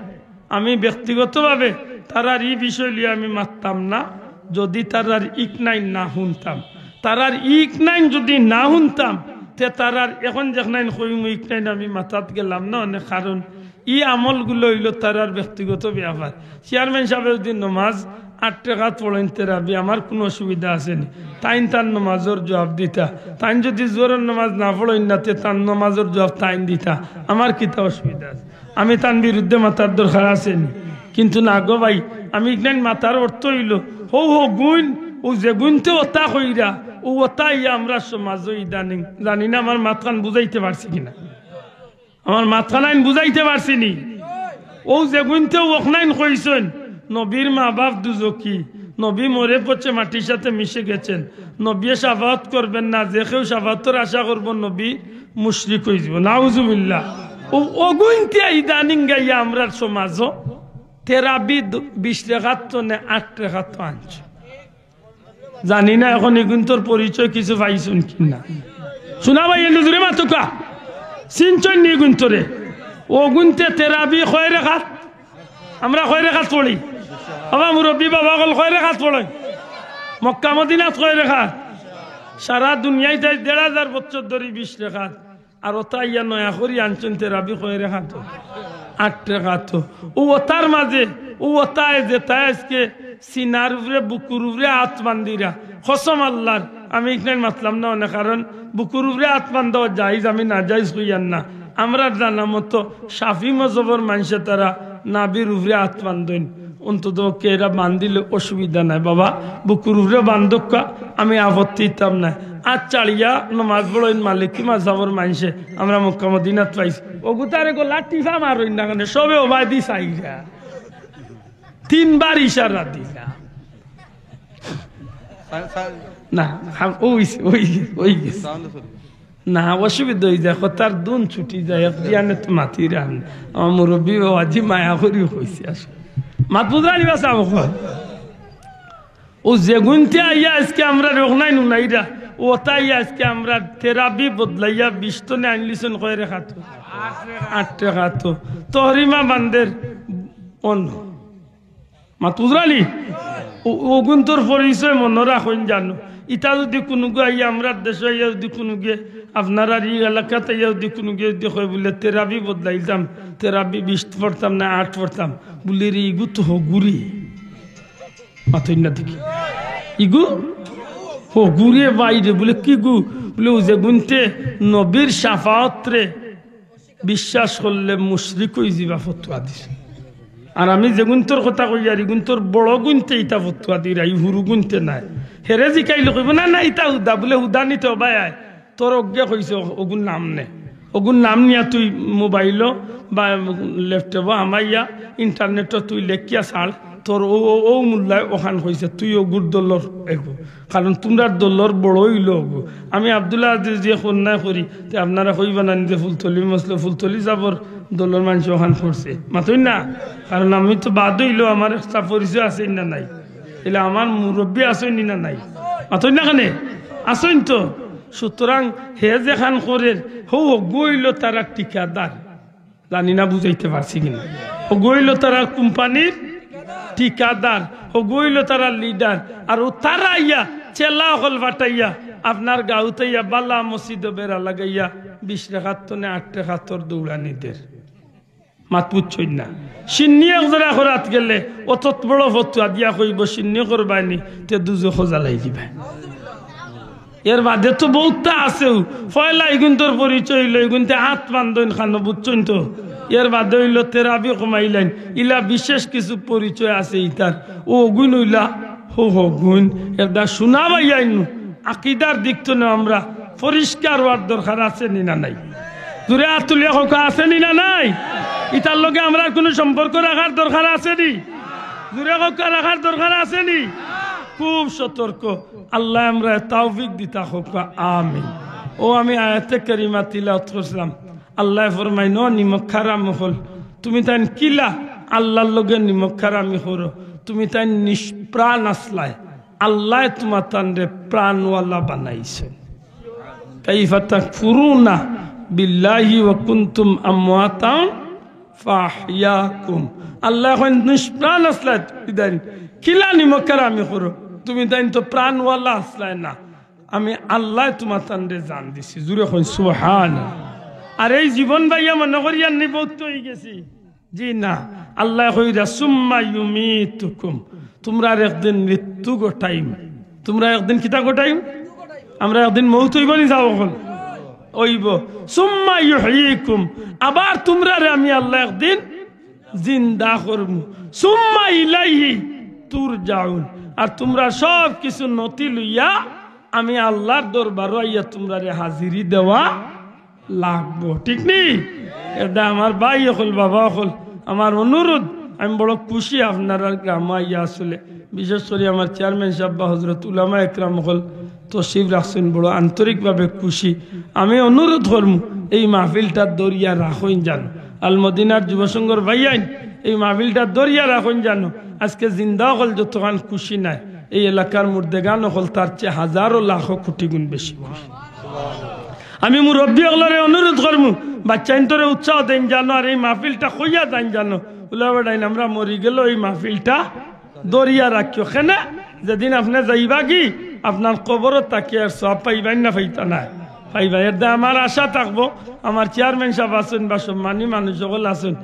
আমি ব্যক্তিগতভাবে তারার এই বিষয় লিয়ে আমি মারতাম না যদি তারার ইক নাইন না শুনতাম তারার ইক নাইন যদি না শুনতাম তে তারার এখন যেখানে কইম ইক নাইন আমি মাথাত গেলাম না অনেক কারণ ই আমলগুলো হইল তারার ব্যক্তিগত ব্যাপার চেয়ারম্যান সাহেবের যদি নমাজ 8 টাকা পড়েন তেরাবি আমার কোনো অসুবিধা আসেনি তাইন তার নমাজের জবাব দিতা তাইন যদি জোরের নমাজ না পড়েন না তে তার নমাজের জবাব তাইন দিতা আমার কিতা অসুবিধা আছে আমি তার বিরুদ্ধে মাথার দরকার আসেনি কিন্তু না গো ভাই আমি ইগনাইন মাথার অর্থ হইল হো হো গুণ ও যে গুণতে ওতা কইরা ও ওতা ইয়া আমরা সমাজও ইদানিং জানি না আমার মাথান বুঝাইতে পারছি কিনা আমার মাথান আইন বুঝাইতে পারছি নি ও যে গুণতে ওখনাইন কইছেন নবীর মা বাপ দুজকি নবী মরে পড়ছে মাটির সাথে মিশে গেছেন নবী শাফাত করবেন না যে কেউ শাফাতের আশা করব নবী মুশরিক হয়ে যাব নাউজুবিল্লাহ ও অগুনতে ইদানিং গাইয়া আমরা সমাজও তেরাবি 20 টাকাত তো না 8 টাকাত তো আনছে জানি না এখন এগুন তোর পরিচয় কিছু পাইছুন কিনা শোনা ভাই নজরে মাতুকা সিনচন নি গুন তোরে অগুনতে তেরাবি কয় রাখাত আমরা কয় রাখাত পড়ি আমার মুরব্বী বাবা গল কয় রেখাত পড়ে মক্কা মদিনাত কয় রেখাত সারা দুনিয়ায় 1500 বছর ধরে 20 রেখাত আর ওটা ইয়া নয়া করি আনছেন তেরাবি কয় রেখাত 8 রেখাত ও ওটার মাঝে ও ওটায় যে তাই আজকে সিনার উপরে বুকুর উপরে হাত বান্দিরা কসম আল্লাহর আমি এখানে মাতলাম না অনেক কারণ বুকুর উপরে হাত বান্ধা জায়েজ আমি না জায়েজ হইয়ান না আমরা জানা মতো শাফি মজহবের মানুষে তারা নাবির উপরে হাত বান্ধেন অন্তত এরা বান্ধিলে অসুবিধা নাই বাবা বুকুর উপরে বান্ধকা আমি আপত্তি দিতাম না আর চালিয়া নমাজ পড়েন মালিক কি মাঝাবর মানছে আমরা মক্কা মদিনাত পাইছি ওগুতারে গো লাঠি ফা মারইন না কেন সবে ওবাই দি চাইরা 3 বার ইশারা দিলা না ওই ওই ওই না অসুবিধা হয়ে যায় তার দুন ছুটি যায় দিয়ানে তো মাতি রান আমার মুরব্বী আজি মায়া করি হয়েছে আসলে মাতবুদানি বাসা ও যেগুনতে আইয়া আজকে আমরা রোগনাই নুনাইরা ও তাই আজকে আমরা থেরাপি বদলাইয়া 20 টনে আনলিছেন কয় রেখা তো 8 টাকা তো তহরিমা বান্দের অন্য মাতবুদানি ও গুন্তর পরিচয় মনে রাখুন জানো ইটা যদি কোনো আইয়া আমরা দেশে ইয়া যদি কোনো গে আপনারা এই এলাকাতে ইয়া যদি কোনো গে যদি হয় বলে থেরাপি বদলাইতাম থেরাপি 20 পড়তাম না 8 পড়তাম বলে রে ইগু তো গুড়ি মাথই না দেখি ইগু ও গুড়িয়ে বাইরে বলে কি গু বলে ও যে গুনতে নবীর শাফাআত রে বিশ্বাস করলে মুশরিক হয়ে যাবা ফতোয়া দিছে আর আমি যে গুণতর কথা কই আর গুণতর বড় গুণতে ইটা ফতুয়া দি রাই হুরু গুণতে নাই হেরে জিকাইলে কইব না না ইটা হুদা বলে হুদা নিতে হবাই আয় তোর অজ্ঞা কইছে ওগুন নাম নে ওগুন নাম নিয়া তুই মোবাইল বা ল্যাপটপ আমাইয়া ইন্টারনেটও তুই লেখিয়া ছাড় তোর ও মূল্যায় ওখান হয়েছে তুই ওগুর দলর এগো কারণ তোমরা দলর বড় হইল ওগো আমি আব্দুল্লাহ আজিজ যে কন্যায় করি তে আপনারা কইবা না নিজে ফুলতলি মসলে ফুলতলি যাবর দলর মানুষ ওখান করছে মাতই না কারণ আমি তো বাদ হইল আমার একটা পরিচয় আছে না নাই এলে আমার মুরব্বী আসেন না নাই মাতই না কেন আসেন তো সুতরাং হে যেখান করে হো গইল তারা ঠিকাদার জানি না বুঝাইতে পারছি কিনা ও গইল তারা কোম্পানির ঠিকাদার ও গইল তারা লিডার আর ও তারা ইয়া চেলা হল বাটাইয়া আপনার গাউতাইয়া বালা মসজিদ বেড়া লাগাইয়া 20 টাকার তো 8 টাকার তোর দৌড়ানিদের মাত বুঝছই না সিন্নি একজরা করাত গেলে অত বড় ফতুয়া দিয়া কইব সিন্নি করবানি তে দুজো খোঁজালাই দিবা এর বাদে তো বহুতটা আছেও ফয়লা ইগুন্তর পরিচয় হইল ইগুনতে হাত বান্ধন খানো বুঝছই তো এর বাদে হইল তেরাবি কমাইলেন ইলা বিশেষ কিছু পরিচয় আছে ইতার ও গুণ হইলা হো গুণ এটা শোনাবাই আইনু আকিদার দিক তো না আমরা পরিষ্কার হওয়ার দরকার আছে নি না নাই দূরে আতুলিয়া হোক আছে নি না নাই ইতার লগে আমরা কোনো সম্পর্ক রাখার দরকার আছে নি দূরে হোক রাখার দরকার আছে নি খুব সতর্ক আল্লাহ আমরা তৌফিক দিতা হোক আমিন ও আমি আয়াতে কারিমা তিলাওয়াত করছিলাম আল্লাহ ফরমাই ন নিমক খারাম হল তুমি তাই কিলা আল্লাহর লগে নিমক খারামি করো তুমি তাই নিষ্প্রাণ আসলায় আল্লাহ তোমার তানরে প্রাণওয়ালা বানাইছে কাইফা তাকফুরুনা বিল্লাহি ওয়া কুনতুম আমওয়াতান ফাহইয়াকুম আল্লাহ কই নিষ্প্রাণ আসলায় ইদান কিলা নিমক খারামি করো তুমি তাই তো প্রাণওয়ালা আসলায় না আমি আল্লাহ তোমার তানরে জান দিছি জুরে কই সুবহানাল্লাহ আর এই জীবন ভাইয়া মনে করি আর নিবত হয়ে গেছি জি না আল্লাহ কইরা সুম্মা ইউমিতুকুম তোমরা একদিন মৃত্যু গোটাইম তোমরা একদিন কিতা গোটাইম আমরা একদিন মৌত হইব নি যাও হল হইব সুম্মা ইউহয়িকুম আবার তোমরা আমি আল্লাহ একদিন জিন্দা করব সুম্মা ইলাইহি তুরজাউন আর তোমরা সব কিছু নতি লইয়া আমি আল্লাহর দরবারে আইয়া তোমরা হাজিরি দেওয়া লাগবো ঠিক নেই এটা আমার ভাই হল বাবা হল আমার অনুরোধ আমি বড় খুশি আপনারা গ্রাম আইয়া আসলে বিশেষ করে আমার চেয়ারম্যান সাহেব হজরত উলামা একরাম হল তশরিফ রাখছেন বড় আন্তরিকভাবে খুশি আমি অনুরোধ করব এই মাহফিলটা দরিয়া রাখুন জানো আলমদিনার যুবসংঘর ভাইয়াইন এই মাহফিলটা দরিয়া রাখুন জানো আজকে জিন্দা হল যতক্ষণ খুশি নাই এই এলাকার মুর্দেগান হল তার চেয়ে হাজারো লাখো কোটি গুণ বেশি আমি মুরব্বী হলরে অনুরোধ করব বাচ্চা ইন্তরে উৎসাহ দেন জানো আর এই মাহফিলটা কইয়া দেন জানো উলাবাডাইন আমরা মরি গেল এই মাহফিলটা দরিয়া রাখিও কেন যেদিন আপনি যাইবা কি আপনার কবরও তাকিয়ে আর সব পাইবেন না পাইতা না পাইবা এর আমার আশা থাকবো আমার চেয়ারম্যান সাহেব আছেন বা সম্মানী মানুষ সকল আছেন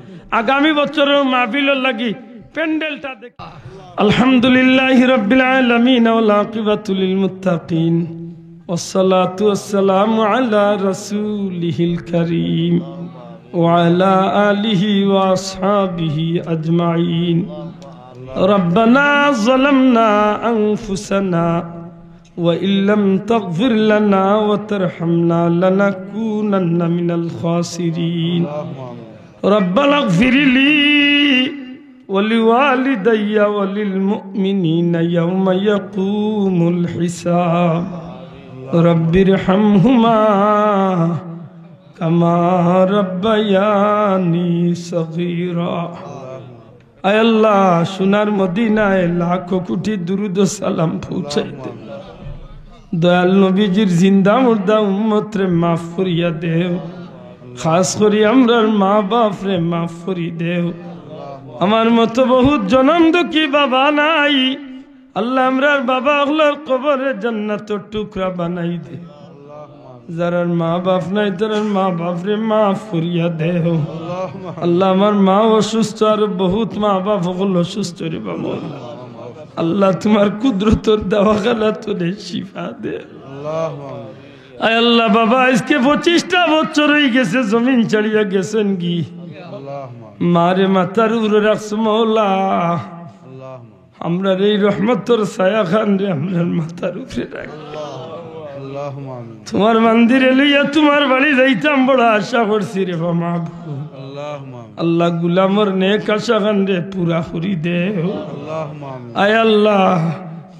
আগামী বছরের মাহফিলের লাগি প্যান্ডেলটা দেখ আলহামদুলিল্লাহি রাব্বিল আলামিন ওয়াল আকিবাতু লিল মুত্তাকিন والصلاة والسلام على رسوله الكريم وعلى آله وأصحابه أجمعين ربنا ظلمنا أنفسنا وإن لم تغفر لنا وترحمنا لنكونن من الخاسرين ربنا اغفر لي ولوالدي وللمؤمنين يوم يقوم الحساب رب ارحمهما كما ربياني صغيرا আয় আল্লাহ সোনার মদিনায় লাখো কোটি দুরুদ ও সালাম পৌঁছাই দে দয়াল নবীজির জিন্দা মুর্দা উম্মত রে মাফ করিয়া দেও খাস করি আমরার মা বাপ রে মাফ করি দেও আমার মতো বহুত জনম দুঃখী বাবা নাই আল্লাহ আমরার বাবা হলার কবরে জান্নাতের টুকরা বানাই দে যারার মা বাপ নাই তারার মা বাপ রে মাফ করিয়া দেও আল্লাহ আমার মা অসুস্থ আর বহুত মা বাপ হল অসুস্থ রে বাবা আল্লাহ তোমার কুদরতর দেওয়াখানা তোরে শিফা দে আয় আল্লাহ বাবা আজকে 25টা বছর হয়ে গেছে জমিন ছাড়িয়া গেছেন কি মারে মাথার উপরে রাখছো মৌলা আমরা এই রহমতের ছায়া খান রে আমরা মাথার উপরে রাখ তোমার মন্দিরে লইয়া তোমার বাড়ি যাইতাম বড় আশা করছি রে বাবা আল্লাহ গুলামর নেক আশা খান রে পুরা করি দে আয় আল্লাহ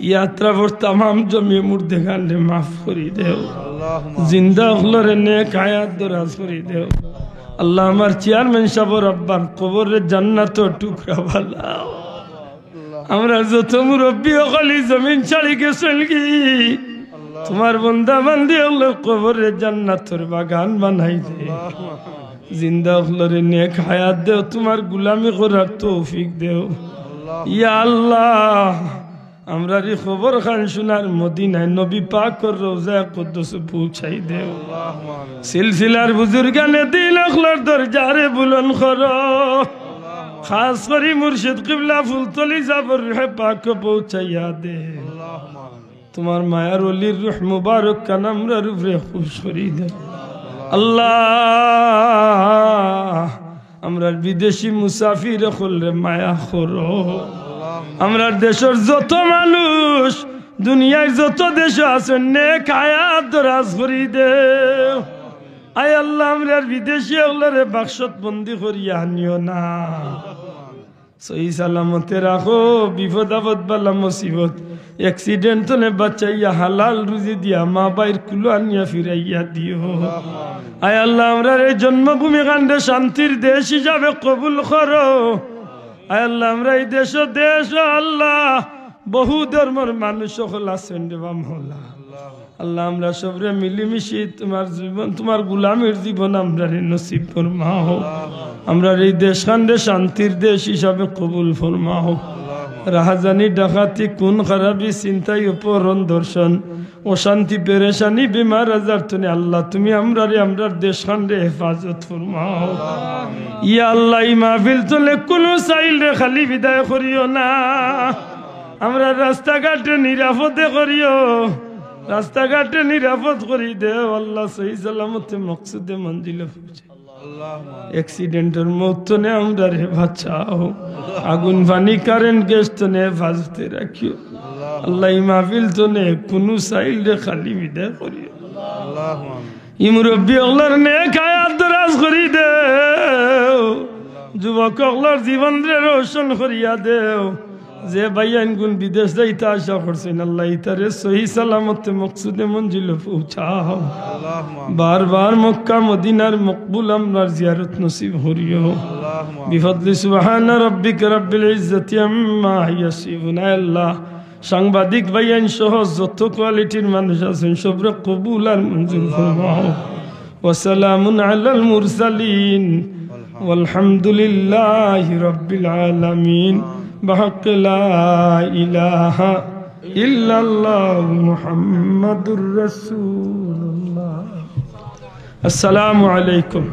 यात्रा पर तमाम जमी मुर्दे खान रे माफ करी दे जिंदा हलरे नेक हायात दराज करी दे अल्लाह हमार चेयरमैन साहब रब्बान कबर रे जन्नत टुकरा वाला हमरा যত মুরব্বি খালি জমিন ছাড়ি গেছেন কি তোমার বান্দা বান্দি আল্লাহ কবর রে জান্নাতের বাগান বানাই দে জিন্দা হলরে নেক হায়াত দেও তোমার গোলামি করার তৌফিক দেও ইয়া আল্লাহ আমরা রে খবর খান শোনার মদিনায় নবী পাকের রওজা কুদ্দুস পৌঁছাই দেও সিলসিলার বুজুর্গানে দিল আখলার দরজারে বুলন করো খাস করি মুর্শিদ কিবলা ফুলতলি জাবর রহে পাক পৌঁছাইয়া দে তোমার মায়ার ওলির রূহ মুবারক কান আমরা রূহে খুশ করি দে আল্লাহ আমরা বিদেশি মুসাফির হলরে মায়া করো আমরা দেশের যত মানুষ দুনিয়ার যত দেশ আছে নেক হায়াত দরাজ করি দে আয় আল্লাহ আমরা বিদেশি হলরে বাক্সত বন্দি করিয়া নিও না সহি সালামতে রাখো বিপদ আপদ বালা মুসিবত एक्सीडेंट ने बचाइया हलाल रुजी दिया माँ बाइर कुलो आनिया फिराइया दियो आय अल्लाह हमरा रे जन्मभूमि कांडे शांतिर देश हिसाबे कबूल करो आय अल्लाह हमरा এই দেশ আল্লাহ বহু ধর্মের মানুষ সকল আছেন রে মওলা আল্লাহ আমরা সবরে মিলিমিশি তোমার জীবন তোমার গোলামের জীবন আমরা রে নসিব ফরমাও আমরা এই দেশ কান্ডে শান্তির দেশ হিসাবে কবুল ফরমাও রাহাজানি ডাকাতি কোন খারাপি চিন্তাই উপরণ দর্শন অশান্তি পেরেশানি বিমার আজার তুমি আল্লাহ তুমি আমরার দেশ খান্ডে হেফাজত ফরমাও ইয়া আল্লাহ এই মাহফিল চলে কোন সাইল রে খালি বিদায় করিও না আমরা রাস্তাঘাটে নিরাপদে করিও রাস্তাঘাটে নিরাপদ করি দেও আল্লাহ সহি সালামতে মকসুদে মঞ্জিলে পৌঁছে एक्सीडेंटर मौत ने हमरा रे बचाओ आगुन पानी कारेंट गैस तो ने हेफाजते रखियो अल्लाह महफिल तो ने कुनु साइल रे खाली विदाय करियो इ मुरब्बी अल्लाह ने हायात दराज करी दे যুবক अल्लाह जीवन रे रोशन करिया देओ যে ভাইয়ান গুন বিদেশ যাইতে আশা করছেন আল্লাহ ইতারে সহি সালামতে মকসুদে মঞ্জিলে পৌঁছাও বার বার মক্কা মদিনার মকবুল আমরার জিয়ারত নসিব করিও বিফদলি সুবহান রাব্বিক রাব্বিল ইজ্জাতি আম্মা ইয়াসিফুন আল্লাহ সাংবাদিক ভাইয়ান সহ যত কোয়ালিটির মানুষ আছেন সবরে কবুল আর মঞ্জুর ফরমাও ওয়া সালামুন আলাল মুরসালিন والحمد لله رب العالمين بحق لا إله إلا الله محمد رسول الله السلام عليكم